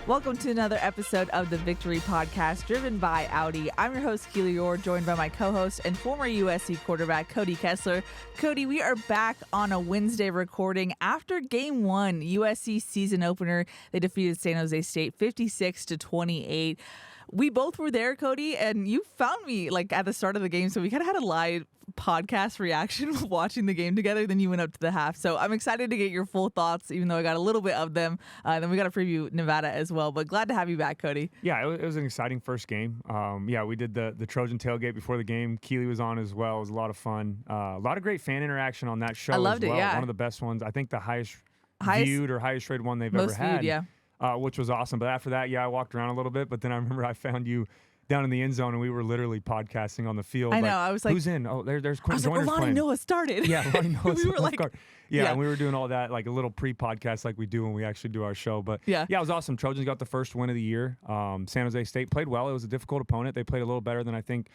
Welcome to another episode of the Victory Podcast, driven by Audi. I'm your host, Keely Eure, joined by my co-host and former USC quarterback, Cody Kessler. Cody, we are back on a Wednesday recording after Game 1, USC season opener. They defeated San Jose State 56-28. We both were there, Cody, and you found me at the start of the game, so we kind of had a live podcast reaction watching the game together. Then you went up to the half, so I'm excited to get your full thoughts, even though I got a little bit of them. Then we got to preview Nevada as well, but glad to have you back, Cody. Yeah, it was an exciting first game. We did the Trojan tailgate before the game. Keely was on as well. It was a lot of fun. A lot of great fan interaction on that show. I loved as well. it. Yeah, one of the best ones. I think the highest viewed or highest rated one they've ever had. Viewed, yeah. Which was awesome. But after that, I walked around a little bit. But then I remember I found you down in the end zone, and we were literally podcasting on the field. I know. I was like, who's in? Oh, there's Quinn Joyner's Lonnie playing. Noah started. Yeah, Lonnie Noah we were like, yeah, and we were doing all that, like a little pre-podcast like we do when we actually do our show. But yeah, it was awesome. Trojans got the first win of the year. San Jose State played well. It was a difficult opponent. They played a little better than I think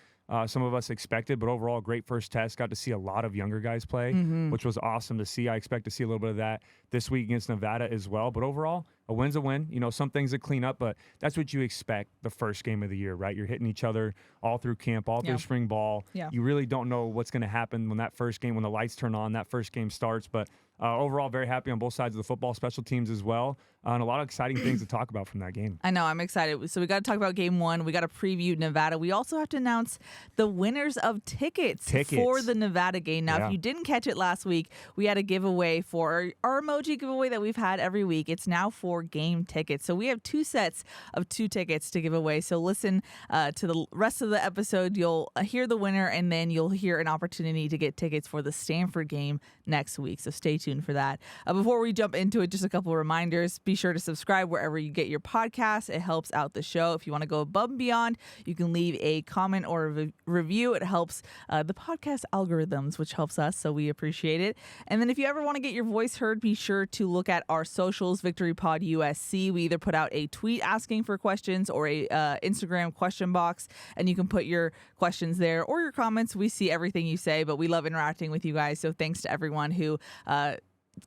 some of us expected, but overall, great first test. Got to see a lot of younger guys play, which was awesome to see. I expect to see a little bit of that this week against Nevada as well. But overall, a win's a win. You know, some things to clean up, but that's what you expect the first game of the year, right? You're hitting each other all through camp, all through spring ball. Yeah. You really don't know what's going to happen when that first game, when the lights turn on, that first game starts. But overall, very happy on both sides of the football, special teams as well, and a lot of exciting things to talk about from that game. I know, I'm excited. So we got to talk about Game 1. We got to preview Nevada. We also have to announce the winners of tickets for the Nevada game. Now, if you didn't catch it last week, we had a giveaway for our emoji giveaway that we've had every week. It's now for game tickets. So we have 2 sets of 2 tickets to give away. So listen to the rest of the episode. You'll hear the winner, and then you'll hear an opportunity to get tickets for the Stanford game next week. So stay tuned for that. Before we jump into it, just a couple of reminders. Be sure to subscribe wherever you get your podcasts. It helps out the show. If you want to go above and beyond, you can leave a comment or a review. It helps the podcast algorithms, which helps us, so we appreciate it. And then if you ever want to get your voice heard, be sure to look at our socials, Victory Pod USC. We either put out a tweet asking for questions or a Instagram question box, and you can put your questions there or your comments. We see everything you say, but we love interacting with you guys, so thanks to everyone who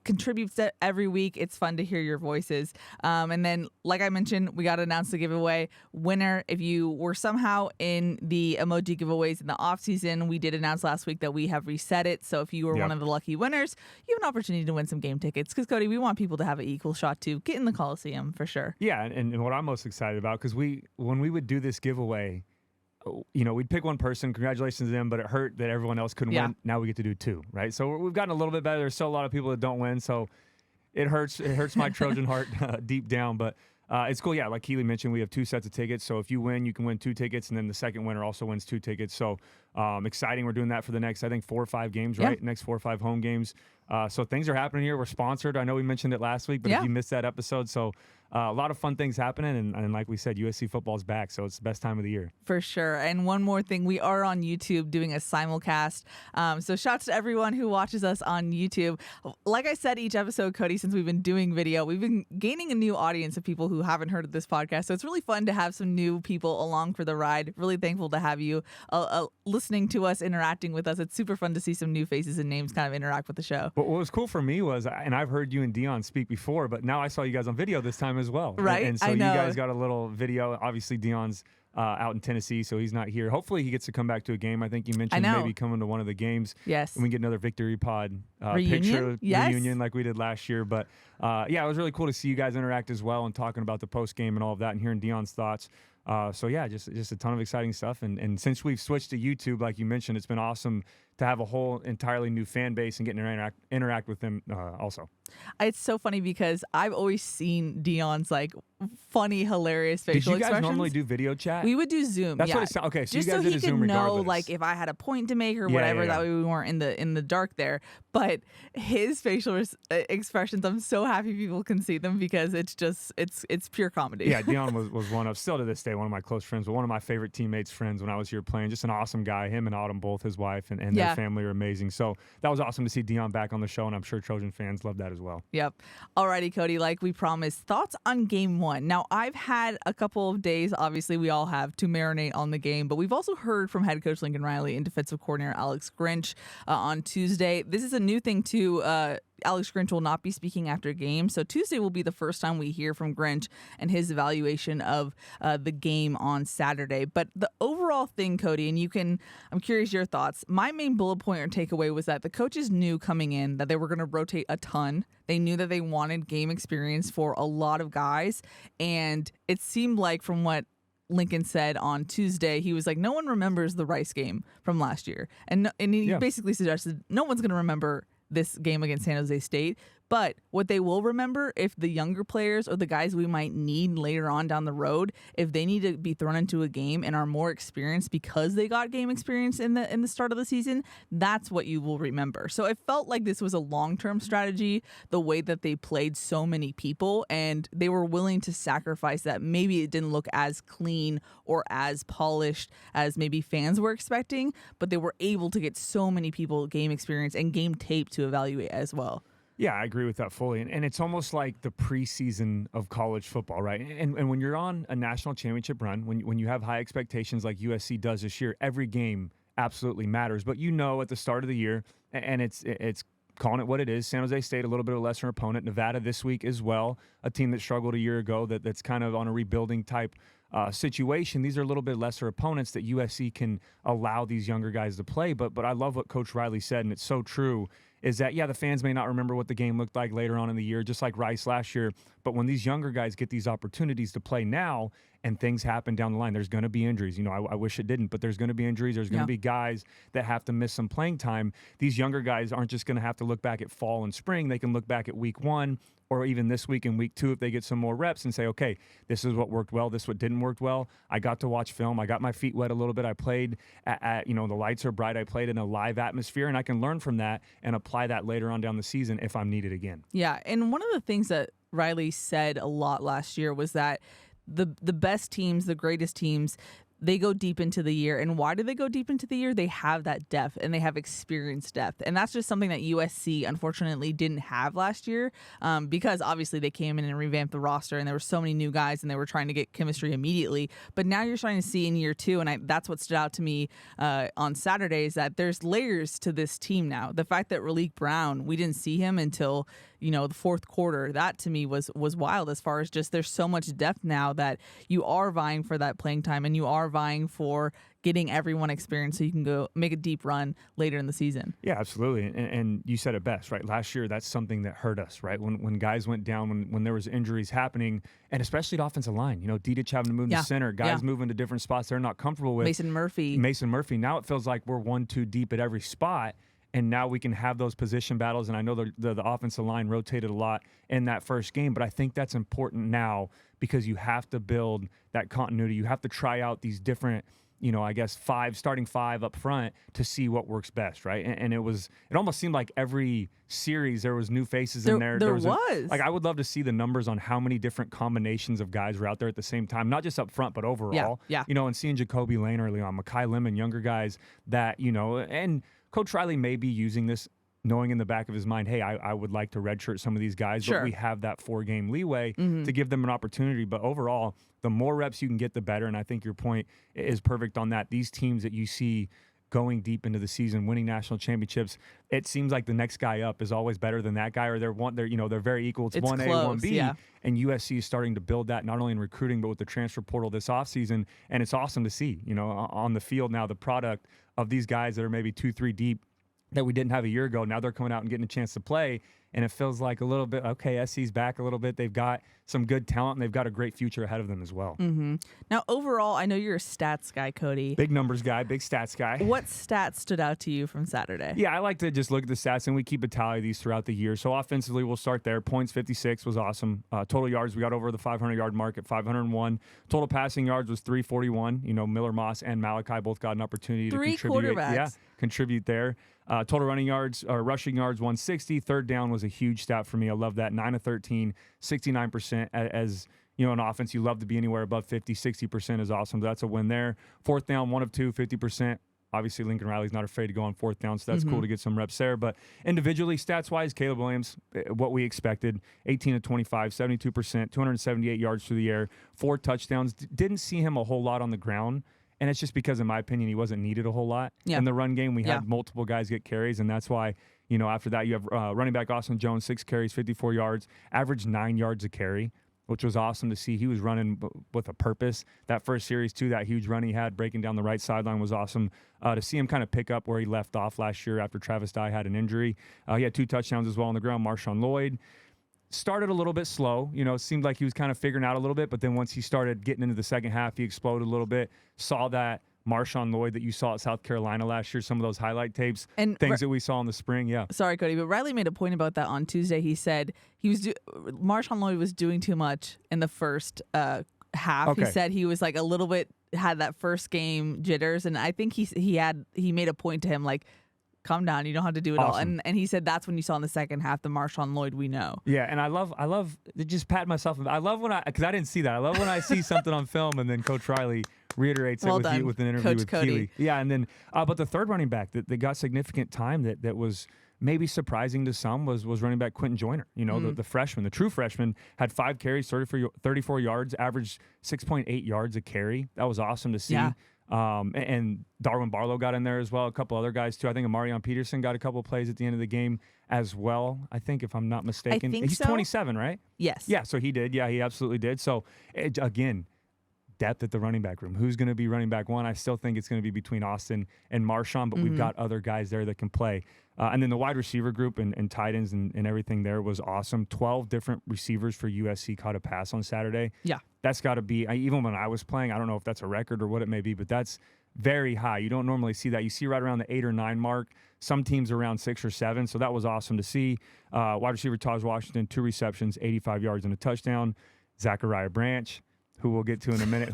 contributes every week. It's fun to hear your voices. And then, like I mentioned, we got to announce the giveaway winner. If you were somehow in the emoji giveaways in the off season, we did announce last week that we have reset it. So if you were one of the lucky winners, you have an opportunity to win some game tickets. Because, Cody, we want people to have an equal shot to get in the Coliseum for sure. Yeah, and what I'm most excited about, because when we would do this giveaway, you know, we'd pick one person, congratulations to them, but it hurt that everyone else couldn't win. Now we get to do 2, right? So we've gotten a little bit better. There's still a lot of people that don't win, so it hurts. It hurts my Trojan heart deep down, but it's cool. Yeah, like Keely mentioned, we have 2 sets of tickets, so if you win, you can win 2 tickets, and then the second winner also wins 2 tickets. So exciting. We're doing that for the next, I think, 4 or 5 games, right? Next 4 or 5 home games. So things are happening here. We're sponsored. I know we mentioned it last week, but if you missed that episode, so a lot of fun things happening, and like we said, USC football is back, so it's the best time of the year. For sure. And one more thing, we are on YouTube doing a simulcast. So shouts to everyone who watches us on YouTube. Like I said, each episode, Cody, since we've been doing video, we've been gaining a new audience of people who haven't heard of this podcast. So it's really fun to have some new people along for the ride. Really thankful to have you listening to us, interacting with us. It's super fun to see some new faces and names kind of interact with the show. But what was cool for me was, and I've heard you and Dion speak before, but now I saw you guys on video this time as well. Right. And so you guys got a little video. Obviously, Dion's out in Tennessee, so he's not here. Hopefully, he gets to come back to a game. I think you mentioned maybe coming to one of the games. Yes. And we get another Victory Pod reunion? Reunion like we did last year. But it was really cool to see you guys interact as well and talking about the post game and all of that and hearing Dion's thoughts. Just a ton of exciting stuff. And since we've switched to YouTube, like you mentioned, it's been awesome to have a whole entirely new fan base and getting to interact with them also. It's so funny because I've always seen Dion's funny, hilarious facial expressions. Did you guys normally do video chat? We would do Zoom. That's what it sounds. Okay, so just you guys so did a Zoom regardless. Just so he could know, if I had a point to make or whatever, that way we weren't in the dark there. But his facial expressions, I'm so happy people can see them because it's pure comedy. Yeah, Dion was one of, still to this day, one of my close friends, but one of my favorite teammates' friends when I was here playing. Just an awesome guy. Him and Autumn, both his wife and their family are amazing. So that was awesome to see Dion back on the show, and I'm sure Trojan fans love that as well. Yep. Alrighty, Cody, like we promised, thoughts on Game 1. Now, I've had a couple of days, obviously we all have, to marinate on the game, but we've also heard from head coach Lincoln Riley and defensive coordinator Alex Grinch on Tuesday. This is a new thing too. Alex Grinch will not be speaking after game. So Tuesday will be the first time we hear from Grinch and his evaluation of the game on Saturday. But the overall thing, Cody, and I'm curious your thoughts. My main bullet point or takeaway was that the coaches knew coming in that they were going to rotate a ton. They knew that they wanted game experience for a lot of guys. And it seemed like from what Lincoln said on Tuesday, he was like, no one remembers the Rice game from last year. And he basically suggested no one's going to remember this game against San Jose State. But what they will remember, if the younger players or the guys we might need later on down the road, if they need to be thrown into a game and are more experienced because they got game experience in the start of the season, that's what you will remember. So it felt like this was a long-term strategy, the way that they played so many people, and they were willing to sacrifice that. Maybe it didn't look as clean or as polished as maybe fans were expecting, but they were able to get so many people game experience and game tape to evaluate as well. Yeah, I agree with that fully. And it's almost like the preseason of college football, right? And when you're on a national championship run, when you have high expectations like USC does this year, every game absolutely matters. But at the start of the year, and it's calling it what it is, San Jose State, a little bit of a lesser opponent. Nevada this week as well, a team that struggled a year ago that's kind of on a rebuilding type situation. These are a little bit lesser opponents that USC can allow these younger guys to play. But I love what Coach Riley said, and it's so true, is that, the fans may not remember what the game looked like later on in the year, just like Rice last year. But when these younger guys get these opportunities to play now and things happen down the line, there's going to be injuries. I wish it didn't, but there's going to be injuries. There's going to be guys that have to miss some playing time. These younger guys aren't just going to have to look back at fall and spring. They can look back at week 1 or even this week and week 2 if they get some more reps and say, okay, this is what worked well, this is what didn't work well. I got to watch film. I got my feet wet a little bit. I played at the lights are bright. I played in a live atmosphere, and I can learn from that and apply that later on down the season if I'm needed again. Yeah, and one of the things that Riley said a lot last year was that the best teams, the greatest teams, they go deep into the year. And why do they go deep into the year? They have that depth and they have experience depth. And that's just something that USC, unfortunately, didn't have last year because obviously they came in and revamped the roster and there were so many new guys and they were trying to get chemistry immediately. But now you're starting to see in year 2, and that's what stood out to me on Saturday, is that there's layers to this team now. The fact that Raleek Brown, we didn't see him until the fourth quarter, that to me was wild, as far as just there's so much depth now that you are vying for that playing time and you are vying for getting everyone experience so you can go make a deep run later in the season. Yeah, absolutely. And you said it best, right? Last year, that's something that hurt us, right? When guys went down, when there was injuries happening, and especially at offensive line, Dedich having to move to center, guys moving to different spots they're not comfortable with. Mason Murphy. Now it feels like we're 1-2 deep at every spot. And now we can have those position battles. And I know the offensive line rotated a lot in that first game, but I think that's important now because you have to build that continuity. You have to try out these different, starting 5 up front to see what works best, right? And it almost seemed like every series there was new faces in there. There was. I would love to see the numbers on how many different combinations of guys were out there at the same time, not just up front, but overall. Yeah. And seeing Jacoby Lane early on, Mekhi Lemon, younger guys that, and Coach Riley may be using this knowing in the back of his mind, hey, I would like to redshirt some of these guys, but we have that 4-game leeway to give them an opportunity. But overall, the more reps you can get, the better. And I think your point is perfect on that. These teams that you see going deep into the season, winning national championships, it seems like the next guy up is always better than that guy, or they're very equal. It's 1A, close, 1B. And USC is starting to build that not only in recruiting, but with the transfer portal this offseason. And it's awesome to see, on the field now, the product of these guys that are maybe 2-3 deep that we didn't have a year ago. Now they're coming out and getting a chance to play. And it feels like a little bit, okay, SC's back a little bit. They've got some good talent, and they've got a great future ahead of them as well. Mm-hmm. Now, overall, I know you're a stats guy, Cody. Big numbers guy, big stats guy. What stats stood out to you from Saturday? Yeah, I like to just look at the stats, and we keep a tally of these throughout the year. So offensively, we'll start there. Points, 56 was awesome. Total yards, we got over the 500-yard mark at 501. Total passing yards was 341. Miller Moss and Malachi both got an opportunity to contribute. Quarterbacks. Contribute there. Total rushing yards, 160. Third down was a huge stat for me. I love that. 9 of 13, 69%. As an offense, you love to be anywhere above 50, 60% is awesome. That's a win there. Fourth down, 1 of 2, 50%. Obviously, Lincoln Riley's not afraid to go on fourth down, so that's cool to get some reps there. But individually, stats-wise, Caleb Williams, what we expected, 18 of 25, 72%, 278 yards through the air, 4 touchdowns. Didn't see him a whole lot on the ground. And it's just because, in my opinion, he wasn't needed a whole lot in the run game. We had multiple guys get carries, and that's why, After that, you have running back Austin Jones, 6 carries, 54 yards, averaged 9 yards a carry, which was awesome to see. He was running with a purpose. That first series, too, that huge run he had breaking down the right sideline was awesome. To see him kind of pick up where he left off last year after Travis Dye had an injury. He had 2 touchdowns as well on the ground. Marshawn Lloyd started a little bit slow. It seemed like he was kind of figuring out a little bit, but then once he started getting into the second half, he exploded a little bit. Saw that Marshawn Lloyd that you saw at South Carolina last year, some of those highlight tapes, and things that we saw in the spring. Yeah. Sorry, Cody, but Riley made a point about that on Tuesday. He said Marshawn Lloyd was doing too much in the first half. Okay. He said he was like a little bit had that first game jitters, and I think he made a point to him like, calm down, you don't have to do it all. And he said that's when you saw in the second half the Marshawn Lloyd we know. Yeah, and I love just pat myself. I love when because I didn't see that. I love when I see something on film and then Coach Riley reiterates it with an interview with Keely. Yeah, and then but the third running back that got significant time that was maybe surprising to some was running back Quentin Joyner. The freshman, the true freshman, had 5 carries, 34 yards, averaged 6.8 yards a carry. That was awesome to see. Yeah. And Darwin Barlow got in there as well. A couple other guys too. I think Amarion Peterson got a couple of plays at the end of the game as well. I think, if I'm not mistaken, he's 27, right? Yes. Yeah. So he did. Yeah, he absolutely did. So again, depth at the running back room. Who's going to be running back one? I still think it's going to be between Austin and Marshawn, but we've got other guys there that can play. And then the wide receiver group and tight ends and everything there was awesome. 12 different receivers for USC caught a pass on Saturday. Yeah. That's got to be, even when I was playing, I don't know if that's a record or what it may be, but that's very high. You don't normally see that. You see right around the 8 or 9 mark. Some teams around 6 or 7, so that was awesome to see. Wide receiver Taj Washington, 2 receptions, 85 yards and a touchdown. Zachariah Branch, who we'll get to in a minute,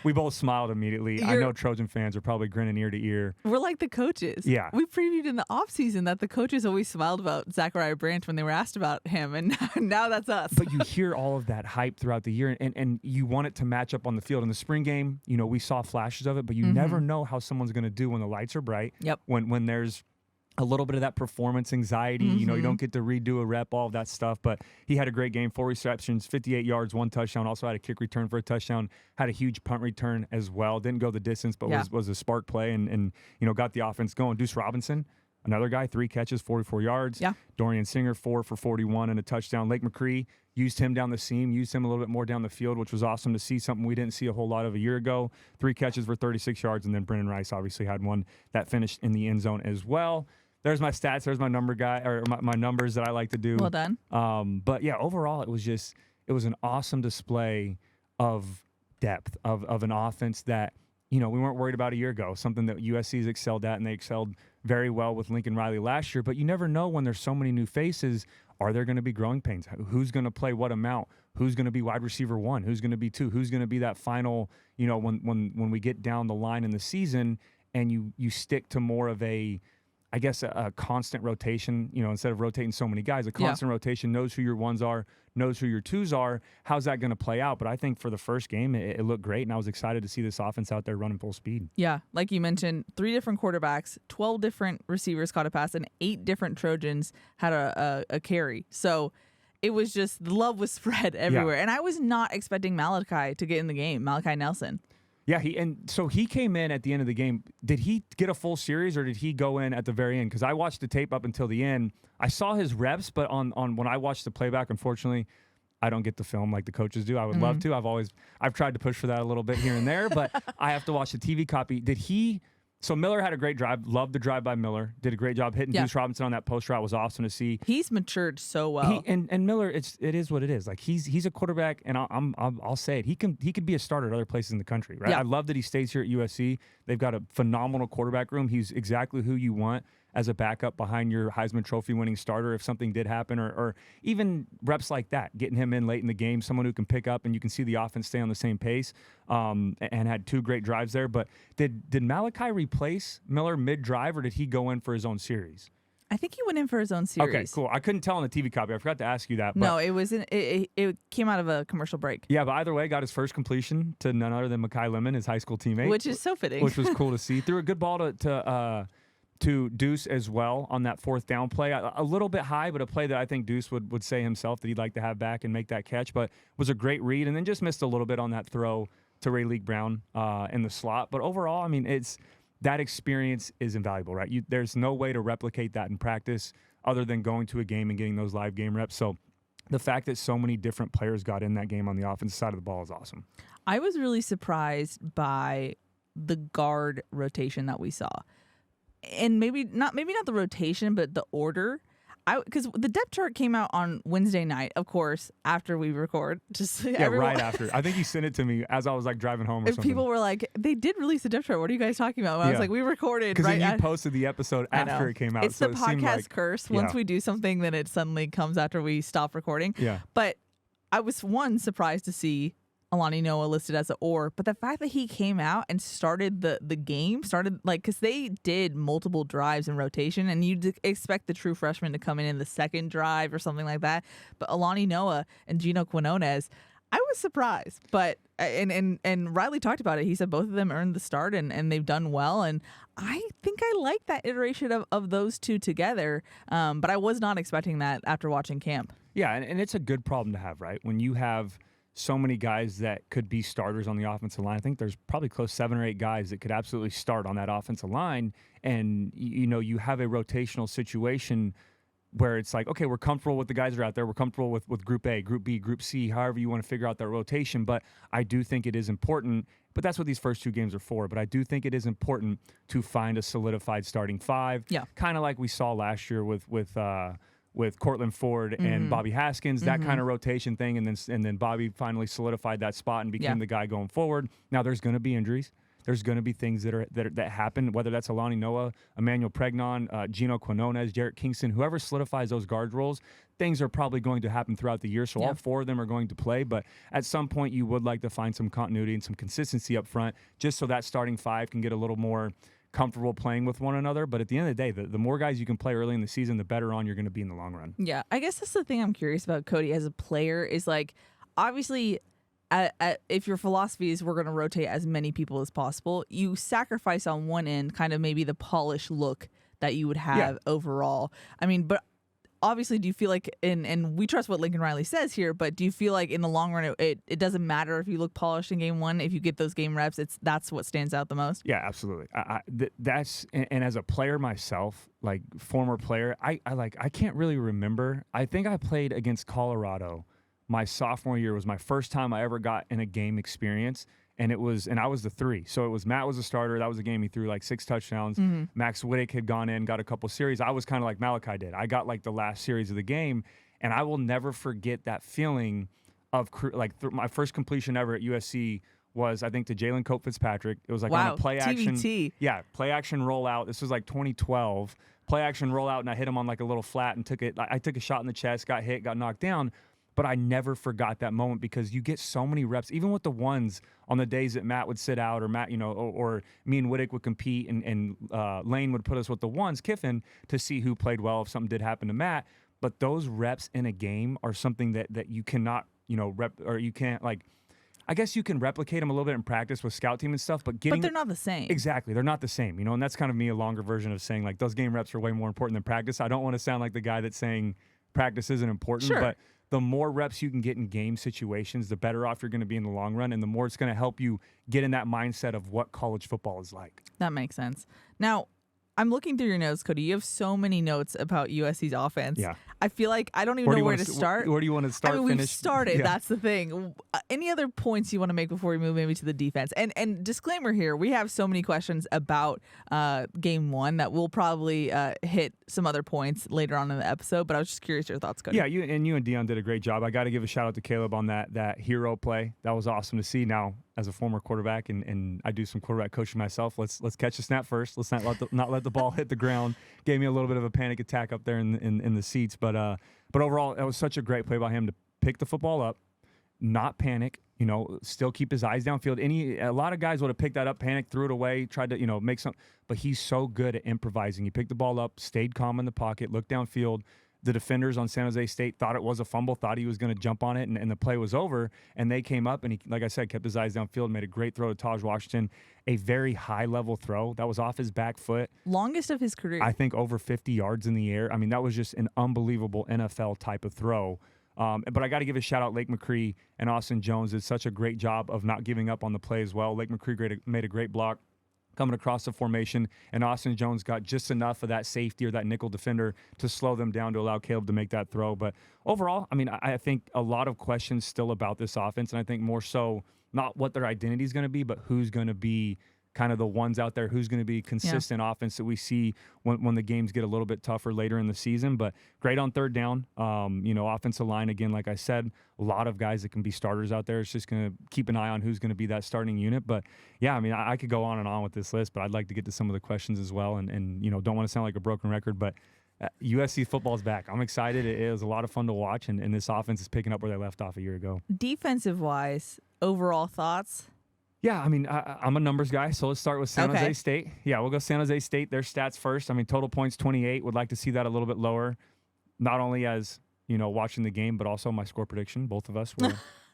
we both smiled immediately. I know Trojan fans are probably grinning ear to ear. We're like the coaches. Yeah. We previewed in the offseason that the coaches always smiled about Zachariah Branch when they were asked about him, and now that's us. But you hear all of that hype throughout the year, and you want it to match up on the field. In the spring game, we saw flashes of it, but you never know how someone's going to do when the lights are bright. Yep. When there's a little bit of that performance anxiety, you don't get to redo a rep, all of that stuff. But he had a great game, 4 receptions, 58 yards, 1 touchdown. Also had a kick return for a touchdown. Had a huge punt return as well. Didn't go the distance, but was a spark play and got the offense going. Deuce Robinson, another guy, 3 catches, 44 yards. Yeah. Dorian Singer, 4 for 41 and a touchdown. Lake McCree used him down the seam, used him a little bit more down the field, which was awesome to see, something we didn't see a whole lot of a year ago. 3 catches for 36 yards, and then Brennan Rice obviously had one that finished in the end zone as well. There's my stats. There's my number guy, or my numbers that I like to do. Well done. But yeah, overall, it was an awesome display of depth of an offense that we weren't worried about a year ago. Something that USC's excelled at, and they excelled very well with Lincoln Riley last year. But you never know when there's so many new faces. Are there going to be growing pains? Who's going to play what amount? Who's going to be wide receiver 1? Who's going to be 2? Who's going to be that final? When we get down the line in the season, and you stick to more of a constant rotation, instead of rotating so many guys, a constant rotation, knows who your 1s are, knows who your 2s are. How's that going to play out? But I think for the first game, it looked great, and I was excited to see this offense out there running full speed. Yeah, like you mentioned, 3 different quarterbacks, 12 different receivers caught a pass, and 8 different Trojans had a carry. So it was just, the love was spread everywhere. Yeah. And I was not expecting Malachi to get in the game, Malachi Nelson. Yeah, he came in at the end of the game. Did he get a full series, or did he go in at the very end? Because I watched the tape up until the end. I saw his reps, but on when I watched the playback, unfortunately, I don't get the film like the coaches do. I would love to. I've tried to push for that a little bit here and there, but I have to watch the TV copy. So Miller had a great drive. Loved the drive by Miller. Did a great job hitting Deuce Robinson on that post route. Was awesome to see. He's matured so well. And Miller, it is what it is. Like he's a quarterback, and I'll say it. He could be a starter at other places in the country, right? Yeah. I love that he stays here at USC. They've got a phenomenal quarterback room. He's exactly who you want as a backup behind your Heisman Trophy winning starter if something did happen, or even reps like that, getting him in late in the game, someone who can pick up and you can see the offense stay on the same pace, and had 2 great drives there. But did Malachi replace Miller mid-drive, or did he go in for his own series? I think he went in for his own series. Okay, cool. I couldn't tell on the TV copy. I forgot to ask you that. But no, it came out of a commercial break. Yeah, but either way, got his first completion to none other than Mekhi Lemon, his high school teammate. Which is so fitting. Which was cool to see. Threw a good ball to Deuce as well on that 4th down play. A little bit high, but a play that I think Deuce would say himself that he'd like to have back and make that catch. But was a great read, and then just missed a little bit on that throw to Ray League Brown in the slot. But overall, I mean, that experience is invaluable, right? There's no way to replicate that in practice other than going to a game and getting those live game reps. So the fact that so many different players got in that game on the offensive side of the ball is awesome. I was really surprised by the guard rotation that we saw. And maybe not the rotation, but the order. Because the depth chart came out on Wednesday night, of course, after we record. Right after. I think you sent it to me as I was like driving home or something. People were like, they did release the depth chart. What are you guys talking about? And I was like, we recorded. Because you posted the episode after it came out. It's so the podcast curse. Once we do something, then it suddenly comes after we stop recording. Yeah. But I was, surprised to see Alani Noah listed as an or, but the fact that he came out and started the game, because they did multiple drives in rotation, and you'd expect the true freshman to come in the second drive or something like that. But Alani Noah and Gino Quinones, I was surprised. But and Riley talked about it. He said both of them earned the start and they've done well. And I think I like that iteration of those two together. But I was not expecting that after watching camp. Yeah, and it's a good problem to have, right? When you have so many guys that could be starters on the offensive line. I think there's probably close 7 or 8 guys that could absolutely start on that offensive line. And, you have a rotational situation where it's like, okay, we're comfortable with the guys that are out there. We're comfortable with Group A, Group B, Group C, however you want to figure out that rotation. But I do think it is important, but that's what these first 2 games are for. But I do think it is important to find a solidified starting 5. Yeah. Kind of like we saw last year with Cortland Ford and Bobby Haskins, that kind of rotation thing, and then Bobby finally solidified that spot and became the guy going forward. Now there's going to be injuries. There's going to be things that happen, whether that's Alani Noah, Emmanuel Pregnon, Gino Quinones, Jarrett Kingston, whoever solidifies those guard roles, things are probably going to happen throughout the year. So all 4 of them are going to play, but at some point you would like to find some continuity and some consistency up front, just so that starting 5 can get a little more comfortable playing with one another. But at the end of the day, the more guys you can play early in the season, the better on you're going to be in the long run. Yeah, I guess that's the thing I'm curious about, Cody, as a player, is like, obviously, if your philosophy is we're going to rotate as many people as possible, you sacrifice on one end kind of maybe the polished look that you would have overall. I mean, but obviously, do you feel like, and we trust what Lincoln Riley says here, but do you feel like in the long run, it doesn't matter if you look polished in game 1, if you get those game reps, that's what stands out the most? Yeah, absolutely. That's as a player myself, like former player, I can't really remember. I think I played against Colorado. My sophomore year was my first time I ever got in a game experience. And I was the 3. So Matt was a starter. That was a game he threw like 6 touchdowns. Max Wittick had gone in, got a couple series. I was kind of like Malachi did. I got like the last series of the game, and I will never forget that feeling of my first completion ever at USC was, I think, to Jalen Cope Fitzpatrick. It was like on a play action. TBT. Yeah, play action rollout. This was like 2012. Play action rollout, and I hit him on like a little flat and took it. I took a shot in the chest, got hit, got knocked down. But I never forgot that moment because you get so many reps, even with the ones on the days that Matt would sit out, or Matt, or me and Wittick would compete, and Lane would put us with the ones, Kiffin, to see who played well if something did happen to Matt. But those reps in a game are something that you cannot, you can't, like, I guess you can replicate them a little bit in practice with scout team and stuff, but they're not the same. Exactly, they're not the same, and that's kind of me, a longer version of saying like those game reps are way more important than practice. I don't want to sound like the guy that's saying practice isn't important, but the more reps you can get in game situations, the better off you're going to be in the long run, and the more it's going to help you get in that mindset of what college football is like. That makes sense. Now, I'm looking through your notes, Cody. You have so many notes about USC's offense. Yeah. I feel like I don't even know where to start. Where do you want to start? We've started. Yeah. That's the thing. Any other points you want to make before we move maybe to the defense? And disclaimer here, we have so many questions about game 1 that we'll probably hit some other points later on in the episode, but I was just curious your thoughts, Cody. Yeah, you and Dion did a great job. I got to give a shout out to Caleb on that hero play. That was awesome to see. Now, as a former quarterback, and I do some quarterback coaching myself, let's catch the snap first. Let's not let the ball hit the ground. Gave me a little bit of a panic attack up there in the seats, but overall, it was such a great play by him to pick the football up, not panic, still keep his eyes downfield. A lot of guys would have picked that up, panicked, threw it away, tried to, make something, but he's so good at improvising. He picked the ball up, stayed calm in the pocket, looked downfield. The defenders on San Jose State thought it was a fumble, thought he was going to jump on it, and the play was over. And they came up, and he, like I said, kept his eyes downfield, made a great throw to Taj Washington, a very high-level throw. That was off his back foot. Longest of his career. I think over 50 yards in the air. I mean, that was just an unbelievable NFL type of throw. But I got to give a shout-out Lake McCree and Austin Jones did such a great job of not giving up on the play as well. Lake McCree made a great block. coming across the formation, and Austin Jones got just enough of that safety or that nickel defender to slow them down to allow Caleb to make that throw. But overall, I mean, I think a lot of questions still about this offense, and I think more so not what their identity is going to be, but who's going to be kind of the ones out there, who's going to be consistent offense that we see when the games get a little bit tougher later in the season. But great on third down. Offensive line, again, like I said, a lot of guys that can be starters out there. It's just going to keep an eye on who's going to be that starting unit. But, yeah, I mean, I could go on and on with this list, but I'd like to get to some of the questions as well and don't want to sound like a broken record, but USC football is back. I'm excited. It was a lot of fun to watch, and this offense is picking up where they left off a year ago. Defensive-wise, overall thoughts? Yeah, I mean, I'm a numbers guy, so let's start with San Jose State. Yeah, we'll go San Jose State. Their stats first. I mean, total points 28. Would like to see that a little bit lower, not only as, watching the game, but also my score prediction. Both of us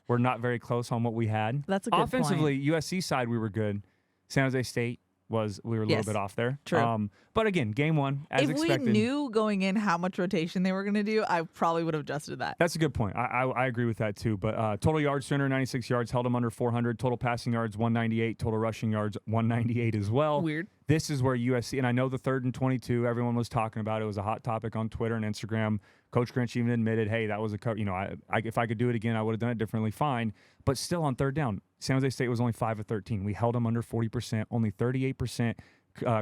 were not very close on what we had. That's a good Offensively, point. USC side, we were good. San Jose State we were a little bit off there. True. But again, game one, as expected. If we knew going in how much rotation they were going to do, I probably would have adjusted that. That's a good point. I agree with that too. But total yards, 296 yards, held them under 400. Total passing yards, 198. Total rushing yards, 198 as well. Weird. This is where USC, and I know the 3rd and 22, everyone was talking about it. It was a hot topic on Twitter and Instagram. Coach Grinch even admitted, hey, that was if I could do it again, I would have done it differently, fine. But still on third down, San Jose State was only 5 of 13. We held them under 40%, only 38%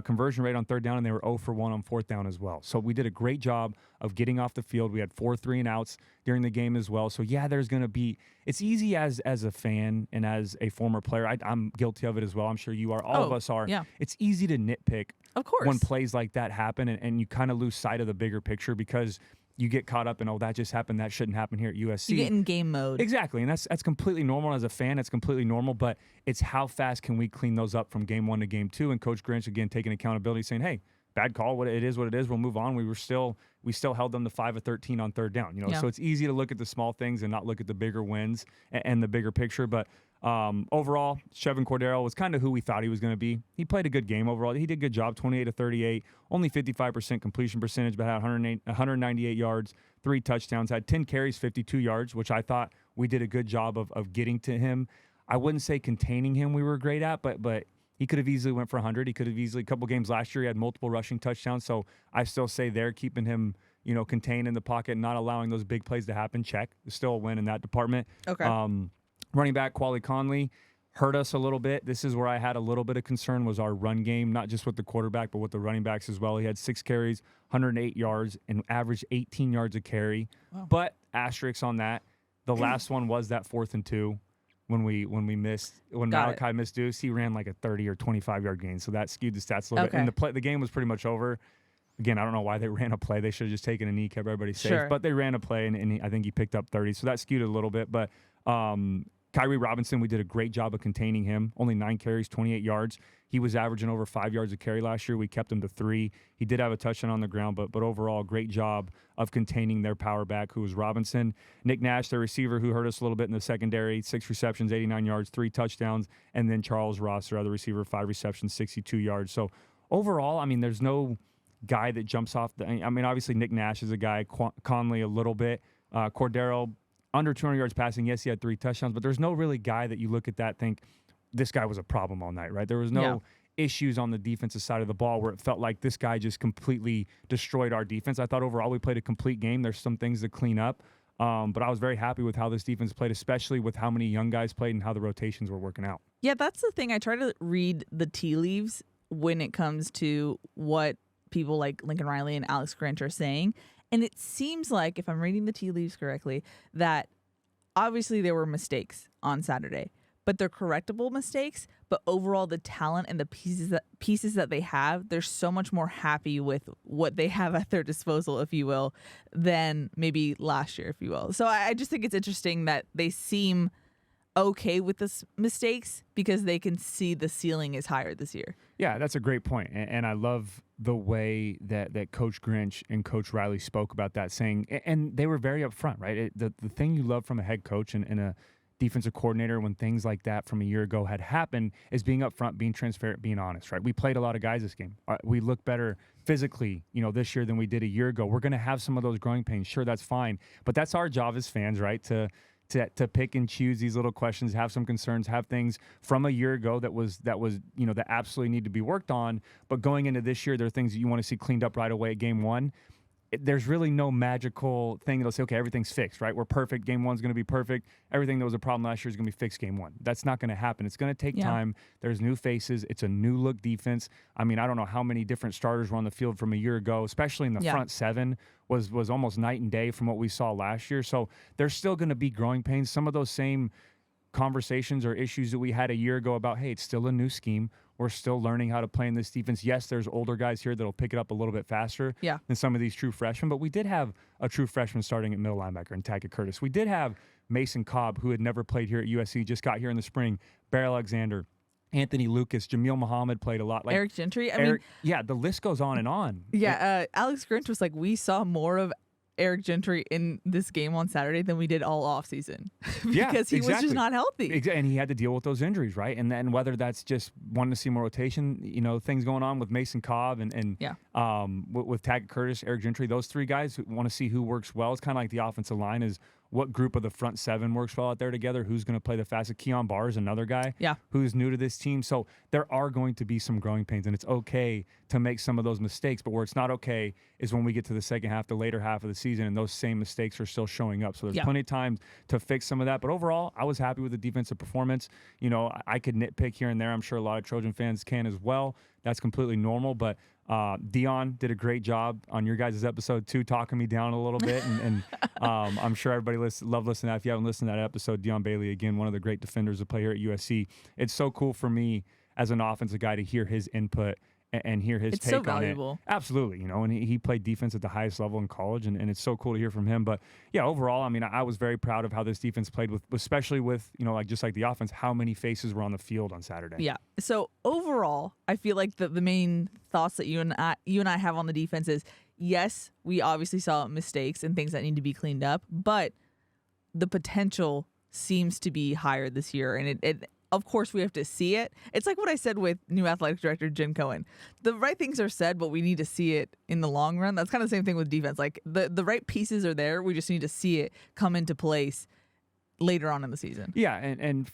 conversion rate on third down, and they were 0 for 1 on fourth down as well. So we did a great job of getting off the field. We had 4 3-and-outs during the game as well. So, yeah, there's going to be – it's easy as a fan and as a former player. I'm guilty of it as well. I'm sure you are. All of us are. Yeah. It's easy to nitpick of course when plays like that happen, and you kind of lose sight of the bigger picture because – you get caught up in, that just happened, that shouldn't happen here at USC. You get in game mode. Exactly, and that's completely normal. As a fan, it's completely normal, but it's how fast can we clean those up from game 1 to game 2, and Coach Grinch, again, taking accountability, saying, hey, bad call, what it is, we'll move on. We still held them to 5 of 13 on third down. So it's easy to look at the small things and not look at the bigger wins and the bigger picture, but overall, Chevin Cordero was kind of who we thought he was going to be. He played a good game overall. He did a good job, 28 of 38, only 55% completion percentage, but had 198 yards, 3 touchdowns, had 10 carries, 52 yards, which I thought we did a good job of getting to him. I wouldn't say containing him we were great at, but he could have easily went for 100. He could have easily, a couple games last year, he had multiple rushing touchdowns, so I still say they're keeping him contained in the pocket, not allowing those big plays to happen. Check. Still a win in that department. Okay. Running back Quali Conley hurt us a little bit. This is where I had a little bit of concern was our run game, not just with the quarterback, but with the running backs as well. He had 6 carries, 108 yards, and averaged 18 yards a carry. Wow. But asterisks on that, the last one was that 4th and 2 when Malachi missed Deuce. He ran like a 30 or 25-yard gain, so that skewed the stats a little bit. And the game was pretty much over. Again, I don't know why they ran a play. They should have just taken a knee, kept everybody safe. Sure. But they ran a play, and I think he picked up 30, so that skewed it a little bit. But Kyrie Robinson, we did a great job of containing him. Only 9 carries, 28 yards. He was averaging over 5 yards a carry last year. We kept him to 3. He did have a touchdown on the ground, but overall, great job of containing their power back, who was Robinson. Nick Nash, their receiver, who hurt us a little bit in the secondary, 6 receptions, 89 yards, 3 touchdowns. And then Charles Ross, their other receiver, 5 receptions, 62 yards. So overall, I mean, there's no guy that jumps off. Obviously, Nick Nash is a guy, Conley a little bit. Cordero, under 200 yards passing. Yes, he had 3 touchdowns, but there's no really guy that you look at that think this guy was a problem all night, right? There was no issues on the defensive side of the ball where it felt like this guy just completely destroyed our defense. I thought overall we played a complete game. There's some things to clean up, but I was very happy with how this defense played, especially with how many young guys played and how the rotations were working out. Yeah, that's the thing. I try to read the tea leaves when it comes to what people like Lincoln Riley and Alex Grinch are saying. And it seems like, if I'm reading the tea leaves correctly, that obviously there were mistakes on Saturday, but they're correctable mistakes. But overall, the talent and the pieces that they have, they're so much more happy with what they have at their disposal, if you will, than maybe last year, if you will. So I just think it's interesting that they seem okay with the mistakes because they can see the ceiling is higher this year. Yeah, that's a great point. And I love the way that Coach Grinch and Coach Riley spoke about that, saying, and they were very upfront, right? The thing you love from a head coach and a defensive coordinator when things like that from a year ago had happened is being upfront, being transparent, being honest, right? We played a lot of guys this game. We look better physically, this year than we did a year ago. We're going to have some of those growing pains. Sure, that's fine. But that's our job as fans, right? To to pick and choose these little questions, have some concerns, have things from a year ago that absolutely need to be worked on. But going into this year, there are things that you want to see cleaned up right away at game one. There's really no magical thing that'll say, okay, everything's fixed, right? We're perfect. Game one's going to be perfect. Everything that was a problem last year is going to be fixed game one. That's not going to happen. It's going to take time. There's new faces. It's a new look defense. I mean, I don't know how many different starters were on the field from a year ago, especially in the front seven was almost night and day from what we saw last year. So there's still going to be growing pains. Some of those same conversations or issues that we had a year ago about, hey, it's still a new scheme. We're still learning how to play in this defense. Yes, there's older guys here that'll pick it up a little bit faster than some of these true freshmen, but we did have a true freshman starting at middle linebacker in Tackett Curtis. We did have Mason Cobb, who had never played here at USC, just got here in the spring, Bear Alexander, Anthony Lucas, Jameel Muhammad played a lot. Eric Gentry. I mean, the list goes on and on. Yeah, Alex Grinch was like, we saw more of Eric Gentry in this game on Saturday than we did all offseason because he was just not healthy. And he had to deal with those injuries, right? And then whether that's just wanting to see more rotation, things going on with Mason Cobb and with Tackett Curtis, Eric Gentry, those three guys who want to see who works well. It's kind of like the offensive line is what group of the front seven works well out there together, who's going to play the fastest. Keon Barr is another guy who's new to this team. So there are going to be some growing pains, and it's okay to make some of those mistakes. But where it's not okay is when we get to the second half, the later half of the season, and those same mistakes are still showing up. So there's plenty of time to fix some of that. But overall, I was happy with the defensive performance. I could nitpick here and there. I'm sure a lot of Trojan fans can as well. That's completely normal. But Dion did a great job on your guys' episode too, talking me down a little bit, and I'm sure everybody loved listening to that. If you haven't listened to that episode, Dion Bailey, again, one of the great defenders to play here at USC. It's so cool for me as an offensive guy to hear his input and hear his take so on valuable. It. Absolutely, and he played defense at the highest level in college, and it's so cool to hear from him. But yeah, overall, I mean, I was very proud of how this defense played, especially with just like the offense, how many faces were on the field on Saturday. Yeah. So overall, I feel like the main thoughts that you and I have on the defense is, yes, we obviously saw mistakes and things that need to be cleaned up, but the potential seems to be higher this year, and it of course, we have to see it. It's like what I said with new athletic director Jen Cohen. The right things are said, but we need to see it in the long run. That's kind of the same thing with defense. Like the right pieces are there. We just need to see it come into place later on in the season. Yeah, and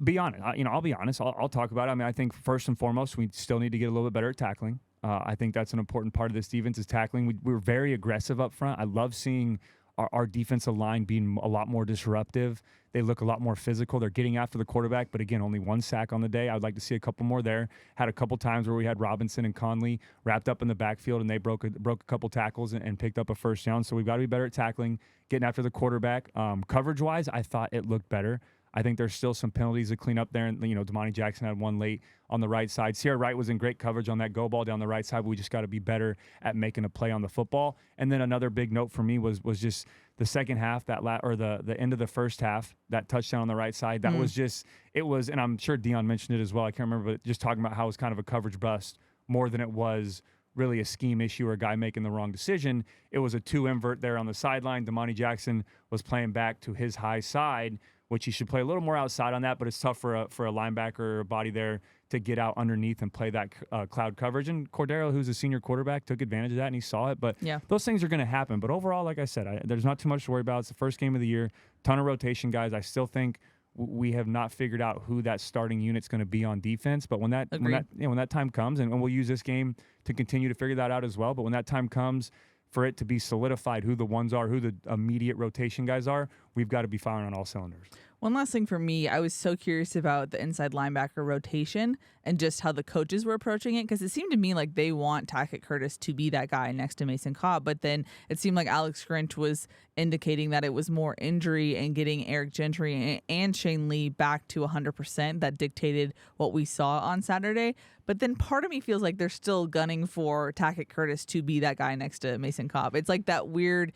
be honest. I'll be honest. I'll talk about it. I mean, I think first and foremost, we still need to get a little bit better at tackling. I think that's an important part of this defense is tackling. We were very aggressive up front. I love seeing our defensive line being a lot more disruptive. They look a lot more physical. They're getting after the quarterback, but again, only one sack on the day. I would like to see a couple more there. Had a couple times where we had Robinson and Conley wrapped up in the backfield, and they broke a couple tackles and picked up a first down. So we've got to be better at tackling, getting after the quarterback. Coverage-wise, I thought it looked better. I think there's still some penalties to clean up there. And, Damani Jackson had one late on the right side. Sierra Wright was in great coverage on that go ball down the right side. But we just got to be better at making a play on the football. And then another big note for me was just the second half, the end of the first half, that touchdown on the right side. That was just, it was, and I'm sure Dion mentioned it as well. I can't remember, but just talking about how it was kind of a coverage bust more than it was really a scheme issue or a guy making the wrong decision. It was a two invert there on the sideline. Damani Jackson was playing back to his high side, which he should play a little more outside on that, but it's tough for a linebacker or a body there to get out underneath and play that cloud coverage. And Cordero, who's a senior quarterback, took advantage of that, and he saw it. But those things are going to happen. But overall, like I said, there's not too much to worry about. It's the first game of the year, ton of rotation guys. I still think we have not figured out who that starting unit's going to be on defense. But when that time comes, and we'll use this game to continue to figure that out as well. But when that time comes, for it to be solidified who the ones are, who the immediate rotation guys are, we've got to be firing on all cylinders. One last thing for me, I was so curious about the inside linebacker rotation and just how the coaches were approaching it, because it seemed to me like they want Tackett Curtis to be that guy next to Mason Cobb, but then it seemed like Alex Grinch was indicating that it was more injury and getting Eric Gentry and Shane Lee back to 100% that dictated what we saw on Saturday. But then part of me feels like they're still gunning for Tackett Curtis to be that guy next to Mason Cobb. It's like that weird,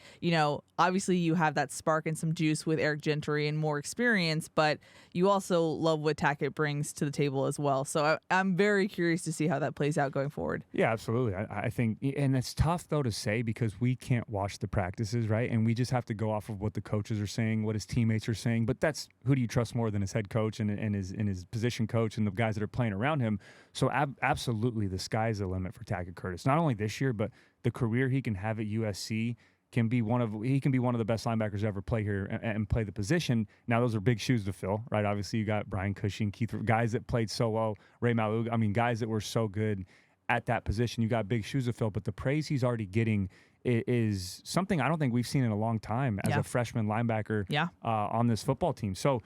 obviously you have that spark and some juice with Eric Gentry and more experience, but you also love what Tackett brings to the table as well. So I'm very curious to see how that plays out going forward. Yeah, absolutely. I think, and it's tough though to say because we can't watch the practices, right? And we just have to go off of what the coaches are saying, what his teammates are saying. But that's, who do you trust more than his head coach and his position coach and the guys that are playing around him? So absolutely, the sky's the limit for Tackett Curtis. Not only this year, but the career he can have at USC can be one of the best linebackers to ever play here and play the position. Now, those are big shoes to fill, right? Obviously, you got Brian Cushing, Keith, guys that played so well, Ray Malug. I mean, guys that were so good at that position. You got big shoes to fill, but the praise he's already getting is something I don't think we've seen in a long time as a freshman linebacker on this football team. So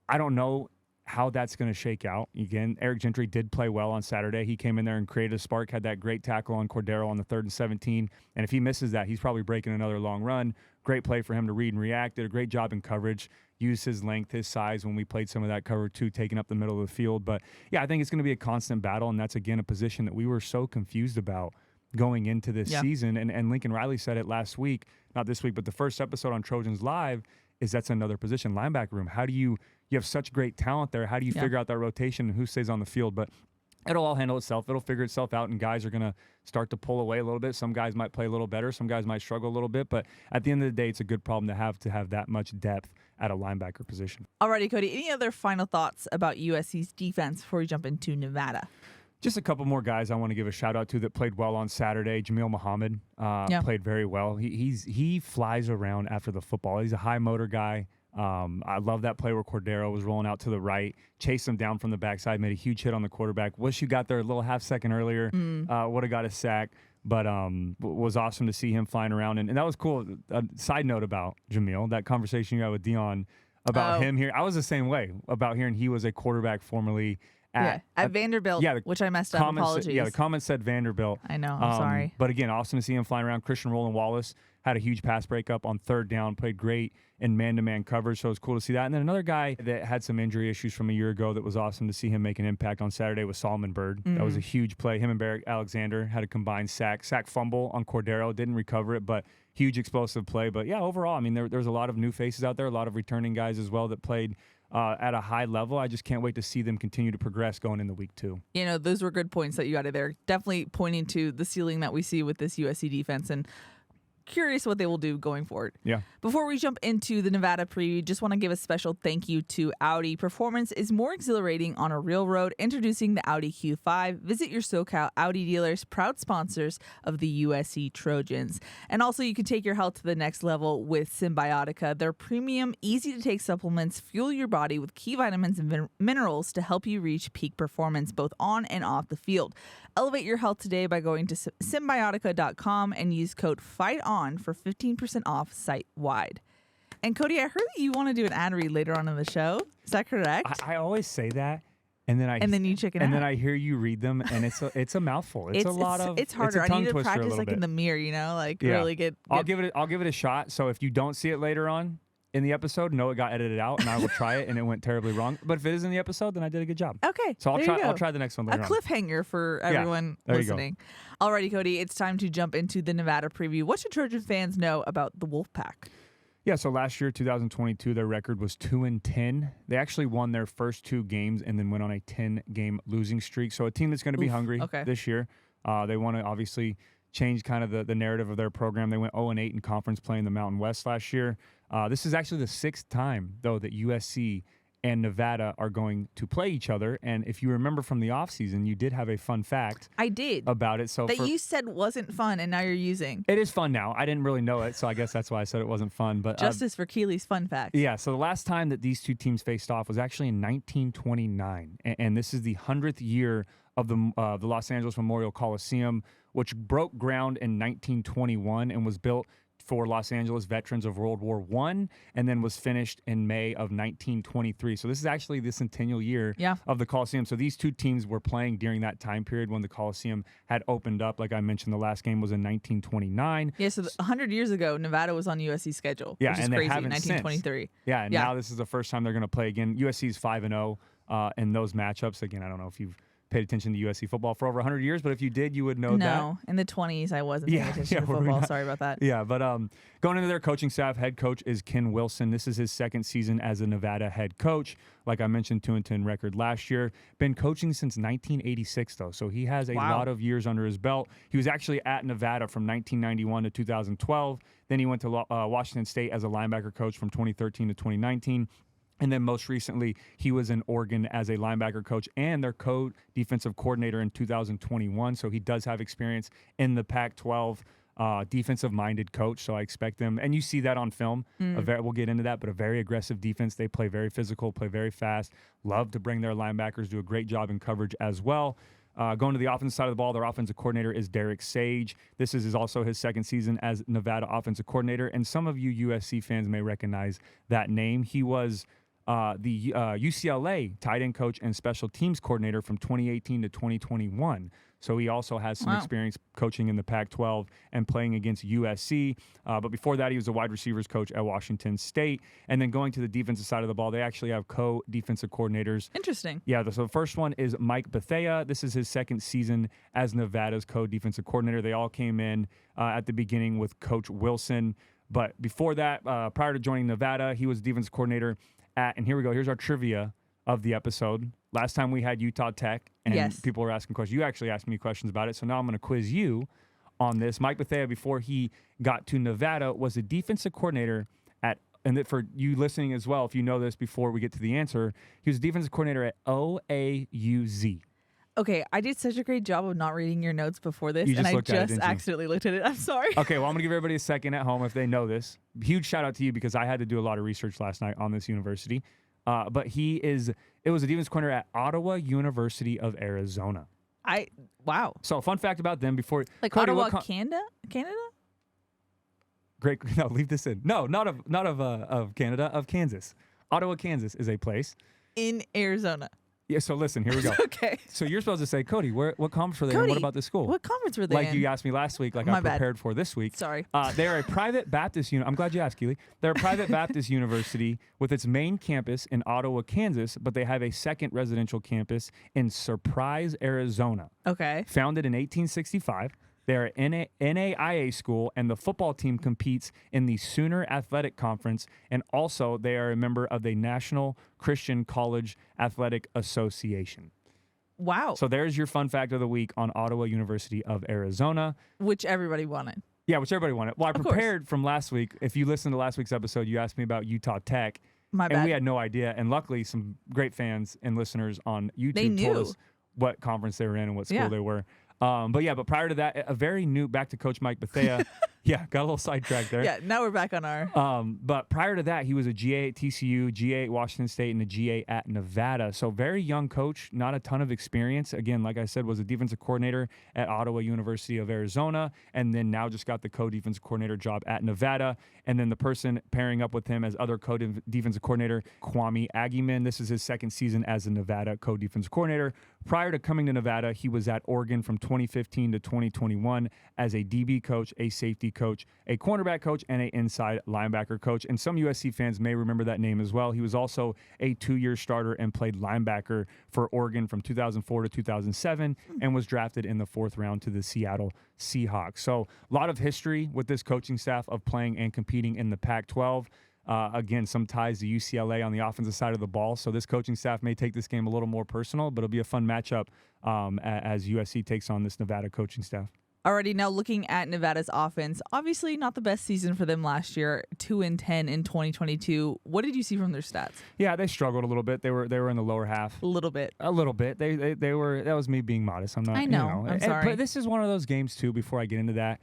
I don't know how that's going to shake out. Again, Eric Gentry did play well on Saturday. He came in there and created a spark, had that great tackle on Cordero on the 3rd and 17. And if he misses that, he's probably breaking another long run. Great play for him to read and react. Did a great job in coverage. Used his length, his size when we played some of that cover too, taking up the middle of the field. But yeah, I think it's going to be a constant battle, and that's, again, a position that we were so confused about going into this season. And Lincoln Riley said it last week, not this week, but the first episode on Trojans Live, is that's another position, linebacker room. How do you have such great talent there. How do you figure out that rotation and who stays on the field? But it'll all handle itself. It'll figure itself out, and guys are going to start to pull away a little bit. Some guys might play a little better. Some guys might struggle a little bit. But at the end of the day, it's a good problem to have that much depth at a linebacker position. Alrighty, Cody, any other final thoughts about USC's defense before we jump into Nevada? Just a couple more guys I want to give a shout out to that played well on Saturday. Jamil Muhammad played very well. He flies around after the football. He's a high motor guy. I love that play where Cordero was rolling out to the right, chased him down from the backside, made a huge hit on the quarterback. Wish you got there a little half second earlier. Would have got a sack, but was awesome to see him flying around. And that was cool. A side note about Jamil, that conversation you had with Dion about him here. I was the same way about hearing he was a quarterback formerly at Vanderbilt, which I messed up. Apologies. The comments said Vanderbilt. I know. I'm sorry. But again, awesome to see him flying around. Christian Roland Wallace had a huge pass breakup on 3rd down, played great in man-to-man coverage, so it was cool to see that. And then another guy that had some injury issues from a year ago that was awesome to see him make an impact on Saturday was Solomon Byrd. That was a huge play. Him and Barrett Alexander had a combined sack fumble on Cordero, didn't recover it, but huge explosive play. But yeah, overall, I mean, there's a lot of new faces out there, a lot of returning guys as well that played at a high level. I just can't wait to see them continue to progress going into week 2. You know, those were good points that you got there. Definitely pointing to the ceiling that we see with this USC defense, and curious what they will do going forward. Yeah. Before we jump into the Nevada preview, just want to give a special thank you to Audi. Performance is more exhilarating on a real road. Introducing the Audi Q5. Visit your SoCal Audi dealers, proud sponsors of the USC Trojans. And also, you can take your health to the next level with Symbiotica. Their premium, easy-to-take supplements fuel your body with key vitamins and minerals to help you reach peak performance both on and off the field. Elevate your health today by going to Symbiotica.com and use code FIGHTON for 15% off site-wide. And Cody, I heard that you want to do an ad read later on in the show. Is that correct? I always say that, and then you chicken out. And then I hear you read them, and it's a mouthful. It's harder. It's I need to practice in the mirror, really get. I'll give it a shot. So if you don't see it later on in the episode, no, it got edited out, and I will try it, and it went terribly wrong. But if it is in the episode, then I did a good job. Okay, so I'll try the next one later on. A cliffhanger for everyone listening. Alrighty, Cody, it's time to jump into the Nevada preview. What should Trojan fans know about the Wolfpack? Yeah, so last year, 2022, their record was 2-10. They actually won their first 2 games and then went on a 10-game losing streak. So a team that's going to be hungry this year. They want to obviously change kind of the narrative of their program. They went 0-8 in conference play in the Mountain West last year. This is actually the 6th time, though, that USC and Nevada are going to play each other. And if you remember from the offseason, you did have a fun fact. I did. About it. So you said wasn't fun, and now you're using. It is fun now. I didn't really know it, so I guess that's why I said it wasn't fun. But justice for Keely's fun fact. Yeah, so the last time that these two teams faced off was actually in 1929. And this is the 100th year of the Los Angeles Memorial Coliseum, which broke ground in 1921 and was built for Los Angeles veterans of World War I, and then was finished in May of 1923. So this is actually the centennial year of the Coliseum. So these two teams were playing during that time period when the Coliseum had opened up. Like I mentioned, the last game was in 1929. Yeah, so 100 years ago, Nevada was on USC's schedule, which is crazy, 1923. Since. Yeah, and now this is the first time they're going to play again. USC's 5-0 in those matchups. Again, I don't know if you've paid attention to USC football for over 100 years, but if you did, you would know that. No, in the 20s, I wasn't paying attention to football. Sorry about that. Yeah, but going into their coaching staff, head coach is Ken Wilson. This is his second season as a Nevada head coach. Like I mentioned, 2-10 record last year. Been coaching since 1986, though, so he has a lot of years under his belt. He was actually at Nevada from 1991 to 2012. Then he went to Washington State as a linebacker coach from 2013 to 2019. And then most recently, he was in Oregon as a linebacker coach and their co-defensive coordinator in 2021. So he does have experience in the Pac-12. defensive-minded coach, so I expect them. And you see that on film. We'll get into that, but a very aggressive defense. They play very physical, play very fast, love to bring their linebackers, do a great job in coverage as well. Going to the offensive side of the ball, their offensive coordinator is Derek Sage. This is also his second season as Nevada offensive coordinator, and some of you USC fans may recognize that name. He was the UCLA tight end coach and special teams coordinator from 2018 to 2021. So he also has some experience coaching in the Pac-12 and playing against USC. But before that, he was a wide receivers coach at Washington State. And then going to the defensive side of the ball, they actually have co-defensive coordinators. Interesting. Yeah, so the first one is Mike Bethea. This is his second season as Nevada's co-defensive coordinator. They all came in at the beginning with Coach Wilson. But before that, prior to joining Nevada, he was defensive coordinator and here we go. Here's our trivia of the episode. Last time we had Utah Tech, and people were asking questions. You actually asked me questions about it, so now I'm going to quiz you on this. Mike Bethea, before he got to Nevada, was a defensive coordinator and for you listening as well, if you know this before we get to the answer, he was a defensive coordinator at OAUZ. Okay, I did such a great job of not reading your notes before this, and I just accidentally looked at it. I'm sorry. Okay, well, I'm going to give everybody a second at home if they know this. Huge shout out to you because I had to do a lot of research last night on this university. But it was a defensive coordinator at Ottawa University of Arizona. Wow. So, fun fact about them before. Like Cody, Ottawa, Canada? Great. No, leave this in. No, not of Canada, of Kansas. Ottawa, Kansas is a place. In Arizona. Yeah, so listen, here we go. Okay. So you're supposed to say, Cody, what conference were they in? What about the school? What conference were they in? Like you asked me last week, like I prepared for this week. Sorry. They're a private Baptist I'm glad you asked, Keely. They're a private Baptist university with its main campus in Ottawa, Kansas, but they have a second residential campus in Surprise, Arizona. Okay. Founded in 1865. They're an NAIA school, and the football team competes in the Sooner Athletic Conference, and also they are a member of the National Christian College Athletic Association. Wow. So there's your fun fact of the week on Ottawa University of Arizona. Which everybody wanted. Yeah, which everybody wanted. Well, I prepared from last week. If you listened to last week's episode, you asked me about Utah Tech. My bad. And we had no idea. And luckily, some great fans and listeners on YouTube told us what conference they were in and what school they were. But prior to that, a very new, back to Coach Mike Bethea. Yeah, got a little sidetracked there. Yeah, now we're back on our. But prior to that, he was a GA at TCU, GA at Washington State, and a GA at Nevada. So very young coach, not a ton of experience. Again, like I said, was a defensive coordinator at Ottawa University of Arizona, and then now just got the co-defensive coordinator job at Nevada. And then the person pairing up with him as other co-defensive coordinator, Kwame Agyeman. This is his second season as a Nevada co-defensive coordinator. Prior to coming to Nevada, he was at Oregon from 2015 to 2021 as a DB coach, a safety coach, a cornerback coach, and an inside linebacker coach. And some USC fans may remember that name as well. He was also a 2-year starter and played linebacker for Oregon from 2004 to 2007 and was drafted in the 4th round to the Seattle Seahawks. So a lot of history with this coaching staff of playing and competing in the Pac-12. Again, some ties to UCLA on the offensive side of the ball. So this coaching staff may take this game a little more personal, but it'll be a fun matchup as USC takes on this Nevada coaching staff. Already now looking at Nevada's offense, obviously not the best season for them last year, 2-10 in 2022. What did you see from their stats? Yeah, they struggled a little bit. They were in the lower half. A little bit. They were. That was me being modest. I'm not. I know. I'm sorry. But this is one of those games too. Before I get into that,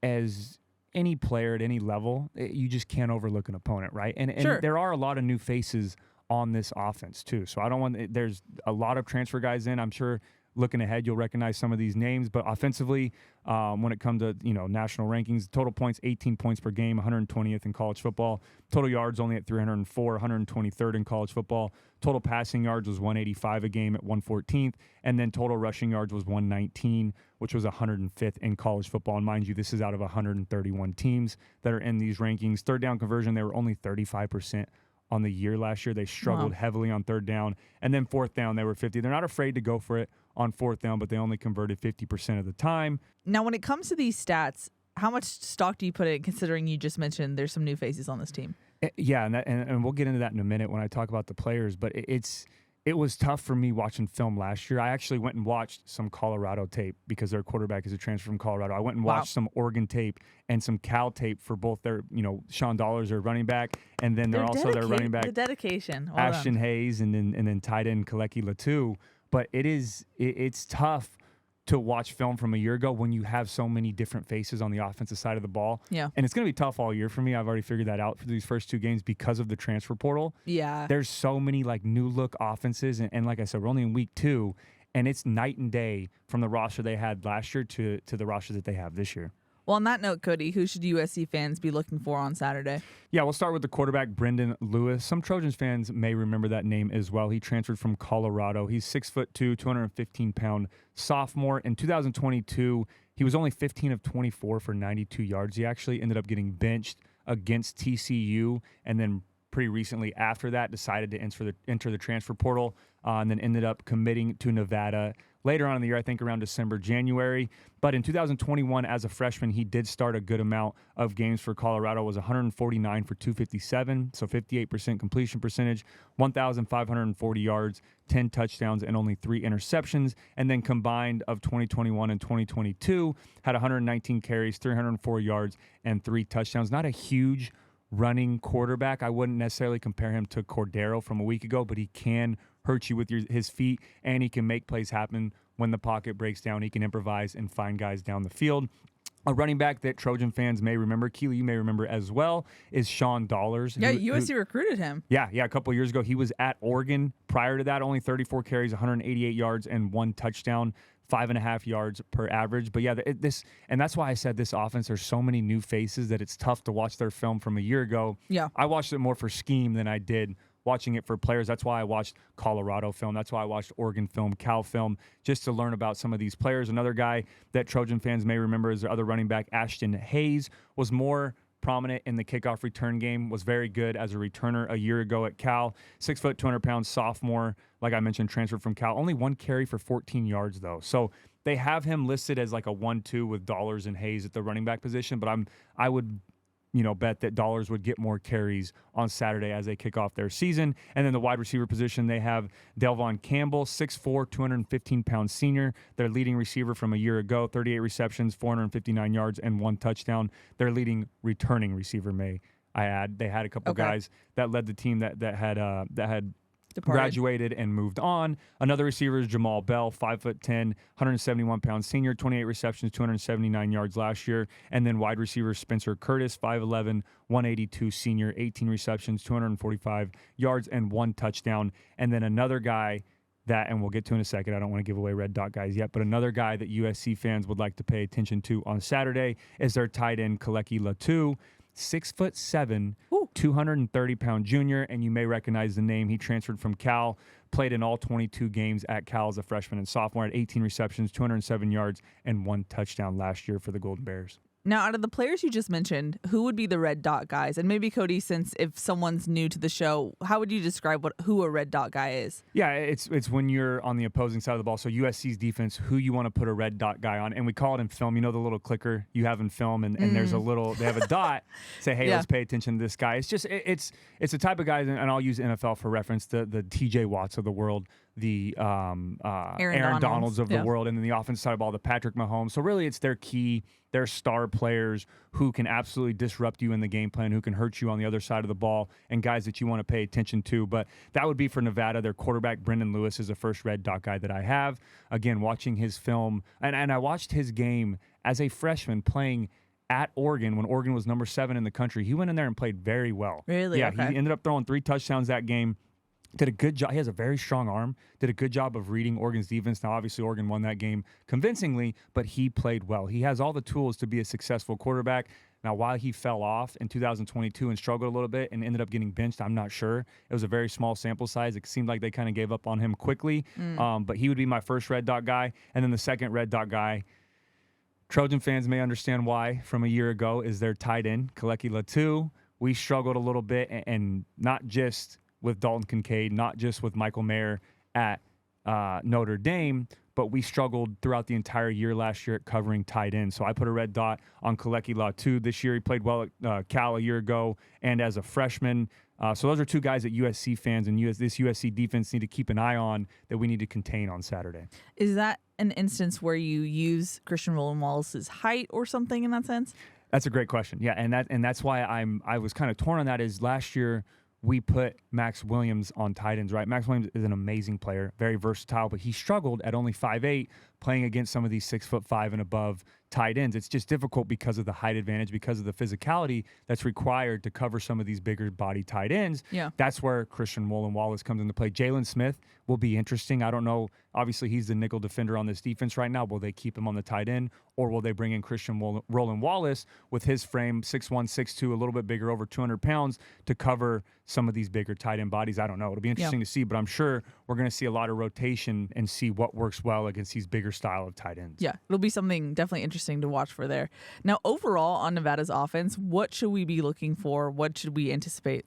as any player at any level, you just can't overlook an opponent, right? And sure. There are a lot of new faces on this offense too. So I don't want. There's a lot of transfer guys in. I'm sure. Looking ahead, you'll recognize some of these names, but offensively, when it comes to national rankings, total points 18 points per game, 120th in college football. Total yards only at 304, 123rd in college football. Total passing yards was 185 a game at 114th, and then total rushing yards was 119, which was 105th in college football. And mind you, this is out of 131 teams that are in these rankings. Third down conversion, they were only 35%. On the year last year. They struggled heavily on third down. And then fourth down, they were 50. They're not afraid to go for it on fourth down, but they only converted 50% of the time. Now, when it comes to these stats, how much stock do you put in, considering you just mentioned there's some new faces on this team? Yeah, and we'll get into that in a minute when I talk about the players, but it was tough for me watching film last year. I actually went and watched some Colorado tape because their quarterback is a transfer from Colorado. I went and watched some Oregon tape and some Cal tape for both their, Sean Dollars, their running back, and then they're also their running back. The dedication. Ashton Hayes and then tight end Kaleki Latu. But it's tough to watch film from a year ago when you have so many different faces on the offensive side of the ball. Yeah. And it's going to be tough all year for me. I've already figured that out for these first 2 games because of the transfer portal. Yeah. There's so many like new look offenses. And like I said, we're only in week 2, and it's night and day from the roster they had last year to the roster that they have this year. Well, on that note, Cody, who should USC fans be looking for on Saturday? Yeah, we'll start with the quarterback, Brendan Lewis. Some Trojans fans may remember that name as well. He transferred from Colorado. He's 6'2", 215-pound sophomore. In 2022, he was only 15 of 24 for 92 yards. He actually ended up getting benched against TCU, and then pretty recently after that decided to enter the transfer portal, and then ended up committing to Nevada later on in the year, I think around December, January. But in 2021, as a freshman, he did start a good amount of games for Colorado. It was 149 for 257, so 58% completion percentage, 1,540 yards, 10 touchdowns, and only 3 interceptions. And then combined of 2021 and 2022, had 119 carries, 304 yards, and 3 touchdowns. Not a huge running quarterback. I wouldn't necessarily compare him to Cordero from a week ago, but he can hurt you with his feet, and he can make plays happen when the pocket breaks down. He can improvise and find guys down the field. A running back that Trojan fans may remember, Keely, you may remember as well, is Sean Dollars. Yeah, USC recruited him. Yeah, a couple of years ago. He was at Oregon. Prior to that, only 34 carries, 188 yards, and 1 touchdown. 5.5 yards per average. But yeah, and that's why I said this offense, there's so many new faces that it's tough to watch their film from a year ago. Yeah. I watched it more for scheme than I did watching it for players. That's why I watched Colorado film. That's why I watched Oregon film, Cal film, just to learn about some of these players. Another guy that Trojan fans may remember is their other running back, Ashton Hayes, was more prominent in the kickoff return game, was very good as a returner a year ago at Cal. 6 foot, 200-pound sophomore, like I mentioned, transferred from Cal. Only 1 carry for 14 yards, though. So they have him listed as like a 1-2 with Dollars and Hayes at the running back position, but I would bet that Dollars would get more carries on Saturday as they kick off their season. And then the wide receiver position, they have Delvon Campbell, 6'4", 215-pound senior, their leading receiver from a year ago, 38 receptions, 459 yards, and 1 touchdown. Their leading returning receiver, may I add. They had a couple guys that led the team that had departed, graduated, and moved on. Another receiver is Jamal Bell, 5'10", 171-pound senior, 28 receptions, 279 yards last year. And then wide receiver Spencer Curtis, 5'11", 182 senior, 18 receptions, 245 yards, and 1 touchdown. And then another guy that, and we'll get to in a second, I don't want to give away red dot guys yet, but another guy that USC fans would like to pay attention to on Saturday is their tight end, Keely Eure, 6'7", 230-pound junior, and you may recognize the name. He transferred from Cal, played in all 22 games at Cal as a freshman and sophomore, had 18 receptions, 207 yards, and 1 touchdown last year for the Golden Bears. Now, out of the players you just mentioned, who would be the red dot guys? And maybe, Cody, since if someone's new to the show, how would you describe who a red dot guy is? Yeah, it's when you're on the opposing side of the ball. So USC's defense, who you want to put a red dot guy on. And we call it in film, the little clicker you have in film, and there's they have a dot, say, hey, let's pay attention to this guy. It's just, it's a type of guy, and I'll use NFL for reference, the TJ Watts of the world, the Aaron Donalds of the world, and then the offensive side of the ball, the Patrick Mahomes. So really it's their star players who can absolutely disrupt you in the game plan, who can hurt you on the other side of the ball, and guys that you want to pay attention to. But that would be for Nevada. Their quarterback, Brendan Lewis, is the first red dot guy that I have. Again, watching his film, and I watched his game as a freshman playing at Oregon when Oregon was number 7 in the country. He went in there and played very well. Really? Yeah, okay. He ended up throwing 3 touchdowns that game. Did a good job. He has a very strong arm. Did a good job of reading Oregon's defense. Now, obviously, Oregon won that game convincingly, but he played well. He has all the tools to be a successful quarterback. Now, while he fell off in 2022 and struggled a little bit and ended up getting benched, I'm not sure. It was a very small sample size. It seemed like they kind of gave up on him quickly. But he would be my first red dot guy. And then the second red dot guy, Trojan fans may understand why, from a year ago, is their tight end, Keely Eure. We struggled a little bit, and not just with Dalton Kincaid, not just with Michael Mayer at Notre Dame, but we struggled throughout the entire year last year at covering tight end. So I put a red dot on Keely Eure this year. He played well at Cal a year ago and as a freshman. So those are 2 guys that USC fans and this USC defense need to keep an eye on that we need to contain on Saturday. Is that an instance where you use Christian Roland Wallace's height or something in that sense? That's a great question. Yeah, and that's why I was kind of torn on that. Is last year we put Max Williams on tight ends, right? Max Williams is an amazing player, very versatile, but he struggled at only 5'8", playing against some of these 6'5" and above tight ends. It's just difficult because of the height advantage, because of the physicality that's required to cover some of these bigger body tight ends. Yeah. That's where Christian Wallace comes into play. Jalen Smith will be interesting. I don't know. Obviously, he's the nickel defender on this defense right now. Will they keep him on the tight end, or will they bring in Christian Wallace with his frame, 6'1", 6'2", a little bit bigger, over 200 pounds, to cover some of these bigger tight end bodies? I don't know. It'll be interesting to see, but I'm sure we're going to see a lot of rotation and see what works well against these bigger style of tight ends. Yeah, it'll be something definitely interesting to watch for there. Now, overall on Nevada's offense, what should we be looking for? What should we anticipate?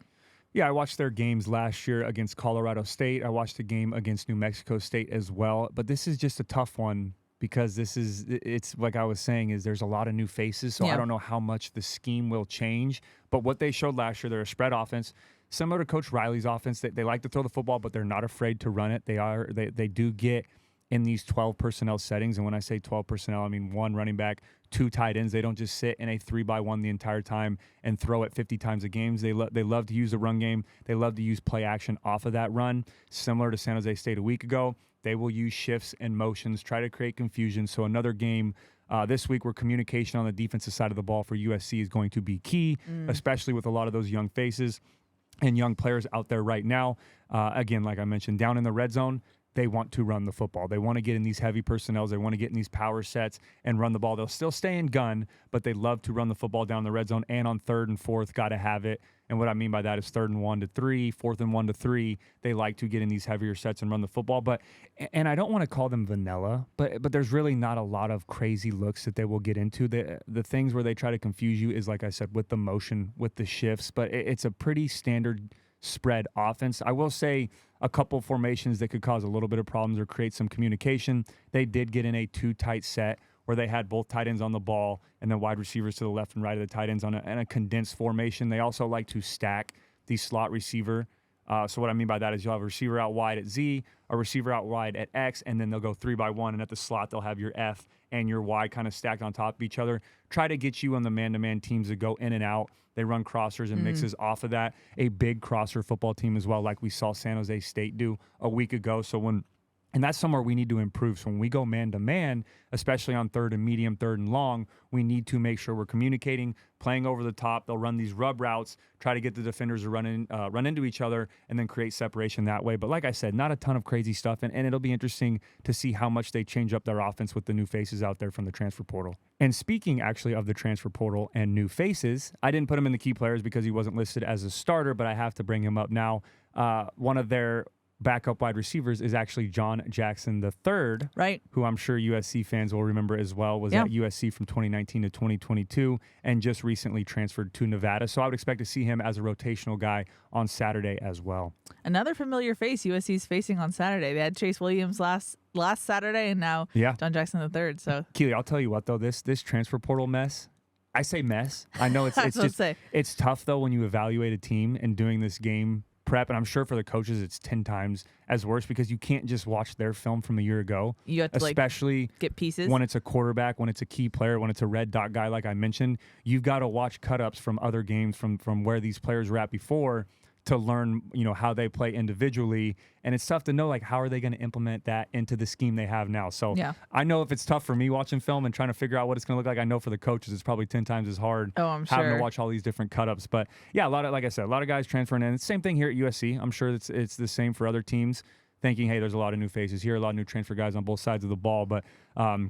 Yeah, I watched their games last year against Colorado State. I watched a game against New Mexico State as well. But this is just a tough one because it's like I was saying, is there's a lot of new faces. So I don't know how much the scheme will change. But what they showed last year, they're a spread offense. Similar to Coach Riley's offense, they like to throw the football, but they're not afraid to run it. They do get in these 12 personnel settings. And when I say 12 personnel, I mean 1 running back, 2 tight ends. They don't just sit in a 3-by-1 the entire time and throw it 50 times a game. They love to use the run game. They love to use play action off of that run. Similar to San Jose State a week ago, they will use shifts and motions, try to create confusion. So another game this week where communication on the defensive side of the ball for USC is going to be key, especially with a lot of those young faces and young players out there right now. Again, like I mentioned, down in the red zone, they want to run the football. They want to get in these heavy personnels. They want to get in these power sets and run the ball. They'll still stay in gun, but they love to run the football down the red zone, and on 3rd and 4th, got to have it. And what I mean by that is 3rd and 1 to 3, 4th and 1 to 3. They like to get in these heavier sets and run the football. And I don't want to call them vanilla, but there's really not a lot of crazy looks that they will get into. The things where they try to confuse you is, like I said, with the motion, with the shifts. But it's a pretty standard spread offense. I will say a couple formations that could cause a little bit of problems or create some communication. They did get in a 2 tight set where they had both tight ends on the ball and then wide receivers to the left and right of the tight ends in a condensed formation. They also like to stack the slot receiver. So what I mean by that is you'll have a receiver out wide at Z, a receiver out wide at X, and then they'll go 3-by-1, and at the slot they'll have your F and your Y kind of stacked on top of each other. Try to get you on the man-to-man teams that go in and out. They run crossers and mixes off of that. A big crosser football team as well, like we saw San Jose State do a week ago. And that's somewhere we need to improve. So when we go man-to-man, especially on 3rd and medium, 3rd and long, we need to make sure we're communicating, playing over the top. They'll run these rub routes, try to get the defenders to run into each other, and then create separation that way. But like I said, not a ton of crazy stuff, and it'll be interesting to see how much they change up their offense with the new faces out there from the transfer portal. And speaking actually of the transfer portal and new faces, I didn't put him in the key players because he wasn't listed as a starter, but I have to bring him up now. One of their backup wide receivers is actually John Jackson III, right? Who I'm sure USC fans will remember as well, was at USC from 2019 to 2022 and just recently transferred to Nevada. So I would expect to see him as a rotational guy on Saturday as well. Another familiar face USC's facing on Saturday. They had Chase Williams last Saturday and now John Jackson III. So Keely, I'll tell you what though, this transfer portal mess, I say mess. I know it's tough though when you evaluate a team and doing this game prep, and I'm sure for the coaches it's 10 times as worse because you can't just watch their film from a year ago. You have to especially get pieces when it's a quarterback, when it's a key player, when it's a red dot guy like I mentioned. You've got to watch cut-ups from other games from where these players were at before to learn, how they play individually. And it's tough to know, how are they going to implement that into the scheme they have now? So I know if it's tough for me watching film and trying to figure out what it's going to look like, I know for the coaches it's probably 10 times as hard I'm sure. having to watch all these different cut-ups. But yeah, like I said, a lot of guys transferring in. It's the same thing here at USC. I'm sure it's the same for other teams, thinking, hey, there's a lot of new faces here, a lot of new transfer guys on both sides of the ball. But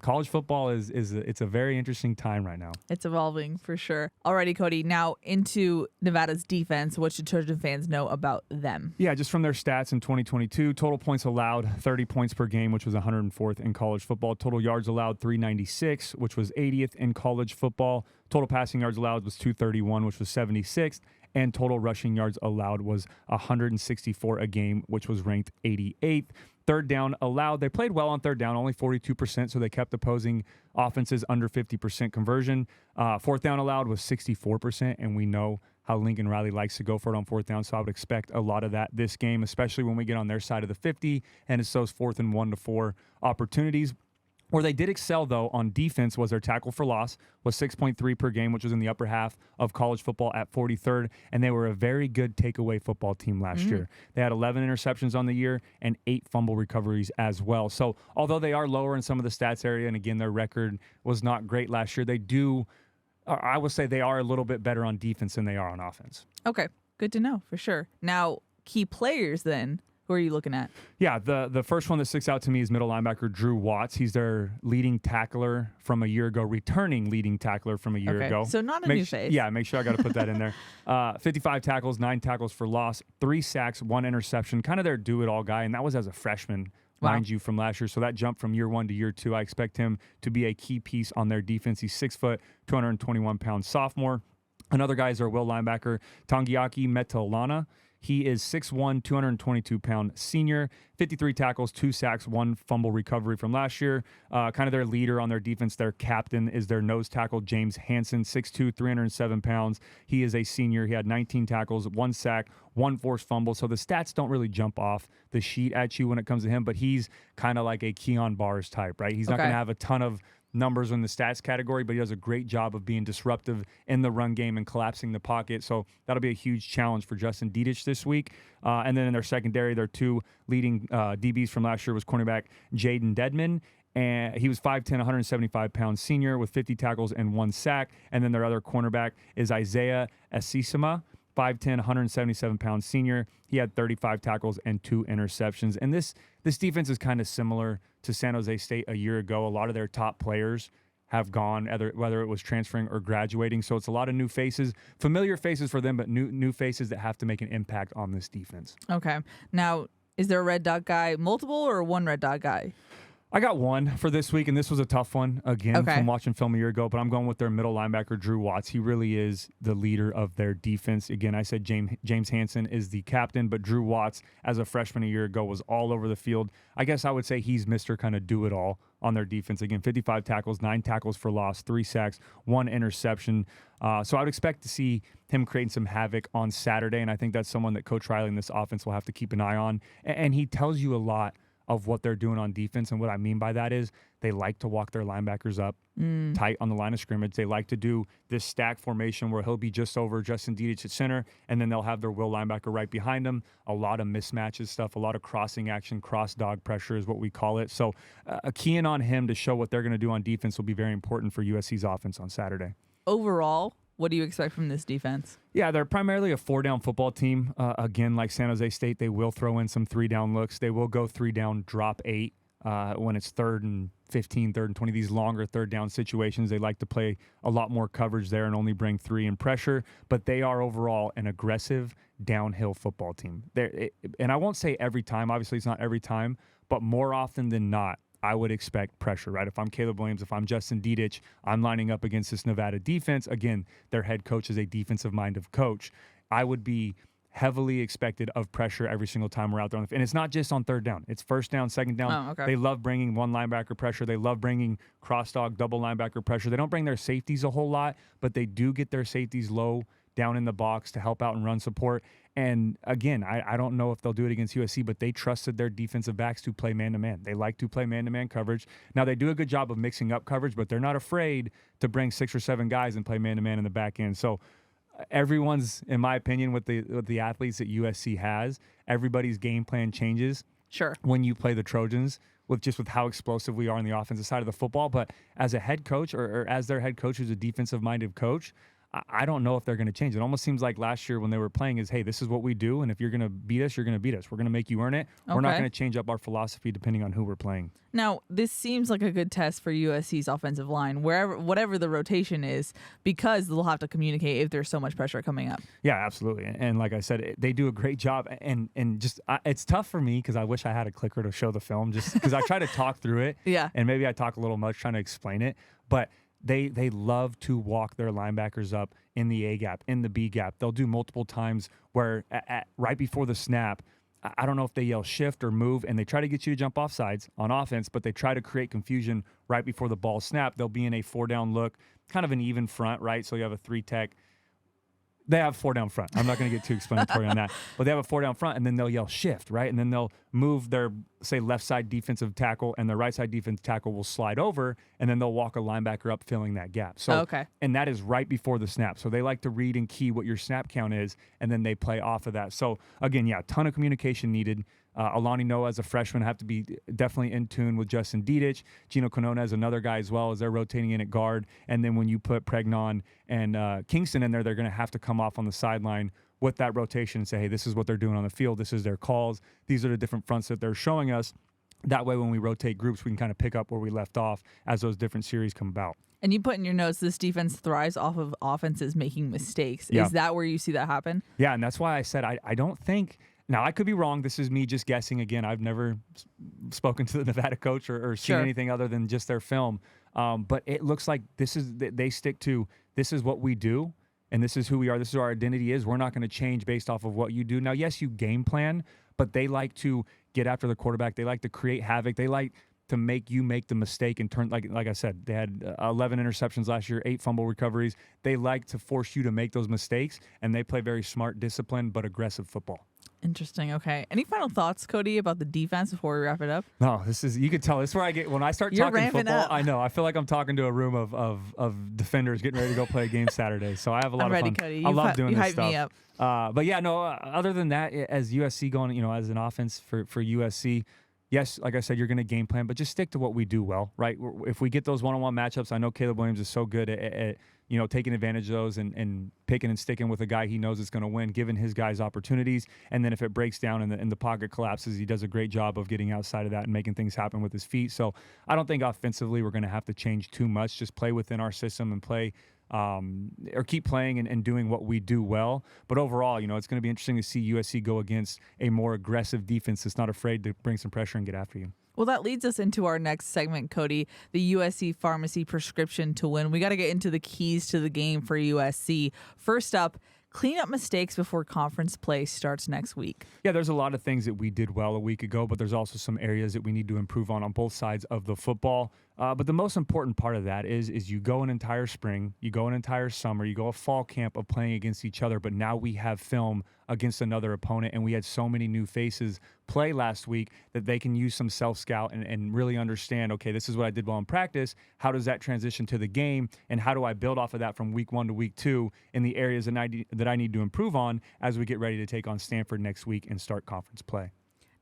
college football it's a very interesting time right now. It's evolving for sure. Alrighty, Cody, now into Nevada's defense. What should Trojan fans know about them? Yeah, just from their stats in 2022, total points allowed, 30 points per game, which was 104th in college football. Total yards allowed, 396, which was 80th in college football. Total passing yards allowed was 231, which was 76th. And total rushing yards allowed was 164 a game, which was ranked 88th. Third down allowed. They played well on third down, only 42%, so they kept opposing offenses under 50% conversion. Fourth down allowed was 64%, and we know how Lincoln Riley likes to go for it on fourth down, so I would expect a lot of that this game, especially when we get on their side of the 50, and it's those 4th and 1 to 4 opportunities. Where they did excel, though, on defense was their tackle for loss, was 6.3 per game, which was in the upper half of college football at 43rd, and they were a very good takeaway football team last year. They had 11 interceptions on the year and 8 fumble recoveries as well. So although they are lower in some of the stats area, and again, their record was not great last year, I would say they are a little bit better on defense than they are on offense. Okay, good to know for sure. Now, key players then. Who are you looking at? Yeah, the first one that sticks out to me is middle linebacker Drew Watts. He's their leading tackler from a year ago, returning leading tackler from a year ago. So not a new face. Yeah, make sure I got to put that in there. 55 tackles, 9 tackles for loss, 3 sacks, 1 interception, kind of their do-it-all guy, and that was as a freshman, mind you, from last year. So that jump from year 1 to year 2, I expect him to be a key piece on their defense. He's 6 foot, 221-pound sophomore. Another guy is our will linebacker, Tangiaki Metalana. He is 6'1", 222-pound senior, 53 tackles, 2 sacks, 1 fumble recovery from last year. Kind of their leader on their defense, their captain, is their nose tackle, James Hansen, 6'2", 307 pounds. He is a senior. He had 19 tackles, 1 sack, 1 forced fumble. So the stats don't really jump off the sheet at you when it comes to him, but he's kind of like a Keon Bars type, right? He's not going to have a ton of numbers in the stats category, but he does a great job of being disruptive in the run game and collapsing the pocket. So that'll be a huge challenge for Justin Dedich this week. And then in their secondary, their 2 leading DBs from last year was cornerback Jaden Dedman. And he was 5'10", 175-pound senior with 50 tackles and 1 sack. And then their other cornerback is Isaiah Esisima, 5'10", 177-pound senior. He had 35 tackles and 2 interceptions. And this defense is kind of similar to San Jose State a year ago. A lot of their top players have gone, whether it was transferring or graduating. So it's a lot of new faces, familiar faces for them, but new faces that have to make an impact on this defense. Okay. Now, is there a red dot guy, multiple, or one red dot guy? I got one for this week, and this was a tough one, again, from watching film a year ago, but I'm going with their middle linebacker, Drew Watts. He really is the leader of their defense. Again, I said James Hansen is the captain, but Drew Watts, as a freshman a year ago, was all over the field. I guess I would say he's Mr. kind of do-it-all on their defense. Again, 55 tackles, 9 tackles for loss, 3 sacks, 1 interception. So I would expect to see him creating some havoc on Saturday, and I think that's someone that Coach Riley in this offense will have to keep an eye on. And he tells you a lot of what they're doing on defense. And what I mean by that is they like to walk their linebackers up tight on the line of scrimmage. They like to do this stack formation where he'll be just over Justin Dedich at center, and then they'll have their will linebacker right behind him. A lot of mismatches stuff, a lot of crossing action, cross dog pressure is what we call it. So keying on him to show what they're going to do on defense will be very important for USC's offense on Saturday. Overall, what do you expect from this defense? Yeah, they're primarily a 4-down football team. Again, like San Jose State, they will throw in some 3-down looks. They will go 3-down, drop 8 when it's 3rd and 15, 3rd and 20. These longer 3rd-down situations, they like to play a lot more coverage there and only bring 3 in pressure. But they are overall an aggressive downhill football team. And I won't say every time. Obviously, it's not every time. But more often than not, I would expect pressure, right? If I'm Caleb Williams, if I'm Justin Dedich, I'm lining up against this Nevada defense. Again, their head coach is a defensive-minded coach. I would be heavily expected of pressure every single time we're out there. And it's not just on 3rd down. It's 1st down, 2nd down. Oh, okay. They love bringing one linebacker pressure. They love bringing cross-dog, double linebacker pressure. They don't bring their safeties a whole lot, but they do get their safeties low down in the box to help out and run support. And again, I don't know if they'll do it against USC, but they trusted their defensive backs to play man-to-man. They like to play man-to-man coverage. Now, they do a good job of mixing up coverage, but they're not afraid to bring 6 or 7 guys and play man-to-man in the back end. So everyone's, in my opinion, with the athletes that USC has, everybody's game plan changes. Sure. When you play the Trojans, with how explosive we are on the offensive side of the football. But as a head coach or as their head coach who's a defensive-minded coach, I don't know if they're going to change. It almost seems like last year when they were playing is, hey, this is what we do, and if you're going to beat us, you're going to beat us. We're going to make you earn it. Okay. We're not going to change up our philosophy depending on who we're playing. Now, this seems like a good test for USC's offensive line, whatever the rotation is, because they'll have to communicate if there's so much pressure coming up. Yeah, absolutely. And like I said, they do a great job. And just it's tough for me because I wish I had a clicker to show the film just because I try to talk through it. Yeah. And maybe I talk a little much trying to explain it. But they love to walk their linebackers up in the A gap, in the B gap. They'll do multiple times where right before the snap, I don't know if they yell shift or move, and they try to get you to jump off sides on offense, but they try to create confusion right before the ball snap. They'll be in a 4-down look, kind of an even front, right? So you have a 3-tech They have 4 down front. I'm not going to get too explanatory on that. But they have a 4 down front, and then they'll yell shift, right? And then they'll move their, say, left side defensive tackle, and their right side defensive tackle will slide over, and then they'll walk a linebacker up filling that gap. So, and that is right before the snap. So they like to read and key what your snap count is, and then they play off of that. So, again, yeah, a ton of communication needed. Alani Noah as a freshman have to be definitely in tune with Justin Dedich. Gino Canona is another guy as well as they're rotating in at guard. And then when you put Pregnon and Kingston in there, they're going to have to come off on the sideline with that rotation and say, hey, this is what they're doing on the field. This is their calls. These are the different fronts that they're showing us. That way, when we rotate groups, we can kind of pick up where we left off as those different series come about. And you put in your notes, this defense thrives off of offenses making mistakes. Yeah. Is that where you see that happen? Yeah, and that's why I said I don't think – now, I could be wrong. This is me just guessing. Again, I've never spoken to the Nevada coach or seen anything other than just their film. But it looks like they stick to this is what we do, and this is who we are. This is who our identity is. We're not going to change based off of what you do. Now, yes, you game plan, but they like to get after the quarterback. They like to create havoc. They like to make you make the mistake and turn, like I said, they had 11 interceptions last year, 8 fumble recoveries. They like to force you to make those mistakes, and they play very smart, disciplined, but aggressive football. Interesting. Okay. Any final thoughts, Cody, about the defense before we wrap it up? No, you can tell. This is where I get, when I start talking football, I know. I feel like I'm talking to a room of defenders getting ready to go play a game Saturday. So I have a lot of fun. Cody. I love doing this stuff. Me up. But yeah, no, other than that, as USC going, as an offense for USC, yes, like I said, you're going to game plan, but just stick to what we do well, right? If we get those one-on-one matchups, I know Caleb Williams is so good at taking advantage of those and picking and sticking with a guy he knows is going to win, giving his guys opportunities. And then if it breaks down and the pocket collapses, he does a great job of getting outside of that and making things happen with his feet. So I don't think offensively we're going to have to change too much. Just play within our system and play or keep playing and doing what we do well. But overall, it's going to be interesting to see USC go against a more aggressive defense that's not afraid to bring some pressure and get after you. Well, that leads us into our next segment, Cody, the USC Pharmacy Prescription to Win. We got to get into the keys to the game for USC. First up, clean up mistakes before conference play starts next week. Yeah, there's a lot of things that we did well a week ago, but there's also some areas that we need to improve on both sides of the football. But the most important part of that is you go an entire spring, you go an entire summer, you go a fall camp of playing against each other, but now we have film against another opponent, and we had so many new faces play last week that they can use some self-scout and really understand, okay, this is what I did well in practice. How does that transition to the game, and how do I build off of that from week 1 to week 2 in the areas that I need to improve on as we get ready to take on Stanford next week and start conference play.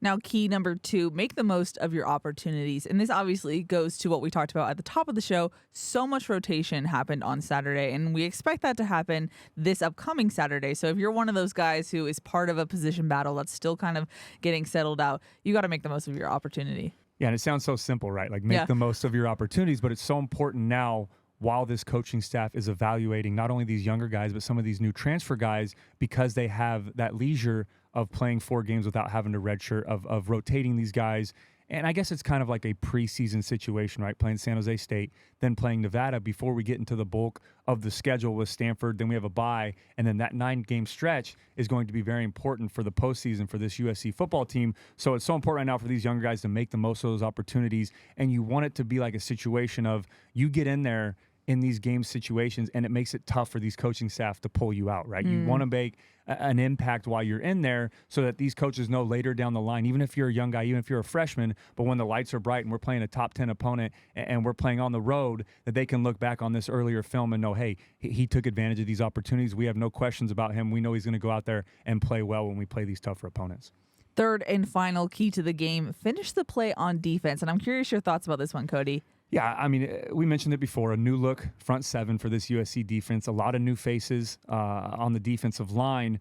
Now, key number 2, make the most of your opportunities. And this obviously goes to what we talked about at the top of the show. So much rotation happened on Saturday, and we expect that to happen this upcoming Saturday. So if you're one of those guys who is part of a position battle that's still kind of getting settled out, you got to make the most of your opportunity. Yeah, and it sounds so simple, right? Like make the most of your opportunities, but it's so important now while this coaching staff is evaluating not only these younger guys, but some of these new transfer guys, because they have that leisure of playing 4 games without having to redshirt, of rotating these guys. And I guess it's kind of like a preseason situation, right? Playing San Jose State, then playing Nevada before we get into the bulk of the schedule with Stanford. Then we have a bye, and then that 9-game stretch is going to be very important for the postseason for this USC football team. So it's so important right now for these younger guys to make the most of those opportunities, and you want it to be like a situation of you get in there in these game situations, and it makes it tough for these coaching staff to pull you out, right? You want to make an impact while you're in there so that these coaches know later down the line, even if you're a young guy, even if you're a freshman, but when the lights are bright and we're playing a top 10 opponent and we're playing on the road, that they can look back on this earlier film and know, hey, he took advantage of these opportunities. We have no questions about him. We know he's going to go out there and play well when we play these tougher opponents. Third and final key to the game, finish the play on defense. And I'm curious your thoughts about this one, Cody. Yeah, I mean, we mentioned it before, a new look front 7 for this USC defense, a lot of new faces on the defensive line,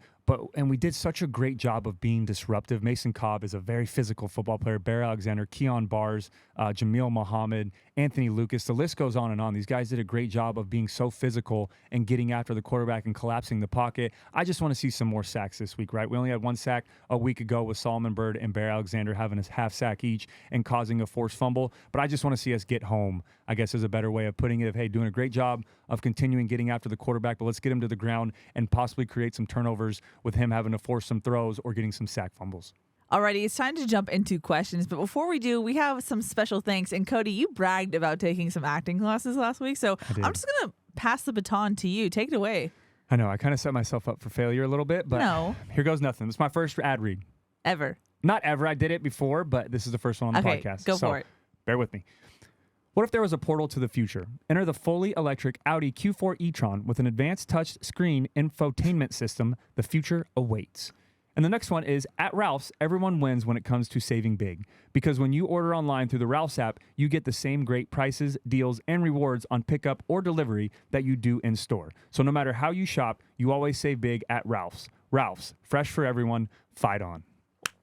and we did such a great job of being disruptive. Mason Cobb is a very physical football player, Bear Alexander, Keon Bars, Jamil Muhammad, Anthony Lucas, the list goes on and on. These guys did a great job of being so physical and getting after the quarterback and collapsing the pocket. I just want to see some more sacks this week, right? We only had 1 sack a week ago with Solomon Byrd and Bear Alexander having a half sack each and causing a forced fumble, but I just want to see us get home, I guess is a better way of putting it, of, hey, doing a great job of continuing getting after the quarterback, but let's get him to the ground and possibly create some turnovers with him having to force some throws or getting some sack fumbles. Alrighty, it's time to jump into questions, but before we do, we have some special thanks. And Cody, you bragged about taking some acting classes last week, so I'm just going to pass the baton to you. Take it away. I know. I kind of set myself up for failure a little bit, but here goes nothing. This is my first ad read. Ever. Not ever. I did it before, but this is the first one on the podcast. Go for it. Bear with me. What if there was a portal to the future? Enter the fully electric Audi Q4 e-tron with an advanced touch screen infotainment system. The future awaits. And the next one is, at Ralph's, everyone wins when it comes to saving big. Because when you order online through the Ralph's app, you get the same great prices, deals, and rewards on pickup or delivery that you do in store. So no matter how you shop, you always save big at Ralph's. Ralph's, fresh for everyone, fight on.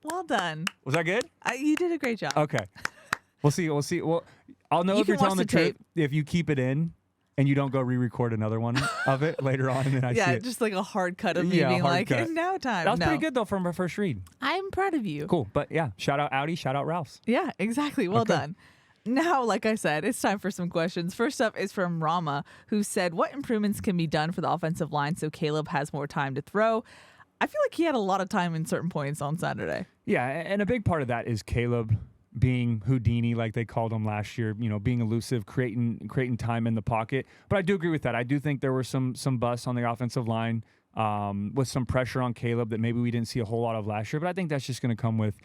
Well done. Was that good? You did a great job. Okay. We'll see. Well, I'll know if you're telling the truth if you keep it in and you don't go re-record another one of it later on, and then I see it. Just like a hard cut of me being like, it's now time. That was pretty good, though, from our first read. I'm proud of you. Cool. But, shout out Audi, shout out Ralph's. Yeah, exactly. Well done. Now, like I said, it's time for some questions. First up is from Rama, who said, what improvements can be done for the offensive line so Caleb has more time to throw? I feel like he had a lot of time in certain points on Saturday. Yeah, and a big part of that is Caleb being Houdini, like they called him last year, being elusive, creating time in the pocket. But I do agree with that. I do think there were some busts on the offensive line with some pressure on Caleb that maybe we didn't see a whole lot of last year. But I think that's just going to come with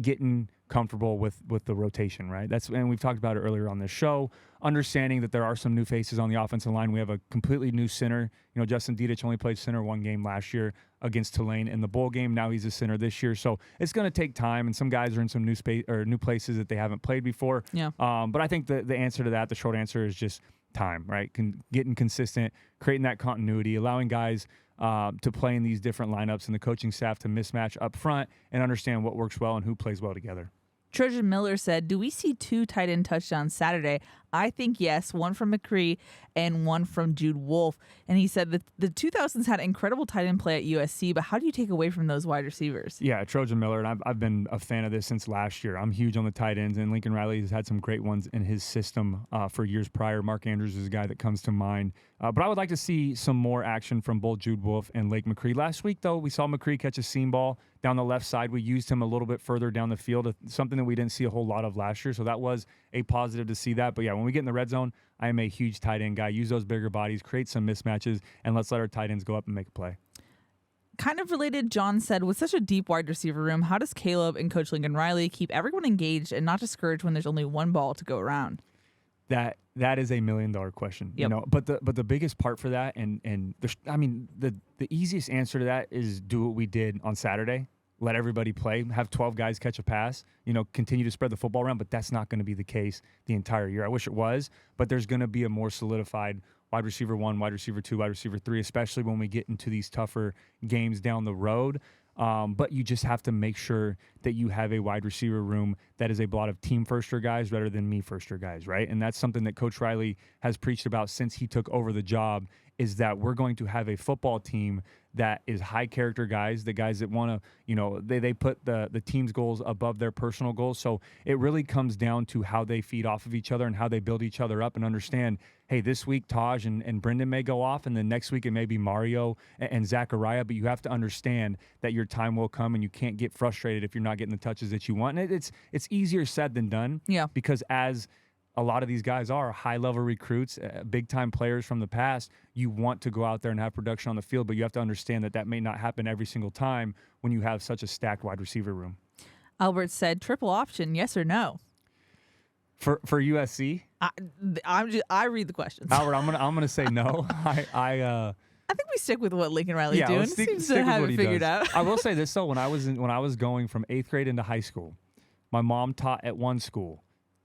getting comfortable with the rotation, right? And we've talked about it earlier on this show, understanding that there are some new faces on the offensive line. We have a completely new center. Justin Dedich only played center one game last year against Tulane in the bowl game. Now he's a center this year. So it's going to take time, and some guys are in some new space or new places that they haven't played before. Yeah. But I think the answer to that, the short answer, is just time, right? Getting consistent, creating that continuity, allowing guys to play in these different lineups, and the coaching staff to mismatch up front and understand what works well and who plays well together. Trojan Miller said, do we see 2 tight end touchdowns Saturday? I think yes, one from McCree and one from Jude Wolfe. And he said that the 2000s had incredible tight end play at USC, but how do you take away from those wide receivers? Yeah, Trojan Miller, and I've been a fan of this since last year. I'm huge on the tight ends, and Lincoln Riley has had some great ones in his system for years prior. Mark Andrews is a guy that comes to mind. But I would like to see some more action from both Jude Wolfe and Lake McCree. Last week, though, we saw McCree catch a seam ball down the left side. We used him a little bit further down the field, something that we didn't see a whole lot of last year. So that was a positive to see that. But yeah, when we get in the red zone, I am a huge tight end guy. Use those bigger bodies, create some mismatches, and let's let our tight ends go up and make a play. Kind of related, John said, with such a deep wide receiver room, how does Caleb and Coach Lincoln Riley keep everyone engaged and not discouraged when there's only one ball to go around? That is $1 million question. Yep. But the biggest part for that, and the easiest answer to that is do what we did on Saturday. Let everybody play, have 12 guys catch a pass, continue to spread the football around, but that's not going to be the case the entire year. I wish it was, but there's going to be a more solidified wide receiver 1, wide receiver 2, wide receiver 3, especially when we get into these tougher games down the road. But you just have to make sure that you have a wide receiver room that is a lot of team firster guys rather than me firster guys, right? And that's something that Coach Riley has preached about since he took over the job, is that we're going to have a football team that is high character guys, the guys that want to, they put the team's goals above their personal goals. So it really comes down to how they feed off of each other and how they build each other up, and understand, hey, this week Taj and Brendan may go off, and then next week it may be Mario and Zachariah, but you have to understand that your time will come, and you can't get frustrated if you're not getting the touches that you want. And it's easier said than done. Yeah. Because as a lot of these guys are high-level recruits, big-time players from the past, you want to go out there and have production on the field, but you have to understand that may not happen every single time when you have such a stacked wide receiver room. Albert said, triple option, yes or no? For USC? I read the questions. Albert, I'm gonna say no. I think we stick with what Lincoln Riley's doing. Seems to have it figured out. I will say this, though. When I was going from 8th grade into high school, my mom taught at one school,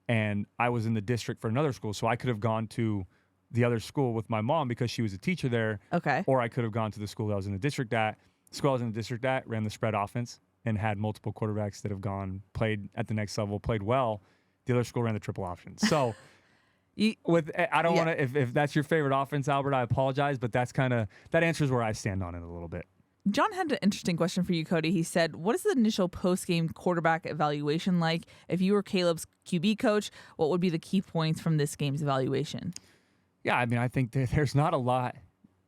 and I was in the district for another school, so I could have gone to the other school with my mom because she was a teacher there. Okay. Or I could have gone to the school that I was in the district at. The school I was in the district at ran the spread offense and had multiple quarterbacks that have played at the next level, played well. The other school ran the triple option. So I don't want to, if that's your favorite offense, Albert, I apologize, but that answers where I stand on it a little bit. John had an interesting question for you, Cody. He said, what is the initial post-game quarterback evaluation like? If you were Caleb's QB coach, what would be the key points from this game's evaluation? Yeah, I think that there's not a lot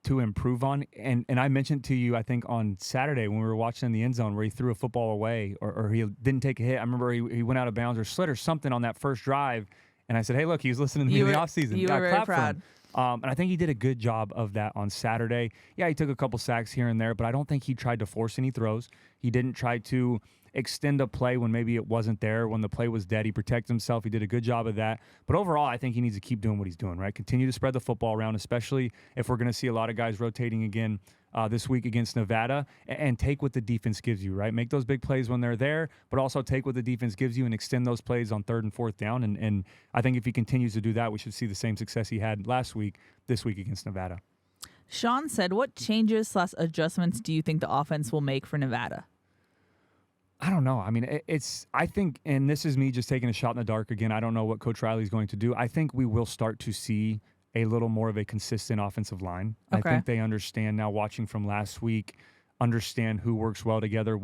to improve on. And I mentioned to you, I think, on Saturday when we were watching in the end zone where he threw a football away or he didn't take a hit. I remember he went out of bounds or slid or something on that first drive. And I said, hey, look, he was listening to me in the offseason. You were very proud. And I think he did a good job of that on Saturday. Yeah, he took a couple sacks here and there, but I don't think he tried to force any throws. He didn't try to extend a play when maybe it wasn't there, when the play was dead. He protected himself. He did a good job of that. But overall, I think he needs to keep doing what he's doing, right? Continue to spread the football around, especially if we're going to see a lot of guys rotating again this week against Nevada, and take what the defense gives you, right? Make those big plays when they're there, but also take what the defense gives you and extend those plays on 3rd and 4th down. And I think if he continues to do that, we should see the same success he had last week, this week against Nevada. Sean said, what changes/adjustments do you think the offense will make for Nevada? I don't know. I mean, I think, and this is me just taking a shot in the dark again, I don't know what Coach Riley's going to do. I think we will start to see a little more of a consistent offensive line. Okay. I think they understand now, watching from last week, understand who works well together,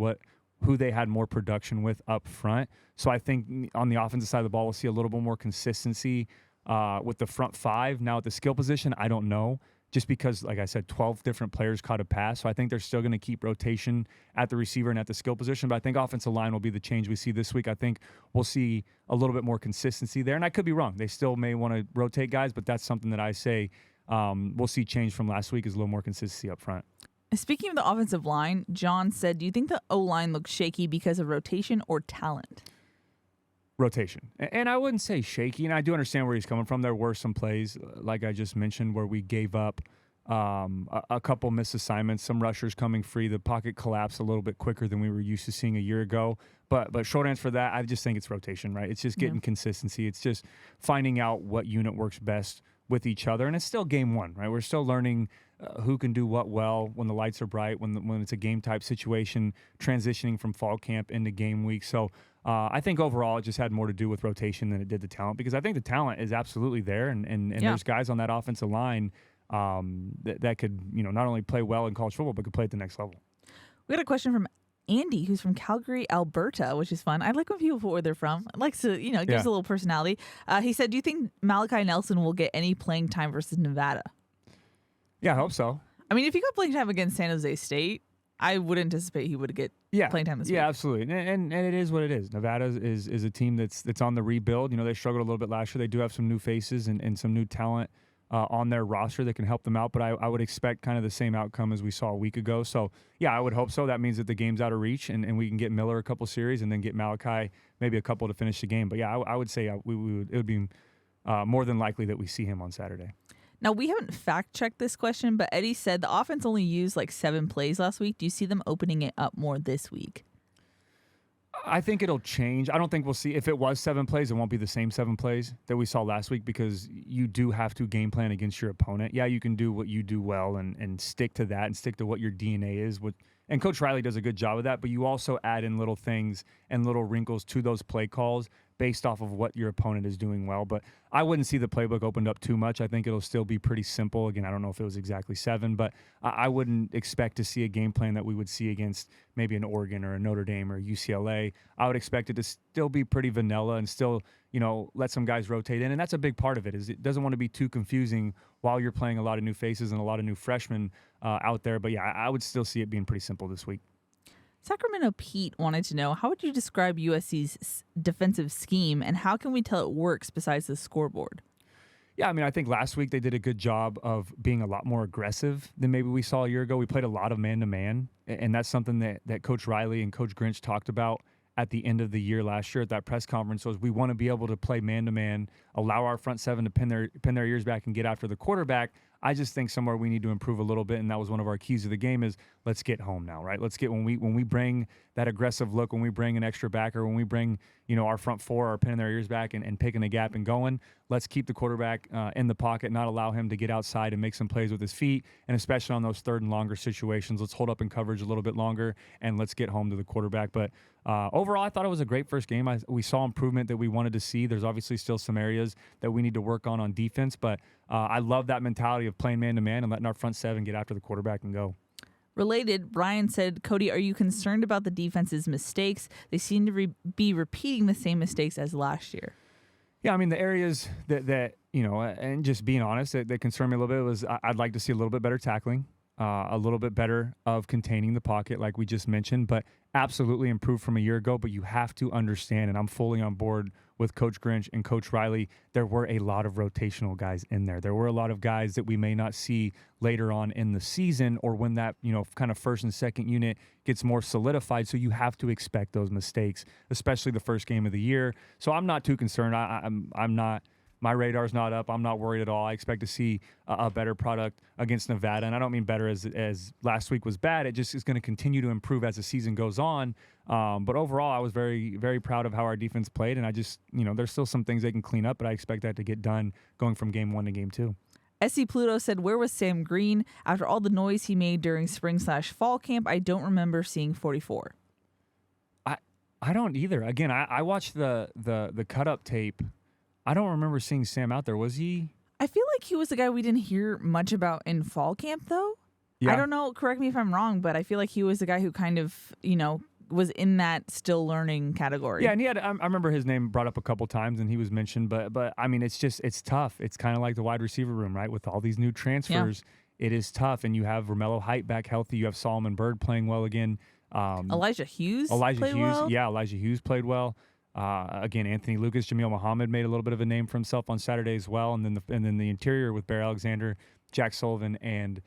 who they had more production with up front. So I think on the offensive side of the ball, we'll see a little bit more consistency with the front 5. Now at the skill position, I don't know. Just because, like I said, 12 different players caught a pass. So I think they're still going to keep rotation at the receiver and at the skill position. But I think offensive line will be the change we see this week. I think we'll see a little bit more consistency there. And I could be wrong. They still may want to rotate guys, but that's something that I say we'll see change from last week, is a little more consistency up front. Speaking of the offensive line, John said, do you think the O-line looks shaky because of rotation or talent? Rotation. And I wouldn't say shaky, and I do understand where he's coming from. There were some plays, like I just mentioned, where we gave up a couple missed assignments, some rushers coming free. The pocket collapsed a little bit quicker than we were used to seeing a year ago. But short answer for that, I just think it's rotation, right? It's just getting consistency. It's just finding out what unit works best with each other. And it's still game 1, right? We're still learning who can do what well when the lights are bright, when it's a game-type situation, transitioning from fall camp into game week. So I think overall it just had more to do with rotation than it did the talent, because I think the talent is absolutely there, and there's guys on that offensive line that could, not only play well in college football, but could play at the next level. We got a question from Andy, who's from Calgary, Alberta, which is fun. I like when people put where they're from. It likes to, gives a little personality. He said, do you think Malachi Nelson will get any playing time versus Nevada? Yeah, I hope so. I mean, if he got playing time against San Jose State, I would anticipate he would get playing time this week. Yeah, absolutely. And it is what it is. Nevada is a team that's on the rebuild. They struggled a little bit last year. They do have some new faces and some new talent on their roster that can help them out. But I would expect kind of the same outcome as we saw a week ago. So, yeah, I would hope so. That means that the game's out of reach, and we can get Miller a couple series and then get Malachi maybe a couple to finish the game. But, yeah, I would say it would be more than likely that we see him on Saturday. Now, we haven't fact-checked this question, but Eddie said the offense only used 7 plays last week. Do you see them opening it up more this week? I think it'll change. I don't think we'll see. If it was 7 plays, it won't be the same 7 plays that we saw last week, because you do have to game plan against your opponent. Yeah, you can do what you do well and stick to that and stick to what your DNA is. And Coach Riley does a good job of that, but you also add in little things and little wrinkles to those play calls based off of what your opponent is doing well. But I wouldn't see the playbook opened up too much. I think it'll still be pretty simple. Again, I don't know if it was exactly 7, but I wouldn't expect to see a game plan that we would see against maybe an Oregon or a Notre Dame or UCLA. I would expect it to still be pretty vanilla and still, let some guys rotate in. And that's a big part of it, is it doesn't want to be too confusing while you're playing a lot of new faces and a lot of new freshmen out there. But, yeah, I would still see it being pretty simple this week. Sacramento Pete wanted to know, how would you describe USC's defensive scheme, and how can we tell it works besides the scoreboard? Yeah, I mean, I think last week they did a good job of being a lot more aggressive than maybe we saw a year ago. We played a lot of man-to-man, and that's something that Coach Riley and Coach Grinch talked about at the end of the year last year at that press conference. Was we want to be able to play man-to-man, allow our front 7 to pin their ears back and get after the quarterback. I just think somewhere we need to improve a little bit, and that was one of our keys of the game, is let's get home now, right? Let's get, when we bring that aggressive look, when we bring an extra backer, when we bring, our front 4 are pinning their ears back and picking a gap and going, let's keep the quarterback in the pocket, not allow him to get outside and make some plays with his feet, and especially on those 3rd and longer situations, let's hold up in coverage a little bit longer, and let's get home to the quarterback. But overall, I thought it was a great first game. We saw improvement that we wanted to see. There's obviously still some areas that we need to work on defense, but I love that mentality of playing man-to-man and letting our front 7 get after the quarterback and go. Related, Brian said, Cody, are you concerned about the defense's mistakes? They seem to be repeating the same mistakes as last year. Yeah, I mean, the areas that and just being honest, that concern me a little bit was I'd like to see a little bit better tackling. a little bit better of containing the pocket, like we just mentioned, but absolutely improved from a year ago. But you have to understand, and I'm fully on board with Coach Grinch and Coach Riley, there were a lot of rotational guys in there. There were a lot of guys that we may not see later on in the season or when that, kind of first and second unit gets more solidified. So you have to expect those mistakes, especially the first game of the year. So I'm not too concerned. I'm not. My radar's not up. I'm not worried at all. I expect to see a better product against Nevada. And I don't mean better as last week was bad. It just is going to continue to improve as the season goes on. But overall, I was very, very proud of how our defense played. And I just, there's still some things they can clean up, but I expect that to get done going from game 1 to game 2. SC Pluto said, where was Sam Green? After all the noise he made during spring/fall camp, I don't remember seeing 44. I don't either. Again, I watched the cut-up tape. I don't remember seeing Sam out there. Was he? I feel like he was the guy we didn't hear much about in fall camp, though. Yeah. I don't know. Correct me if I'm wrong, but I feel like he was the guy who kind of, was in that still learning category. Yeah, and he had. I remember his name brought up a couple times, and he was mentioned. But I mean, it's tough. It's kind of like the wide receiver room, right? With all these new transfers, It is tough. And you have Romello Height back healthy. You have Solomon Byrd playing well again. Elijah Hughes. Well. Yeah, Elijah Hughes played well. Again, Anthony Lucas, Jameel Muhammad made a little bit of a name for himself on Saturday as well, and then the interior with Bear Alexander, Jack Sullivan, and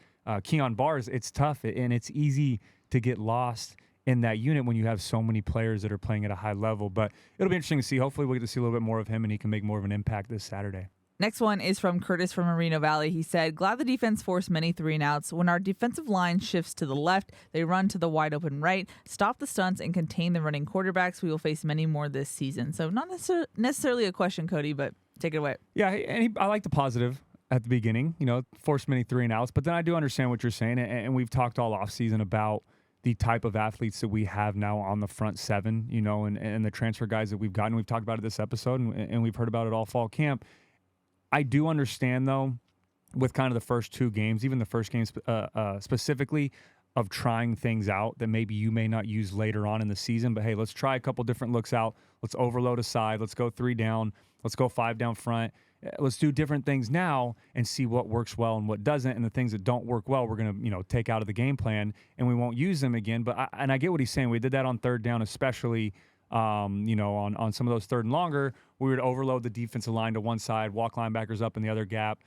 Keon Bars. It's tough, and it's easy to get lost in that unit when you have so many players that are playing at a high level. But it'll be interesting to see. Hopefully, we'll get to see a little bit more of him, and he can make more of an impact this Saturday. Next one is from Curtis from Moreno Valley. He said, glad the defense forced many 3-and-outs. When our defensive line shifts to the left, they run to the wide open right, stop the stunts, and contain the running quarterbacks. We will face many more this season. So not necessarily a question, Cody, but take it away. Yeah, and I like the positive at the beginning, forced many 3-and-outs. But then I do understand what you're saying, and we've talked all offseason about the type of athletes that we have now on the front seven, and the transfer guys that we've gotten. We've talked about it this episode, and we've heard about it all fall camp. I do understand, though, with kind of the first 2 games, even the first game specifically, of trying things out that maybe you may not use later on in the season. But, hey, let's try a couple different looks out. Let's overload a side. Let's go 3 down. Let's go 5 down front. Let's do different things now and see what works well and what doesn't. And the things that don't work well, we're going to, take out of the game plan, and we won't use them again. But I get what he's saying. We did that on 3rd down especially. On some of those 3rd and longer, we would overload the defensive line to one side, walk linebackers up in the other gap,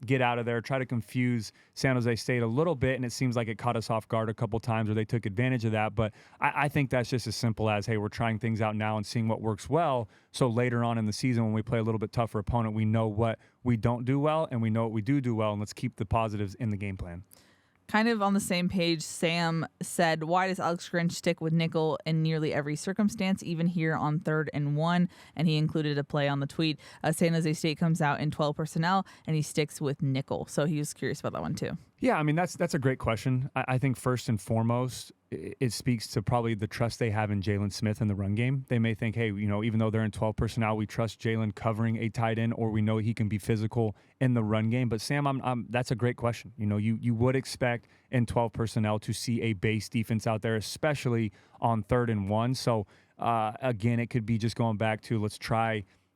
get out of there, try to confuse San Jose State a little bit, and it seems like it caught us off guard a couple times or they took advantage of that. But I think that's just as simple as, hey, we're trying things out now and seeing what works well, so later on in the season when we play a little bit tougher opponent, we know what we don't do well and we know what we do well, and let's keep the positives in the game plan. Kind of on the same page, Sam said, why does Alex Grinch stick with nickel in nearly every circumstance, even here on 3rd and 1? And he included a play on the tweet. San Jose State comes out in 12 personnel, and he sticks with nickel. So he was curious about that one, too. Yeah, I mean, that's a great question. I think first and foremost, it speaks to probably the trust they have in Jalen Smith in the run game. They may think, hey, even though they're in 12 personnel, we trust Jalen covering a tight end, or we know he can be physical in the run game. But Sam, that's a great question. You would expect in 12 personnel to see a base defense out there, especially on 3rd and 1. So again, it could be just going back to let's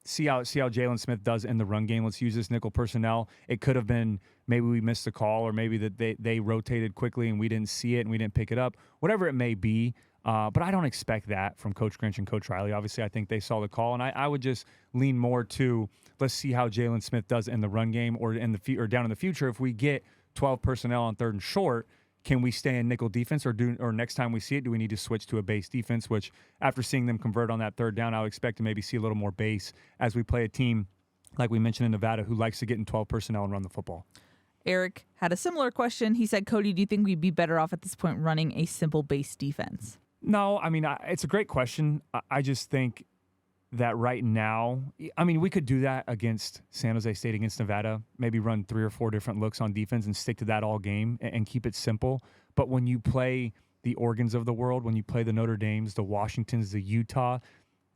see how Jalen Smith does in the run game. Let's use this nickel personnel. It could have been maybe we missed a call, or maybe that they rotated quickly and we didn't see it and we didn't pick it up. Whatever it may be. But I don't expect that from Coach Grinch and Coach Riley. Obviously, I think they saw the call, and I would just lean more to let's see how Jalen Smith does in the run game or down in the future. If we get 12 personnel on 3rd and short, can we stay in nickel defense, or next time we see it, do we need to switch to a base defense? Which, after seeing them convert on that 3rd down, I would expect to maybe see a little more base as we play a team like we mentioned in Nevada who likes to get in 12 personnel and run the football. Eric had a similar question. He said, Cody, do you think we'd be better off at this point running a simple base defense? No, I mean, it's a great question. I just think that right now, I mean, we could do that against San Jose State, against Nevada, maybe run 3 or 4 different looks on defense and stick to that all game and keep it simple. But when you play the Oregons of the world, when you play the Notre Dames, the Washingtons, the Utah,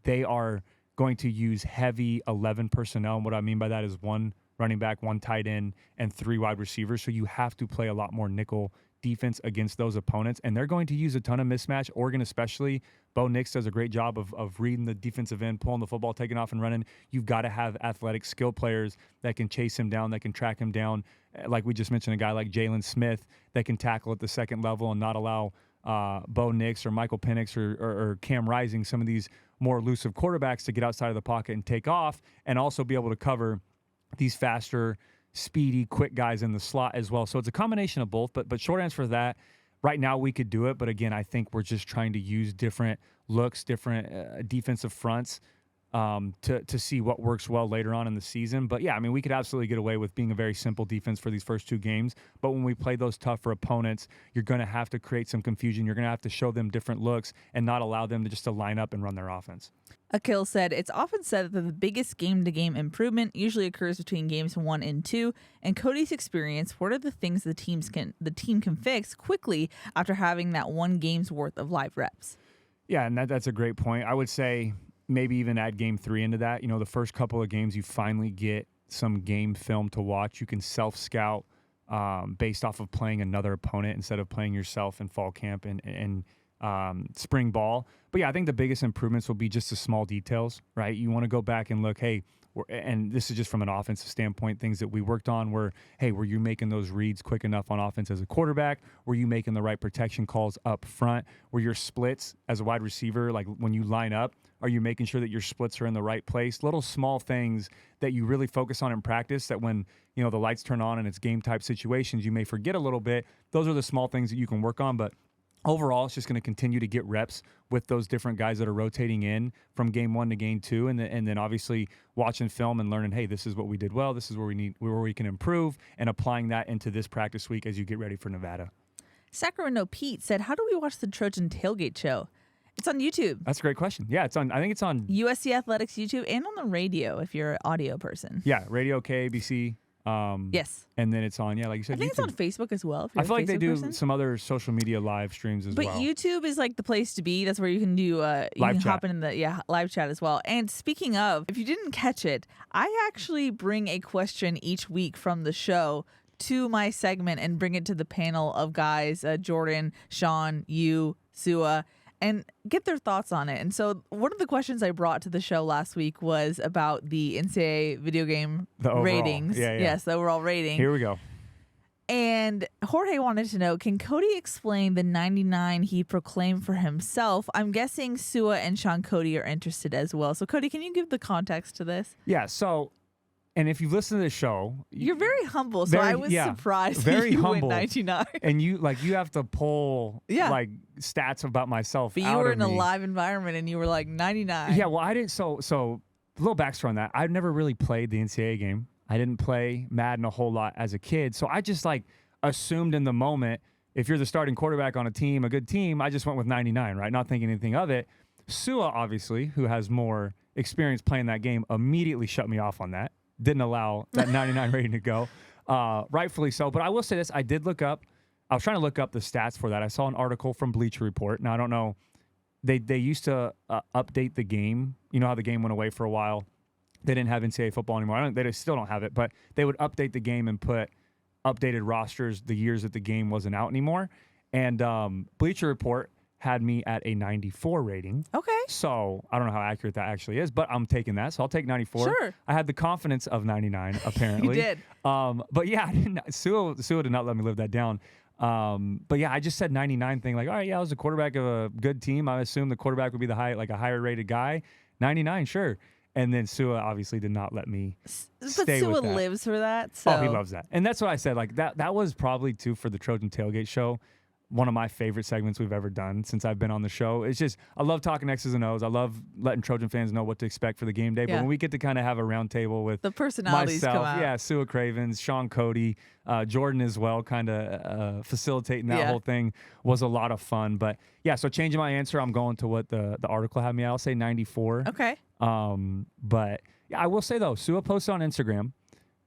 they are going to use heavy 11 personnel. And what I mean by that is 1 running back, 1 tight end, and 3 wide receivers. So you have to play a lot more nickel defense against those opponents, and they're going to use a ton of mismatch. Oregon especially. Bo Nix does a great job of reading the defensive end, pulling the football, taking off and running. You've got to have athletic skill players that can chase him down, that can track him down. Like we just mentioned, a guy like Jalen Smith that can tackle at the second level and not allow Bo Nix or Michael Penix or Cam Rising, some of these more elusive quarterbacks, to get outside of the pocket and take off, and also be able to cover these faster, speedy, quick guys in the slot as well. So it's a combination of both, but short answer for that, right now we could do it, but again, I think we're just trying to use different looks, different defensive fronts to see what works well later on in the season. But yeah, I mean, we could absolutely get away with being a very simple defense for these first 2 games, but when we play those tougher opponents, you're going to have to create some confusion. You're going to have to show them different looks and not allow them to line up and run their offense. Akil said, it's often said that the biggest game-to-game improvement usually occurs between games 1 and 2. In Cody's experience, what are the things the team can fix quickly after having that 1 game's worth of live reps? Yeah, and that's a great point. I would say maybe even add game 3 into that. You know, the first couple of games, you finally get some game film to watch. You can self-scout based off of playing another opponent instead of playing yourself in fall camp and spring ball. But yeah, I think the biggest improvements will be just the small details, right? You want to go back and look, hey, and this is just from an offensive standpoint, things that we worked on were, hey, were you making those reads quick enough on offense as a quarterback? Were you making the right protection calls up front? Were your splits as a wide receiver, like when you line up, are you making sure that your splits are in the right place? Little small things that you really focus on in practice that when, you know, the lights turn on and it's game type situations, you may forget a little bit. Those are the small things that you can work on, but overall, it's just going to continue to get reps with those different guys that are rotating in from game 1 to game 2, and then obviously watching film and learning, hey, this is what we did well, this is where we can improve, and applying that into this practice week as you get ready for Nevada. Sacramento Pete said, how do we watch the Trojan Tailgate Show? It's on YouTube. That's a great question. Yeah, it's on. I think it's on USC Athletics YouTube and on the radio if you're an audio person. Yeah, radio, KABC. Yes. And then it's on, like you said, I think YouTube. it's on Facebook as well. If you're I feel like they do person. some other social media live streams as well. But YouTube is like the place to be. That's where you can do hop in the live chat as well. And speaking of, if you didn't catch it, I actually bring a question each week from the show to my segment and bring it to the panel of guys, Jordan, Sean, you, Sua, and get their thoughts on it. And so one of the questions I brought to the show last week was about the NCAA video game ratings. Yeah. Yes, the overall rating. Here we go. And Jorge wanted to know, can Cody explain the 99 he proclaimed for himself? I'm guessing Sua and Sean Cody are interested as well. So Cody, can you give the context to this? Yeah, so, and if you listen to the show, you're very humble, so I was surprised very that you humble. went 99. And you have to pull like stats about myself. But you were in a live environment and you were like 99. Yeah, well, I didn't. So a little backstory on that. I've never really played the NCAA game. I didn't play Madden a whole lot as a kid, so I just assumed in the moment, if you're the starting quarterback on a team, a good team, I just went with 99, right? Not thinking anything of it. Sua, obviously, who has more experience playing that game, immediately shut me off on that. Didn't allow that 99 rating to go. Rightfully so. But I will say this. I was trying to look up the stats for that. I saw an article from Bleacher Report. Now, I don't know. They used to update the game. You know how the game went away for a while? They didn't have NCAA football anymore. They still don't have it. But they would update the game and put updated rosters the years that the game wasn't out anymore. And Bleacher Report had me at a 94 rating. Okay. So I don't know how accurate that actually is, but I'm taking that. So I'll take 94. Sure. I had the confidence of 99, apparently. You did. But yeah, Sua did not let me live that down. But yeah, I just said 99 thing. Like, all right, yeah, I was the quarterback of a good team. I assumed the quarterback would be a higher rated guy. 99, sure. And then Sua obviously did not let me stay with that. But Sua lives for that. So. Oh, he loves that. And that's what I said. Like that was probably too for the Trojan Tailgate Show. One of my favorite segments we've ever done since I've been on the show. It's just, I love talking X's and O's. I love letting Trojan fans know what to expect for the game day. But when we get to kind of have a round table with the personalities myself, come out. Sua Cravens, Sean Cody, Jordan as well, kind of facilitating that whole thing was a lot of fun. But yeah, so changing my answer, I'm going to what the article had me. I'll say 94. Okay. But yeah, I will say though, Sua posted on Instagram.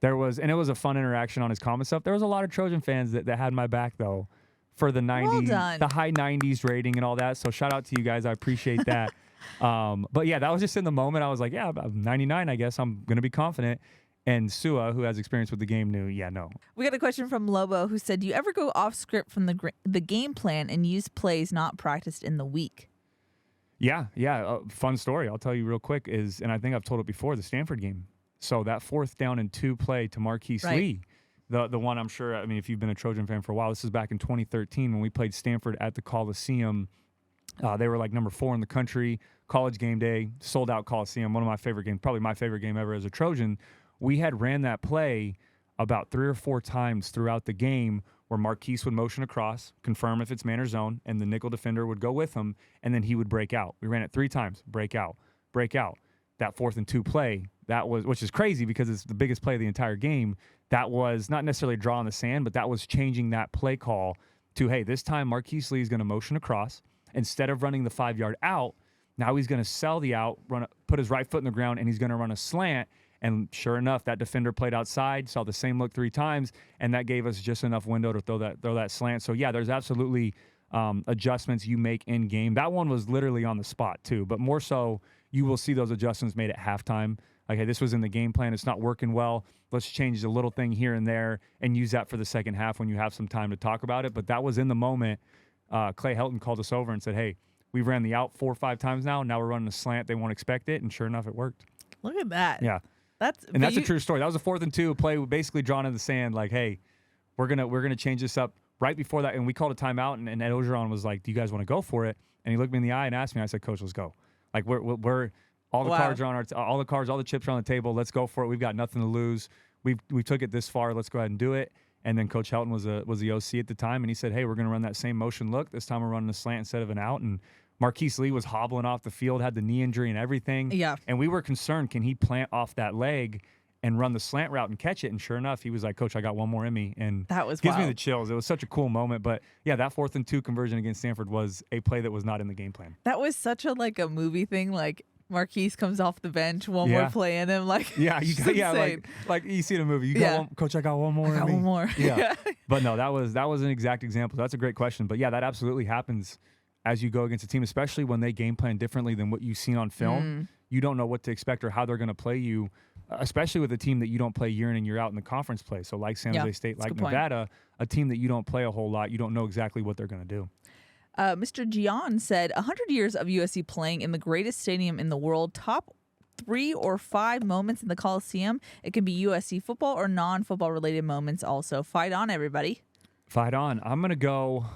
And it was a fun interaction on his comment stuff. There was a lot of Trojan fans that had my back though, for the 90, the high 90s rating and all that. So shout out to you guys. I appreciate that. But yeah, that was just in the moment. I was like, yeah, I'm 99, I guess I'm going to be confident. And Sua, who has experience with the game, knew, no. We got a question from Lobo who said, do you ever go off script from the game plan and use plays not practiced in the week? Yeah. Fun story. I'll tell you real quick and I think I've told it before, the Stanford game. So that 4th down and 2 play to Marquise Lee, the one I'm sure, I mean, if you've been a Trojan fan for a while, this is back in 2013 when we played Stanford at the Coliseum. They were like number 4 in the country, college game day, sold out Coliseum, one of my favorite games, probably my favorite game ever as a Trojan. We had ran that play about 3 or 4 times throughout the game where Marquise would motion across, confirm if it's man or zone, and the nickel defender would go with him, and then he would break out. We ran it 3 times, break out. That 4th and 2 play, which is crazy because it's the biggest play of the entire game. That was not necessarily a draw in the sand, but that was changing that play call to, hey, this time Marquise Lee is going to motion across. Instead of running the 5-yard out, now he's going to sell the out, put his right foot in the ground, and he's going to run a slant. And sure enough, that defender played outside, saw the same look 3 times, and that gave us just enough window to throw that slant. So, yeah, there's absolutely adjustments you make in game. That one was literally on the spot, too. But more so, you will see those adjustments made at halftime. Like, hey, this was in the game plan. It's not working well. Let's change a little thing here and there and use that for the second half when you have some time to talk about it. But that was in the moment. Clay Helton called us over and said, hey, we ran the out 4 or 5 times now. Now we're running a slant. They won't expect it. And sure enough, it worked. Look at that. Yeah. That's a true story. That was a 4th and 2 play basically drawn in the sand. Like, hey, we're gonna change this up right before that. And we called a timeout. And Ed Ogeron was like, do you guys want to go for it? And he looked me in the eye and asked me. I said, Coach, let's go. Like we're all the cards are on all the chips are on the table. Let's go for it. We've got nothing to lose. We took it this far. Let's go ahead and do it. And then Coach Helton was the OC at the time, and he said, hey, we're going to run that same motion look. This time we're running a slant instead of an out. And Marquise Lee was hobbling off the field, had the knee injury and everything. Yeah. And we were concerned, can he plant off that leg and run the slant route and catch it? And sure enough, he was like, Coach, I got one more in me. And that gives me the chills. It was such a cool moment. But, yeah, that 4th and 2 conversion against Stanford was a play that was not in the game plan. That was such a movie thing, like Marquise comes off the bench, one more play in him, like like you see the movie. You got one, Coach, I got one more. One more. Yeah. But no, that was an exact example. That's a great question. But yeah, that absolutely happens as you go against a team, especially when they game plan differently than what you've seen on film. You don't know what to expect or how they're going to play you, especially with a team that you don't play year in and year out in the conference play. So like San Jose State, like Nevada, a team that you don't play a whole lot, you don't know exactly what they're going to do. Mr. Gian said, 100 years of USC playing in the greatest stadium in the world, top 3 or 5 moments in the Coliseum. It can be USC football or non-football related moments also. Fight on, everybody. Fight on. I'm going to go,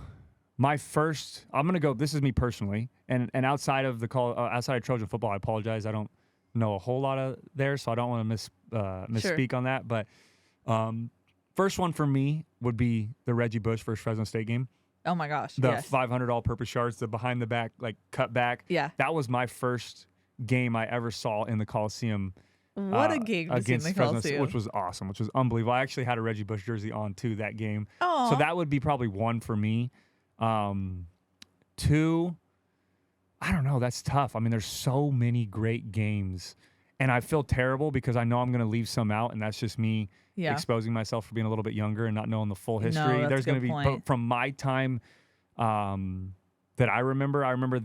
this is me personally, and outside of outside of Trojan football, I apologize. I don't know a whole lot of there, so I don't want to misspeak on that. But first one for me would be the Reggie Bush versus Fresno State game. Oh my gosh. The 500 all-purpose yards, the behind the back, like cut back. Yeah. That was my first game I ever saw in the Coliseum. What a game to see in the Coliseum. Which was awesome, which was unbelievable. I actually had a Reggie Bush jersey on too that game. Aww. So that would be probably 1 for me. 2, I don't know. That's tough. I mean, there's so many great games. And I feel terrible because I know I'm going to leave some out, and that's just me exposing myself for being a little bit younger and not knowing the full history. No, there's going to be, point. from my time that I remember I want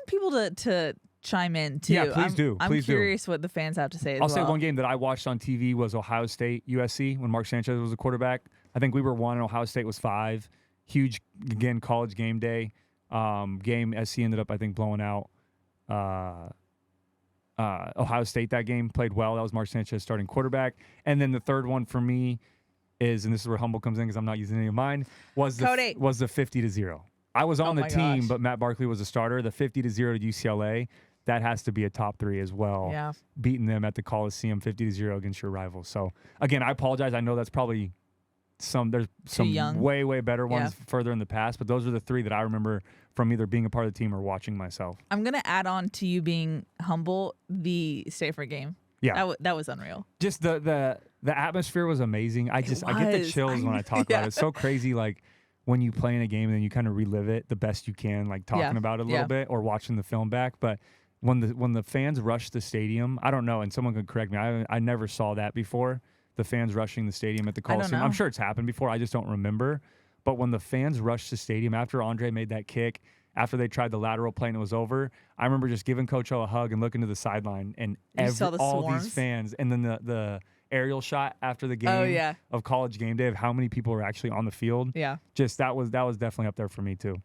people to chime in, too. Yeah, please do. I'm curious what the fans have to say as I'll well. say one game that I watched on TV was Ohio State, USC, when Mark Sanchez was a quarterback. I think we were 1 and Ohio State was 5. Huge, again, college game day. Game SC ended up, I think, blowing out Ohio State that game. Played well. That was Mark Sanchez starting quarterback. And then the third one for me is, and this is where Humble comes in because I'm not using any of mine, was the 50-0. I was on the team, but Matt Barkley was a starter. The 50-0 to UCLA, that has to be a top 3 as well. Yeah. Beating them at the Coliseum 50-0 against your rivals. So, again, I apologize. I know that's probably there's some way better ones further in the past, but those are the 3 that I remember from either being a part of the team or watching myself. I'm going to add on to you being humble, the Stanford game. Yeah. That was unreal. Just the atmosphere was amazing. I get the chills when I talk about it. It's so crazy, like, when you play in a game and then you kind of relive it the best you can, like talking about it a little bit or watching the film back. But when the fans rush the stadium, I don't know, and someone could correct me, I never saw that before, the fans rushing the stadium at the Coliseum. I'm sure it's happened before, I just don't remember. But when the fans rushed the stadium after Andre made that kick after they tried the lateral play and it was over, I remember just giving Coach O a hug and looking to the sideline and all these fans. And then the aerial shot after the game of College Game Day of how many people were actually on the field. Yeah. Just that was definitely up there for me too.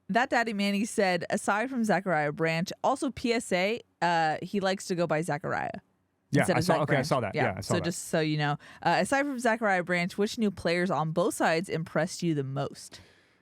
That Daddy Manny said, aside from Zachariah Branch, also PSA, he likes to go by Zachariah. Yeah, I saw that. Yeah, I saw that. Just so you know, aside from Zachariah Branch, which new players on both sides impressed you the most?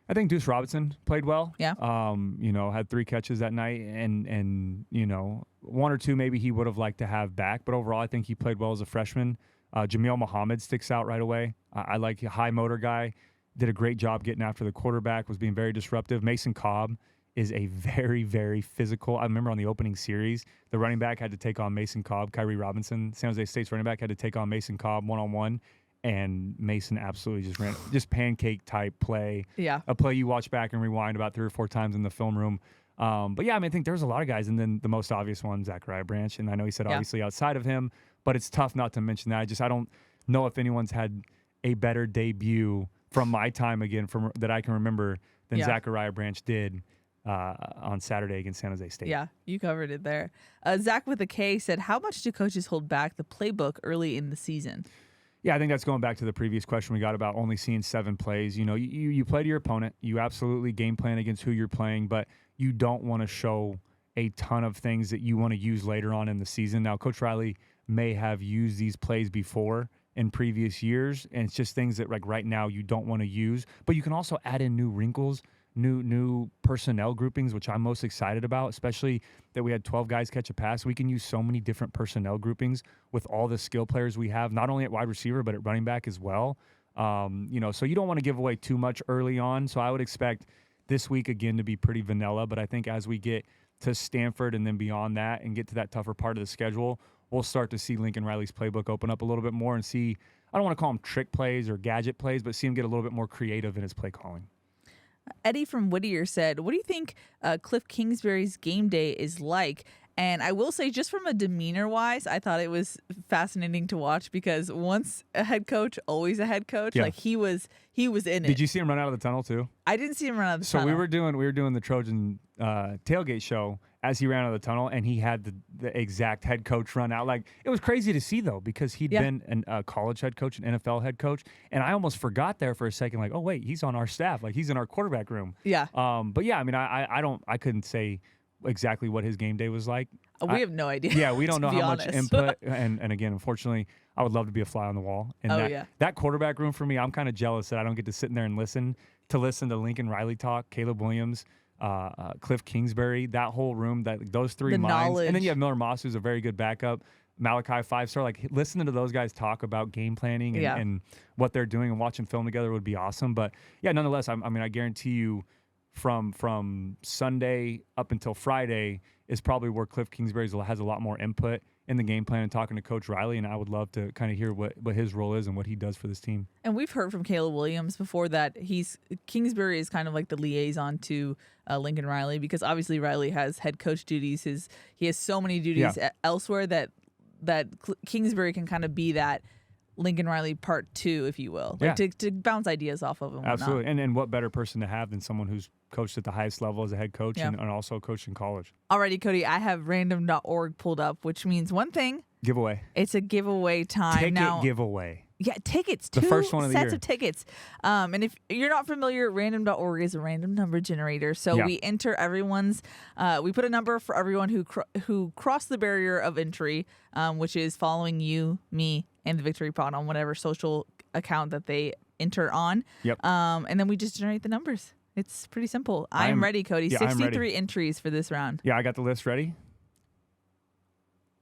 I think Deuce Robinson played well. Yeah. Had 3 catches that night, and 1 or 2 maybe he would have liked to have back, but overall I think he played well as a freshman. Jameel Muhammad sticks out right away. I like a high motor guy. Did a great job getting after the quarterback, was being very disruptive. Mason Cobb is a very, very physical. I remember on the opening series, the running back had to take on Mason Cobb, Kyrie Robinson. San Jose State's running back had to take on Mason Cobb one-on-one, and Mason absolutely just ran just pancake type play. Yeah. A play you watch back and rewind about 3 or 4 times in the film room. But yeah, I think there's a lot of guys, and then the most obvious one, Zachariah Branch, and I know he said obviously outside of him, but it's tough not to mention that. I don't know if anyone's had a better debut from my time again that I can remember than Zachariah Branch did on Saturday against San Jose State. Yeah, you covered it there. Zach with a K said, how much do coaches hold back the playbook early in the season? Yeah, I think that's going back to the previous question we got about only seeing 7 plays. You play to your opponent. You absolutely game plan against who you're playing, but you don't want to show a ton of things that you want to use later on in the season. Now, Coach Riley may have used these plays before in previous years, and it's just things that like right now you don't want to use, but you can also add in new wrinkles, new personnel groupings, which I'm most excited about, especially that we had 12 guys catch a pass. We can use so many different personnel groupings with all the skill players we have, not only at wide receiver, but at running back as well. So you don't want to give away too much early on. So I would expect this week again to be pretty vanilla, but I think as we get to Stanford and then beyond that and get to that tougher part of the schedule, we'll start to see Lincoln Riley's playbook open up a little bit more and see, I don't want to call them trick plays or gadget plays, but see him get a little bit more creative in his play calling. Eddie from Whittier said, what do you think Cliff Kingsbury's game day is like? And I will say, just from a demeanor-wise, I thought it was fascinating to watch because once a head coach, always a head coach. Yeah. Like he was in it. Did you see him run out of the tunnel too? I didn't see him run out of the tunnel. So we were doing the Trojan tailgate show as he ran out of the tunnel, and he had the exact head coach run out. Like it was crazy to see though, because he'd been a college head coach, an NFL head coach, and I almost forgot there for a second. Like, oh wait, he's on our staff. Like he's in our quarterback room. Yeah. But yeah, I couldn't say exactly what his game day was like. We have no idea. Yeah, we don't know how much input. And again, unfortunately, I would love to be a fly on the wall. And that quarterback room for me, I'm kind of jealous that I don't get to sit in there and listen to Lincoln Riley talk, Caleb Williams, Cliff Kingsbury, that whole room, those 3 minds. Knowledge. And then you have Miller Moss, who's a very good backup. Malachi, 5-star. Like listening to those guys talk about game planning and what they're doing and watching film together would be awesome. But yeah, nonetheless, I guarantee you, from Sunday up until Friday is probably where Cliff Kingsbury has a lot more input in the game plan and talking to Coach Riley, and I would love to kind of hear what his role is and what he does for this team. And we've heard from Caleb Williams before that Kingsbury is kind of like the liaison to Lincoln Riley, because obviously Riley has head coach duties. He has so many duties elsewhere that Kingsbury can kind of be that Lincoln Riley part 2, if you will, to bounce ideas off of him. Absolutely. And what better person to have than someone who's coached at the highest level as a head coach and also coached in college. Alrighty, Cody, I have random.org pulled up, which means one thing. Giveaway. It's a giveaway time. Ticket giveaway. Yeah, tickets. The first one of the year. Sets of tickets. And if you're not familiar, random.org is a random number generator. So we enter everyone's, we put a number for everyone who crossed the barrier of entry, which is following you, me, and the Victory Pod on whatever social account that they enter on. Yep. And then we just generate the numbers. It's pretty simple. I'm ready, Cody. Yeah, 63 entries for this round. Yeah, I got the list ready.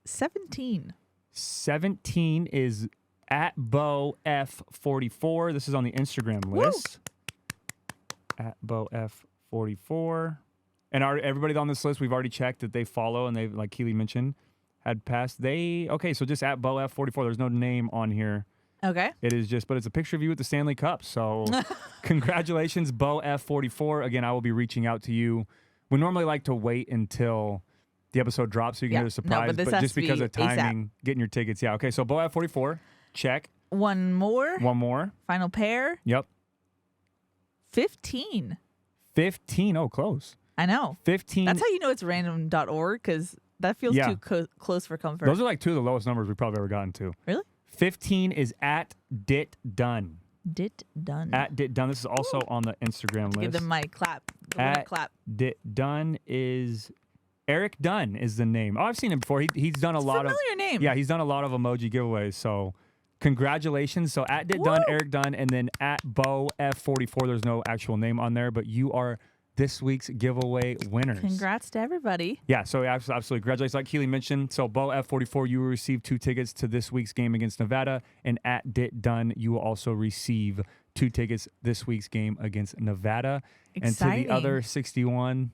17. 17 is at Bo F44. This is on the Instagram list. Woo! At Bo F44. And everybody on this list, we've already checked that they follow, and they, like Keely mentioned, had passed. So just at Bo F44. There's no name on here. Okay. It is just, but it's a picture of you with the Stanley Cup. So congratulations, Bo F44. Again, I will be reaching out to you. We normally like to wait until the episode drops so you can get a surprise. No, but just because of timing, ASAP. Getting your tickets. Yeah. Okay. So Bo F44. Check. One more. Final pair. Yep. 15. 15. Oh, close. I know. 15. That's how you know it's random.org, because that feels too close for comfort. Those are like two of the lowest numbers we've probably ever gotten to. Really? 15 is at Dit Dunn. Dit Dunn. At Dit Dunn. This is also on the Instagram list. Give them my clap. At clap. Dit Dunn is Eric Dunn is the name. Oh, I've seen him before. He's done a lot of familiar name. Yeah, he's done a lot of emoji giveaways. So congratulations. So at Dit Dunn, Eric Dunn, and then at Bo F44. There's no actual name on there, but you are this week's giveaway winners. Congrats to everybody. Yeah, so absolutely. Congratulations. Like Keely mentioned, so Bo F44, you will receive 2 tickets to this week's game against Nevada. And at Dit Dunn, you will also receive 2 tickets this week's game against Nevada. Exciting. And to the other 61...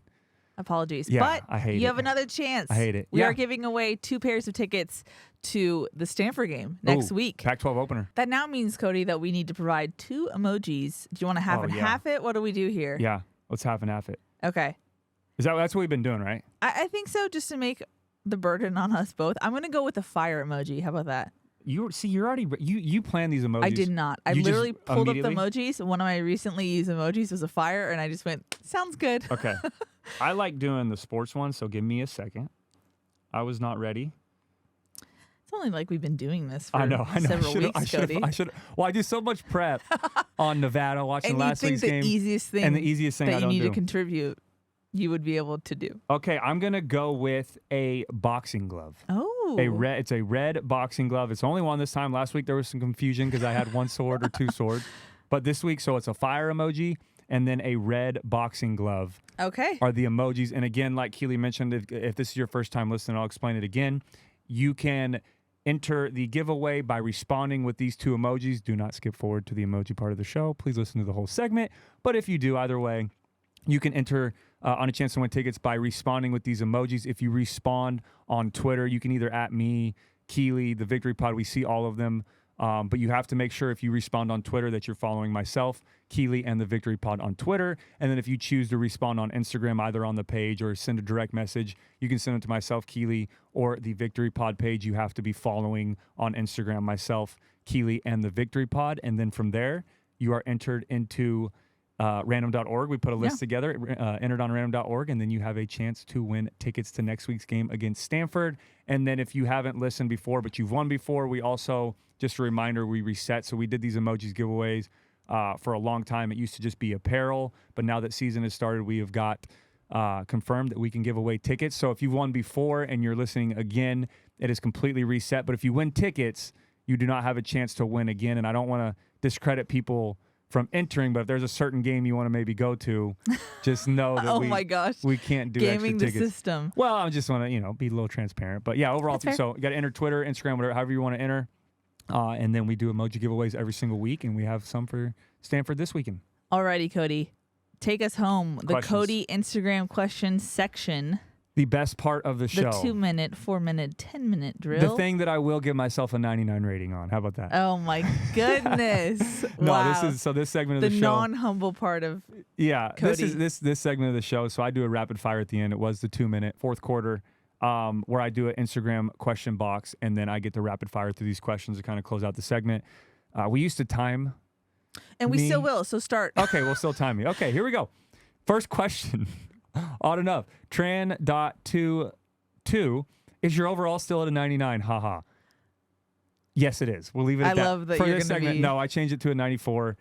Apologies. Yeah, but I hate you it. have another chance. I hate it. We are giving away 2 pairs of tickets to the Stanford game next week. Pac-12 opener. That now means, Cody, that we need to provide 2 emojis. Do you want to half and half it? What do we do here? Yeah, let's half and half it. Okay. That's what we've been doing, right? I think so, just to make the burden on us both. I'm going to go with the fire emoji. How about that? You're already you plan these emojis. I did not. I literally pulled up the emojis. One of my recently used emojis was a fire, and I just went, sounds good. Okay. I like doing the sports one, so give me a second. I was not ready. It's only like we've been doing this for several weeks, Cody. Well, I do so much prep on Nevada, watching last week's game. And the easiest thing that you need to contribute, you would be able to do. Okay, I'm going to go with a boxing glove. Oh. It's a red boxing glove. It's only one this time. Last week there was some confusion because I had 1 sword or 2 swords. But this week, so it's a fire emoji and then a red boxing glove. Okay. Are the emojis. And again, like Keely mentioned, if this is your first time listening, I'll explain it again. You can enter the giveaway by responding with these 2 emojis. Do not skip forward to the emoji part of the show. Please listen to the whole segment. But if you do, either way, you can enter on a chance to win tickets by responding with these emojis. If you respond on Twitter, you can either at me, Keely, the Victory Pod. We see all of them. But you have to make sure if you respond on Twitter that you're following myself, Keely, and the Victory Pod on Twitter. And then if you choose to respond on Instagram, either on the page or send a direct message, you can send it to myself, Keely, or the Victory Pod page. You have to be following on Instagram myself, Keely, and the Victory Pod. And then from there, you are entered into random.org. We put a list together, entered on random.org, and then you have a chance to win tickets to next week's game against Stanford. And then if you haven't listened before, but you've won before, we also, just a reminder, we reset. So we did these emojis giveaways for a long time. It used to just be apparel, but now that season has started, we have got confirmed that we can give away tickets. So if you've won before and you're listening again, it is completely reset. But if you win tickets, you do not have a chance to win again. And I don't want to discredit people from entering, but if there's a certain game you want to maybe go to, just know that we can't do gaming extra tickets. The system. Well, I just want to be a little transparent. But yeah, overall, so you got to enter Twitter, Instagram, whatever, however you want to enter. And then we do emoji giveaways every single week, and we have some for Stanford this weekend. Alrighty, Cody. Take us home. The Cody Instagram questions section. The best part of the show. The 2-minute, 4-minute, 10-minute drill. The thing that I will give myself a 99 rating on. How about that? Oh, my goodness. No, this segment of the show. The non-humble part of Cody. This segment of the show. So I do a rapid fire at the end. It was the 2-minute, fourth quarter, where I do an Instagram question box, and then I get to rapid fire through these questions to kind of close out the segment. We used to time. And we still will, so start. Okay, we'll still time me. Okay, here we go. First question. Odd enough. Tran.22. Is your overall still at a 99? Haha. Yes, it is. We'll leave it at that. I love that for you're this going to segment. be... No, I changed it to a 94.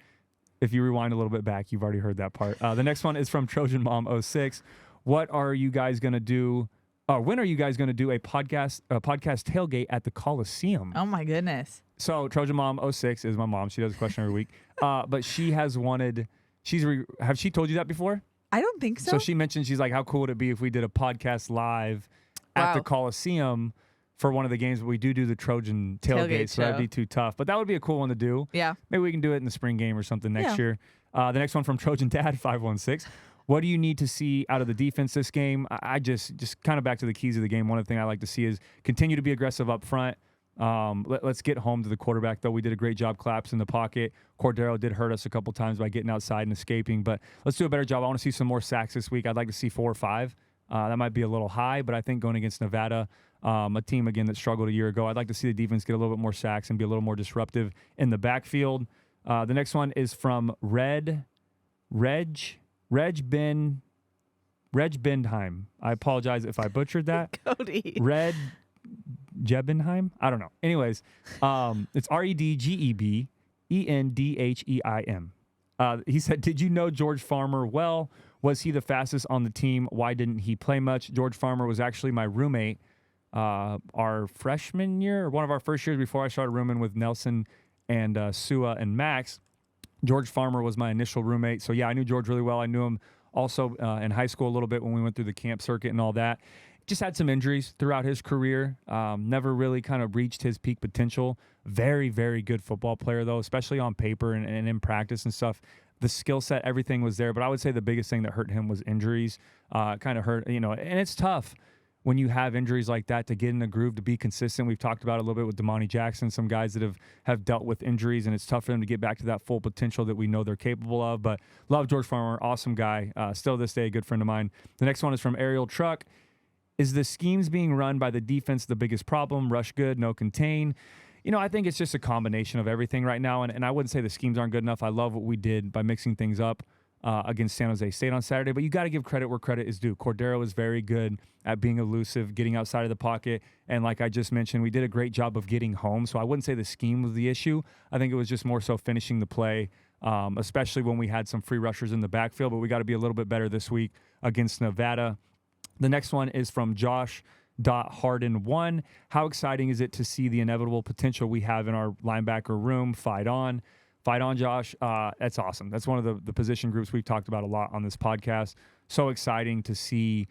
If you rewind a little bit back, you've already heard that part. The next one is from Trojan Mom 06. What are you guys going to do? When are you guys going to do a podcast tailgate at the Coliseum? Oh, my goodness. So Trojan Mom 06 is my mom. She does a question every week. But she has wanted... have she told you that before? I don't think so. So she mentioned, she's like, how cool would it be if we did a podcast live at the Coliseum for one of the games, but we do the Trojan tailgate, so that'd be too tough. But that would be a cool one to do. Yeah. Maybe we can do it in the spring game or something next year. The next one from Trojan Dad 516. What do you need to see out of the defense this game? I just kind of back to the keys of the game. One of the things I like to see is continue to be aggressive up front. Let's get home to the quarterback, though. We did a great job collapsing the pocket. Cordero did hurt us a couple times by getting outside and escaping, but let's do a better job. I want to see some more sacks this week. I'd like to see 4 or 5. That might be a little high, but I think going against Nevada, a team, again, that struggled a year ago, I'd like to see the defense get a little bit more sacks and be a little more disruptive in the backfield. The next one is from Reg Ben Reg Bendheim. I apologize if I butchered that. Cody. Red Jebenheim? I don't know. Anyways, it's RedGebendheim. He said, did you know George Farmer well? Was he the fastest on the team? Why didn't he play much? George Farmer was actually my roommate our freshman year, or one of our first years before I started rooming with Nelson and Sua and Max. George Farmer was my initial roommate. So, yeah, I knew George really well. I knew him also in high school a little bit when we went through the camp circuit and all that. Just had some injuries throughout his career. Never really kind of reached his peak potential. Very, very good football player, though, especially on paper and in practice and stuff. The skill set, everything was there. But I would say the biggest thing that hurt him was injuries. Kind of hurt, and it's tough when you have injuries like that to get in the groove, to be consistent. We've talked about it a little bit with Damani Jackson, some guys that have dealt with injuries, and it's tough for them to get back to that full potential that we know they're capable of. But love George Farmer, awesome guy. Still this day, a good friend of mine. The next one is from Ariel Truck. Is the schemes being run by the defense the biggest problem? Rush good, no contain. I think it's just a combination of everything right now, and I wouldn't say the schemes aren't good enough. I love what we did by mixing things up against San Jose State on Saturday, but you got to give credit where credit is due. Cordero is very good at being elusive, getting outside of the pocket, and like I just mentioned, we did a great job of getting home, so I wouldn't say the scheme was the issue. I think it was just more so finishing the play, especially when we had some free rushers in the backfield, but we got to be a little bit better this week against Nevada. The next one is from Josh.Harden1. How exciting is it to see the inevitable potential we have in our linebacker room? Fight on, Josh. That's awesome. That's one of the position groups we've talked about a lot on this podcast. So exciting to see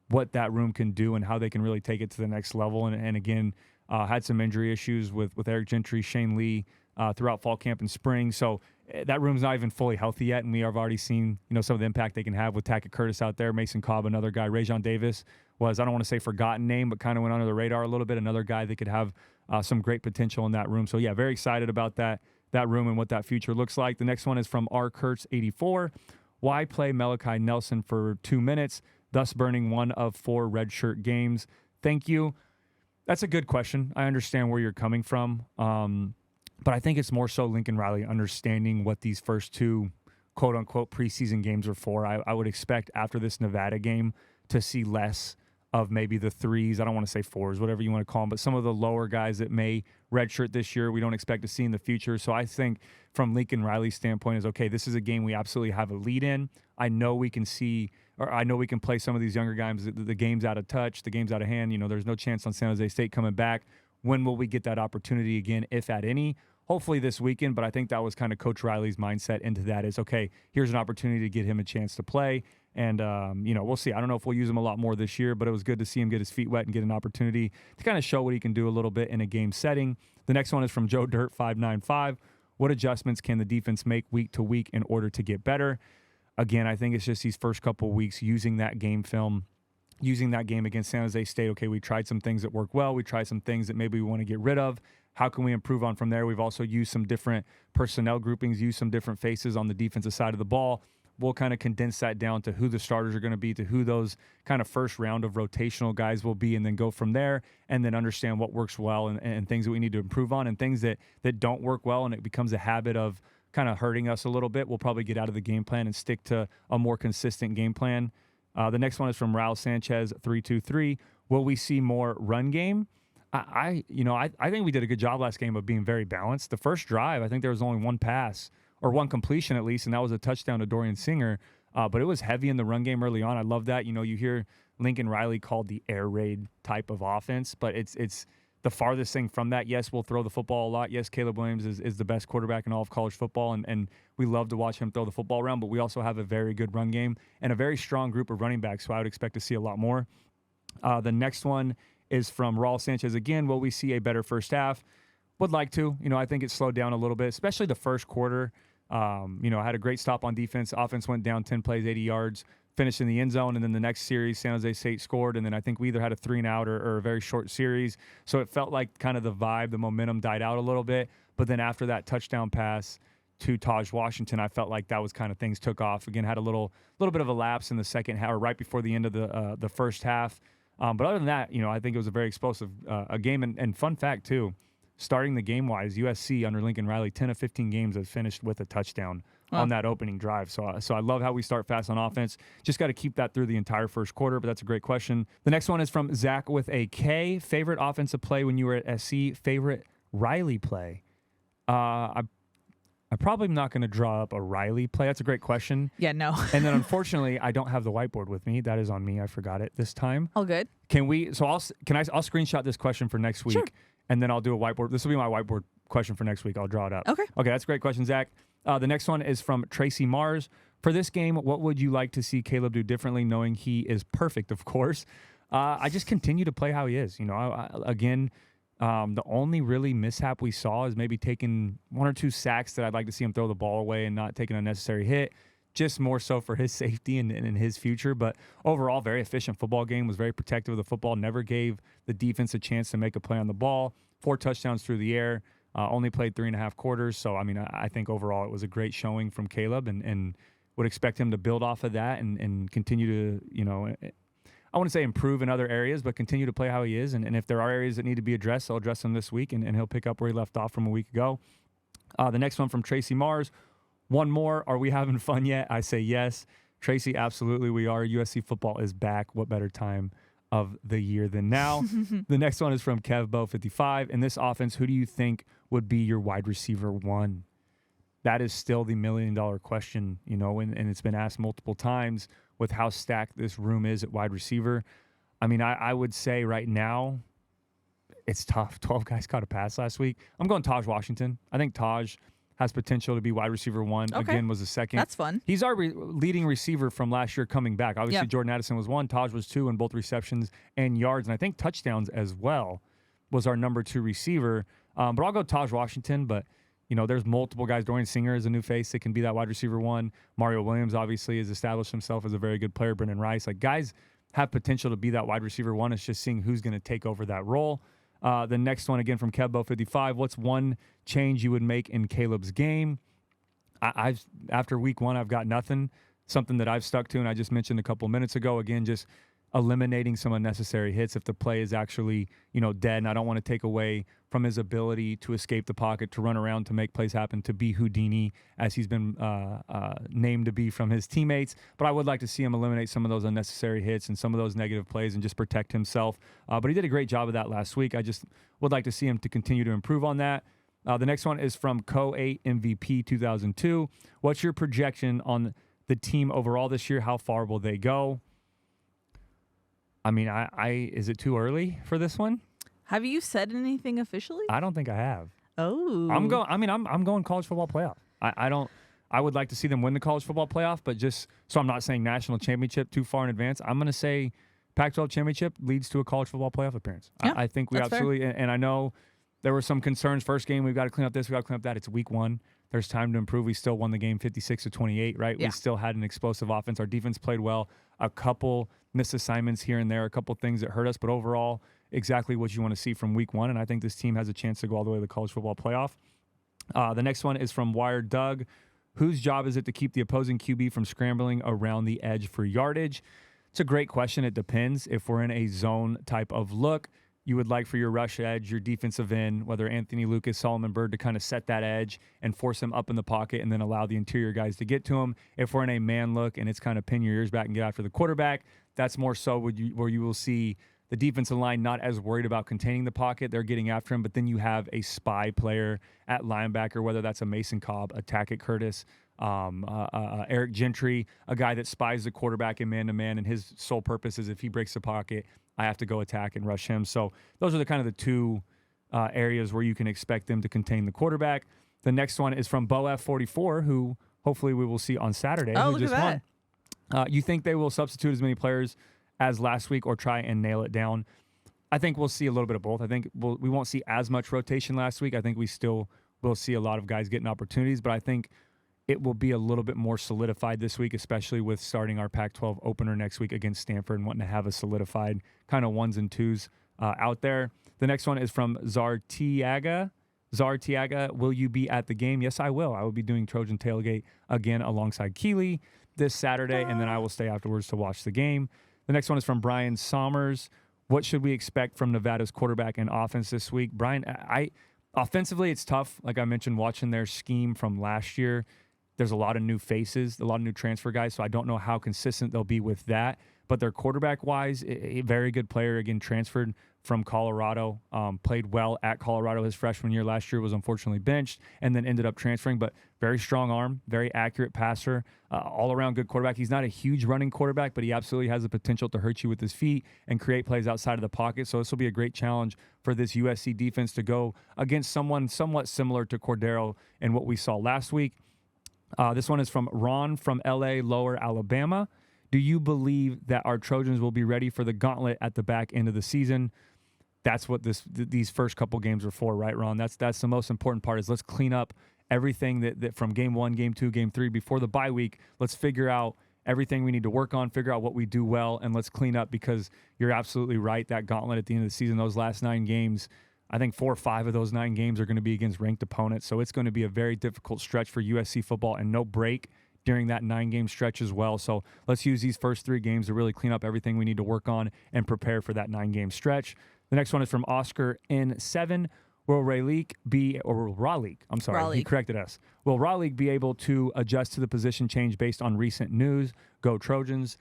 what that room can do and how they can really take it to the next level. And again, had some injury issues with Eric Gentry, Shane Lee throughout fall camp and spring. So that room's not even fully healthy yet, and we have already seen some of the impact they can have with Tackett Curtis out there, Mason Cobb, another guy. Rajon Davis was, I don't want to say forgotten name, but kind of went under the radar a little bit. Another guy that could have some great potential in that room. So, yeah, very excited about that room and what that future looks like. The next one is from R. Kurtz84. Why play Malachi Nelson for 2 minutes, thus burning one of 4 redshirt games? Thank you. That's a good question. I understand where you're coming from. But I think it's more so Lincoln Riley understanding what these first 2 quote-unquote preseason games are for. I would expect after this Nevada game to see less of maybe the 3s. I don't want to say 4s, whatever you want to call them, but some of the lower guys that may redshirt this year we don't expect to see in the future. So I think from Lincoln Riley's standpoint is, okay, this is a game we absolutely have a lead in. I know we can see, or I know we can play some of these younger guys, the game's out of touch, the game's out of hand. There's no chance on San Jose State coming back. When will we get that opportunity again, if at any? Hopefully this weekend, but I think that was kind of Coach Riley's mindset into that is, okay, here's an opportunity to get him a chance to play. And, we'll see. I don't know if we'll use him a lot more this year, but it was good to see him get his feet wet and get an opportunity to kind of show what he can do a little bit in a game setting. The next one is from Joe Dirt 595. What adjustments can the defense make week to week in order to get better? Again, I think it's just these first couple of weeks using that game film, using that game against San Jose State. Okay, we tried some things that work well. We tried some things that maybe we want to get rid of. How can we improve on from there? We've also used some different personnel groupings, used some different faces on the defensive side of the ball. We'll kind of condense that down to who the starters are going to be, to who those kind of first round of rotational guys will be, and then go from there and then understand what works well and things that we need to improve on and things that don't work well, and it becomes a habit of kind of hurting us a little bit. We'll probably get out of the game plan and stick to a more consistent game plan. The next one is from Raul Sanchez 323. Will we see more run game? I think we did a good job last game of being very balanced. The first drive, I think there was only one pass or one completion at least, and that was a touchdown to Dorian Singer. But it was heavy in the run game early on. I love that. You hear Lincoln Riley called the air raid type of offense, but it's the farthest thing from that. Yes, we'll throw the football a lot. Yes, Caleb Williams is the best quarterback in all of college football, and we love to watch him throw the football around, but we also have a very good run game and a very strong group of running backs, so I would expect to see a lot more. The next one is from Raul Sanchez again. Will we see a better first half? Would like to. I think it slowed down a little bit, especially the first quarter. I had a great stop on defense. Offense went down 10 plays, 80 yards, finished in the end zone, and then the next series, San Jose State scored, and then I think we either had a 3-and-out or a very short series. So it felt like kind of the vibe, the momentum died out a little bit. But then after that touchdown pass to Taj Washington, I felt like that was kind of things took off. Again, had a little bit of a lapse in the second half, or right before the end of the first half. But other than that, I think it was a very explosive a game. And fun fact, too, starting the game-wise, USC under Lincoln Riley, 10 of 15 games have finished with a touchdown on that opening drive. So I love how we start fast on offense. Just got to keep that through the entire first quarter, but that's a great question. The next one is from Zach with a K. Favorite offensive play when you were at SC? Favorite Riley play? I'm probably not going to draw up a Riley play. That's a great question. Yeah, no. And then unfortunately, I don't have the whiteboard with me. That is on me. I forgot it this time. All good. Can we? So I'll screenshot this question for next week, and then I'll do a whiteboard. This will be my whiteboard question for next week. I'll draw it up. Okay. That's a great question, Zach. The next one is from Tracy Mars. For this game, what would you like to see Caleb do differently, knowing he is perfect, of course? I just continue to play how he is. The only really mishap we saw is maybe taking 1 or 2 sacks that I'd like to see him throw the ball away and not take an unnecessary hit, just more so for his safety and his future. But overall, very efficient football game, was very protective of the football, never gave the defense a chance to make a play on the ball, 4 touchdowns through the air, only played 3.5 quarters. So, I think overall it was a great showing from Caleb and would expect him to build off of that and continue to, I wouldn't say improve in other areas, but continue to play how he is. And if there are areas that need to be addressed, I'll address them this week, and he'll pick up where he left off from a week ago. The next one from Tracy Mars. One more. Are we having fun yet? I say yes. Tracy, absolutely we are. USC football is back. What better time of the year than now? The next one is from KevBo55. In this offense, who do you think would be your wide receiver 1? That is still the $1 million question, and it's been asked multiple times with how stacked this room is at wide receiver. I would say right now it's tough. 12 guys caught a pass last week. I'm going Taj Washington. I think Taj has potential to be wide receiver 1. Okay. Again, was a second. That's fun. He's our leading receiver from last year coming back. Obviously, Jordan Addison was 1. Taj was 2 in both receptions and yards, and I think touchdowns as well, was our number 2 receiver. But I'll go Taj Washington, but there's multiple guys. Dorian Singer is a new face that can be that wide receiver 1. Mario Williams obviously has established himself as a very good player. Brendan Rice. Guys have potential to be that wide receiver 1. It's just seeing who's going to take over that role. The next one, again, from KevBo55. What's one change you would make in Caleb's game? After week 1, I've got nothing. Something that I've stuck to, and I just mentioned a couple minutes ago. Again, just eliminating some unnecessary hits if the play is actually, dead. And I don't want to take away from his ability to escape the pocket, to run around, to make plays happen, to be Houdini, as he's been named to be from his teammates. But I would like to see him eliminate some of those unnecessary hits and some of those negative plays and just protect himself. But he did a great job of that last week. I just would like to see him to continue to improve on that. The next one is from Co8 MVP 2002. What's your projection on the team overall this year? How far will they go? Is it too early for this one? Have you said anything officially? I don't think I have. Oh. I'm going college football playoff. I would like to see them win the college football playoff, but just so I'm not saying national championship too far in advance, I'm going to say Pac-12 championship leads to a college football playoff appearance. Yeah, I think we absolutely, and I know there were some concerns first game. We've got to clean up this, we've got to clean up that. It's week 1. There's time to improve. We still won the game 56-28, right? Yeah. We still had an explosive offense. Our defense played well. A couple missed assignments here and there, a couple things that hurt us, but overall, exactly what you want to see from week 1, and I think this team has a chance to go all the way to the college football playoff. The next one is from Wired Doug. Whose job is it to keep the opposing QB from scrambling around the edge for yardage? It's a great question. It depends. If we're in a zone type of look, you would like for your rush edge, your defensive end, whether Anthony Lucas, Solomon Byrd, to kind of set that edge and force him up in the pocket and then allow the interior guys to get to him. If we're in a man look and it's kind of pin your ears back and get after the quarterback, that's more so where you will see the defensive line not as worried about containing the pocket. They're getting after him, but then you have a spy player at linebacker, whether that's a Mason Cobb, a Tackett Curtis, Eric Gentry, a guy that spies the quarterback in man-to-man, and his sole purpose is if he breaks the pocket, I have to go attack and rush him. So those are the kind of the two areas where you can expect them to contain the quarterback. The next one is from BoF44, who hopefully we will see on Saturday. Oh, who look just at that. won. You think they will substitute as many players as last week or try and nail it down? I think we'll see a little bit of both. I think we won't see as much rotation last week. I think we still will see a lot of guys getting opportunities, but I think it will be a little bit more solidified this week, especially with starting our Pac-12 opener next week against Stanford and wanting to have a solidified kind of 1s and 2s out there. The next one is from Zartiaga. Zartiaga, will you be at the game? Yes, I will. I will be doing Trojan Tailgate again alongside Keely this Saturday, and then I will stay afterwards to watch the game. The next one is from Brian Sommers. What should we expect from Nevada's quarterback and offense this week? Brian, offensively, it's tough. Like I mentioned, watching their scheme from last year, There's a lot of new faces, a lot of new transfer guys, so I don't know how consistent they'll be with that. But their quarterback-wise, a very good player, again, transferred from Colorado, played well at Colorado his freshman year. Last year was unfortunately benched and then ended up transferring, but very strong arm, very accurate passer, all-around good quarterback. He's not a huge running quarterback, but he absolutely has the potential to hurt you with his feet and create plays outside of the pocket. So this will be a great challenge for this USC defense to go against someone somewhat similar to Cordero and what we saw last week. This one is from Ron from L.A., Lower Alabama. Do you believe that our Trojans will be ready for the gauntlet at the back end of the season? That's what these first couple games are for, right, Ron? That's the most important part is let's clean up everything that from game 1, game 2, game 3 before the bye week. Let's figure out everything we need to work on, figure out what we do well, and let's clean up because you're absolutely right. That gauntlet at the end of the season, those last 9 games, I think 4 or 5 of those 9 games are going to be against ranked opponents. So it's going to be a very difficult stretch for USC football and no break during that 9-game stretch as well. So let's use these first 3 games to really clean up everything we need to work on and prepare for that 9-game stretch. The next one is from Oscar N7. Will Raleigh be, or Raleigh, I'm sorry, Raleigh. He corrected us. Will Raleigh be able to adjust to the position change based on recent news? Go Trojans.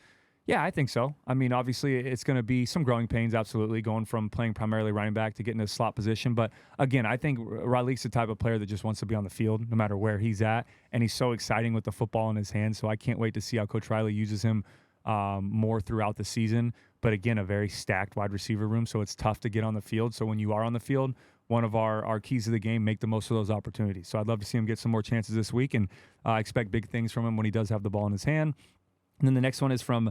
Yeah, I think so. I mean, obviously, it's going to be some growing pains, absolutely, going from playing primarily running back to getting a slot position. But, again, I think Raleigh's the type of player that just wants to be on the field no matter where he's at. And he's so exciting with the football in his hands. So I can't wait to see how Coach Riley uses him more throughout the season. But, again, a very stacked wide receiver room, so it's tough to get on the field. So when you are on the field, one of our keys to the game, make the most of those opportunities. So I'd love to see him get some more chances this week, and I expect big things from him when he does have the ball in his hand. And then the next one is from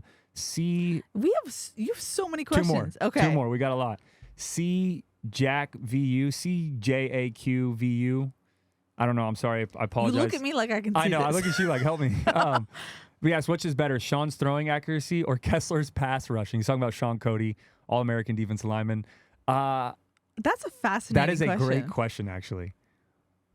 you have so many questions. Two more. We got a lot. Jack VU, CJAQ I don't know. I'm sorry. I apologize. You look at me like I can see I know. this. I look at you like, help me. But yes, which is better, Sean's throwing accuracy or Kessler's pass rushing? He's talking about Sean Cody, All-American defensive lineman. That's a fascinating question. That is a great question, actually.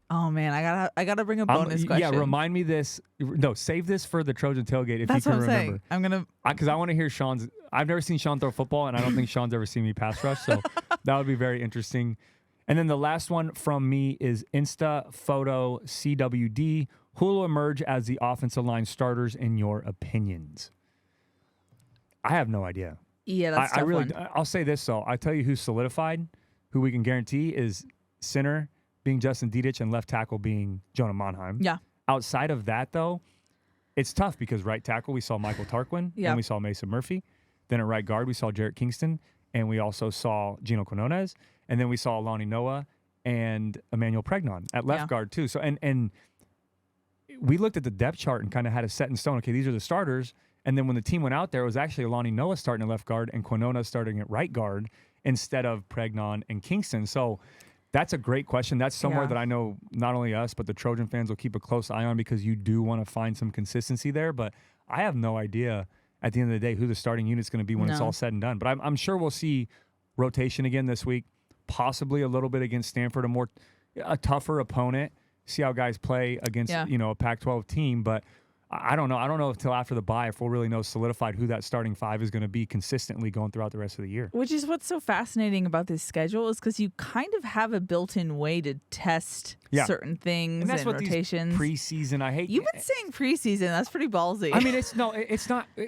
Oh man, I gotta bring a bonus question. Yeah, remind me this. No, save this for the Trojan tailgate if That's you can what I'm remember. Saying. I'm gonna because I want to hear Sean's. I've never seen Sean throw football, and I don't think Sean's ever seen me pass rush. So that would be very interesting. And then the last one from me is Insta Photo CWD. Who will emerge as the offensive line starters in your opinions? I have no idea. Yeah, that's tough one. I'll say this though. I tell you who's solidified, who we can guarantee is center being Justin Dedich and left tackle being Jonah Monheim. Yeah. Outside of that, though, it's tough because right tackle, we saw Michael Tarquin, and we saw Mason Murphy. Then at right guard, we saw Jarrett Kingston, and we also saw Gino Quinones. And then we saw Alani Noah and Emmanuel Pregnon at left guard, too. So, and we looked at the depth chart and kind of had it set in stone. Okay, these are the starters. And then when the team went out there, it was actually Alani Noah starting at left guard and Quinones starting at right guard instead of Pregnon and Kingston. So, that's a great question. That's somewhere that I know not only us, but the Trojan fans will keep a close eye on because you do want to find some consistency there. But I have no idea at the end of the day who the starting unit's going to be when it's all said and done. But I'm sure we'll see rotation again this week, possibly a little bit against Stanford, a tougher opponent, see how guys play against a Pac-12 team. But I don't know. I don't know until after the bye if we'll really know solidified who that starting 5 is going to be consistently going throughout the rest of the year. Which is what's so fascinating about this schedule is because you kind of have a built-in way to test certain things and, that's what rotations. These preseason, I hate. You've been saying preseason. That's pretty ballsy. I mean, it's not.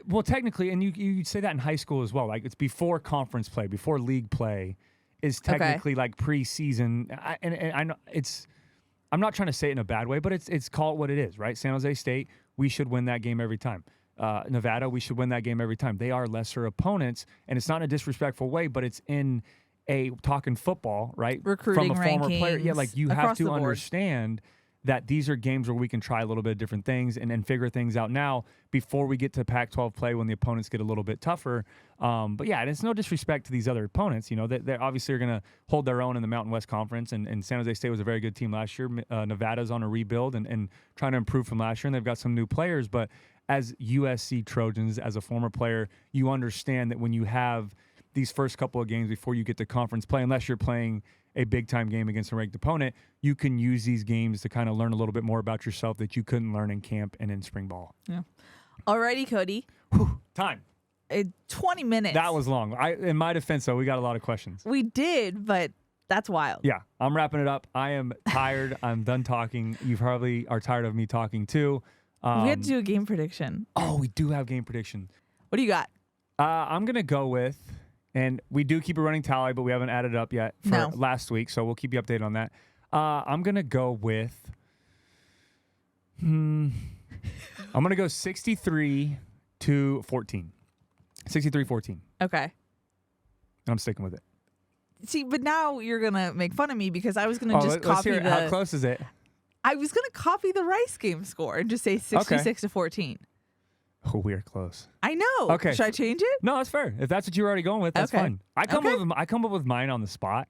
Well, technically, and you say that in high school as well. Like it's before conference play, before league play is technically like preseason. And I know I'm not trying to say it in a bad way, but it's call it what it is, right? San Jose State, we should win that game every time. Nevada, we should win that game every time. They are lesser opponents, and it's not in a disrespectful way, but it's in a talking football, right? Recruiting from a former rankings, player. Yeah, like you have to understand that these are games where we can try a little bit of different things and figure things out now before we get to Pac-12 play when the opponents get a little bit tougher. But yeah, and it's no disrespect to these other opponents. You know, they obviously are going to hold their own in the Mountain West Conference, and San Jose State was a very good team last year. Nevada's on a rebuild and trying to improve from last year, and they've got some new players. But as USC Trojans, as a former player, you understand that when you have these first couple of games before you get to conference play, unless you're playing a big-time game against a ranked opponent, you can use these games to kind of learn a little bit more about yourself that you couldn't learn in camp and in spring ball. Yeah. Alrighty, Cody. Whew, time. 20 minutes. That was long. In my defense, though, we got a lot of questions. We did, but That's wild. Yeah, I'm wrapping it up. I am tired. I'm done talking. You probably are tired of me talking too. We had to do a game prediction. Oh, we do have game prediction. What do you got? I'm going to go with, and we do keep a running tally, but we haven't added up yet for last week, so we'll keep you updated on that. I'm going to go with, I'm going to go 63-14. 63-14. Okay. And I'm sticking with it. See, but now you're going to make fun of me because I was going to just copy the... How close is it? I was going to copy the Rice game score and just say 66-14. Oh, we are close. I know. Okay. Should I change it? No, that's fair. If that's what you're already going with, that's fine. I come up with mine on the spot.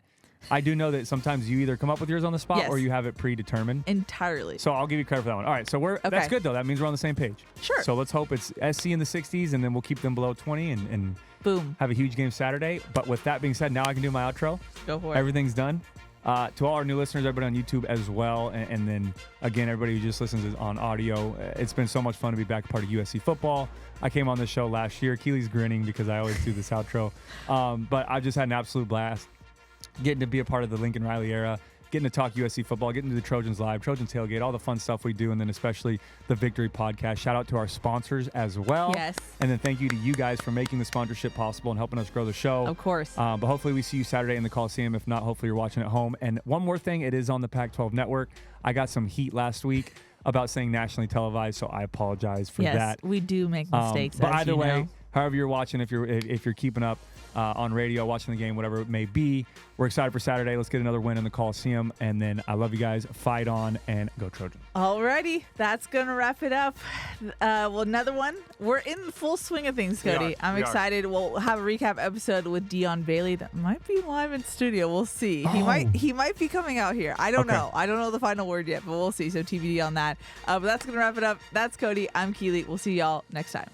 I do know that sometimes you either come up with yours on the spot or you have it predetermined. Entirely. So I'll give you credit for that one. All right, so that's good though. That means we're on the same page. Sure. So let's hope it's SC in the 60s, and then we'll keep them below 20 and boom, have a huge game Saturday. But with that being said, now I can do my outro. Go for it. Everything's done. To all our new listeners, everybody on YouTube as well, and then again, everybody who just listens is on audio. It's been so much fun to be back part of USC football. I came on this show last year. Keely's grinning because I always do this outro, but I've just had an absolute blast getting to be a part of the Lincoln Riley era, getting to talk USC football, getting to the Trojans Live, Trojans Tailgate, all the fun stuff we do, and then especially the Victory Podcast. Shout out to our sponsors as well. Yes. And then thank you to you guys for making the sponsorship possible and helping us grow the show. Of course. But hopefully we see you Saturday in the Coliseum. If not, hopefully you're watching at home. And one more thing, it is on the Pac-12 Network. I got some heat last week about saying nationally televised, so I apologize for that. Yes, we do make mistakes. But either way, however you're watching, if you're keeping up on radio, watching the game, whatever it may be, we're excited for Saturday. Let's get another win in the Coliseum, and then I love you guys. Fight on and go Trojans. Alrighty, that's gonna wrap it up. Well, another one. We're in the full swing of things, Cody. I'm excited. We'll have a recap episode with Dion Bailey that might be live in studio. We'll see. He might be coming out here. I don't know. I don't know the final word yet, but we'll see. So TBD on that. But that's gonna wrap it up. That's Cody. I'm Keely. We'll see y'all next time.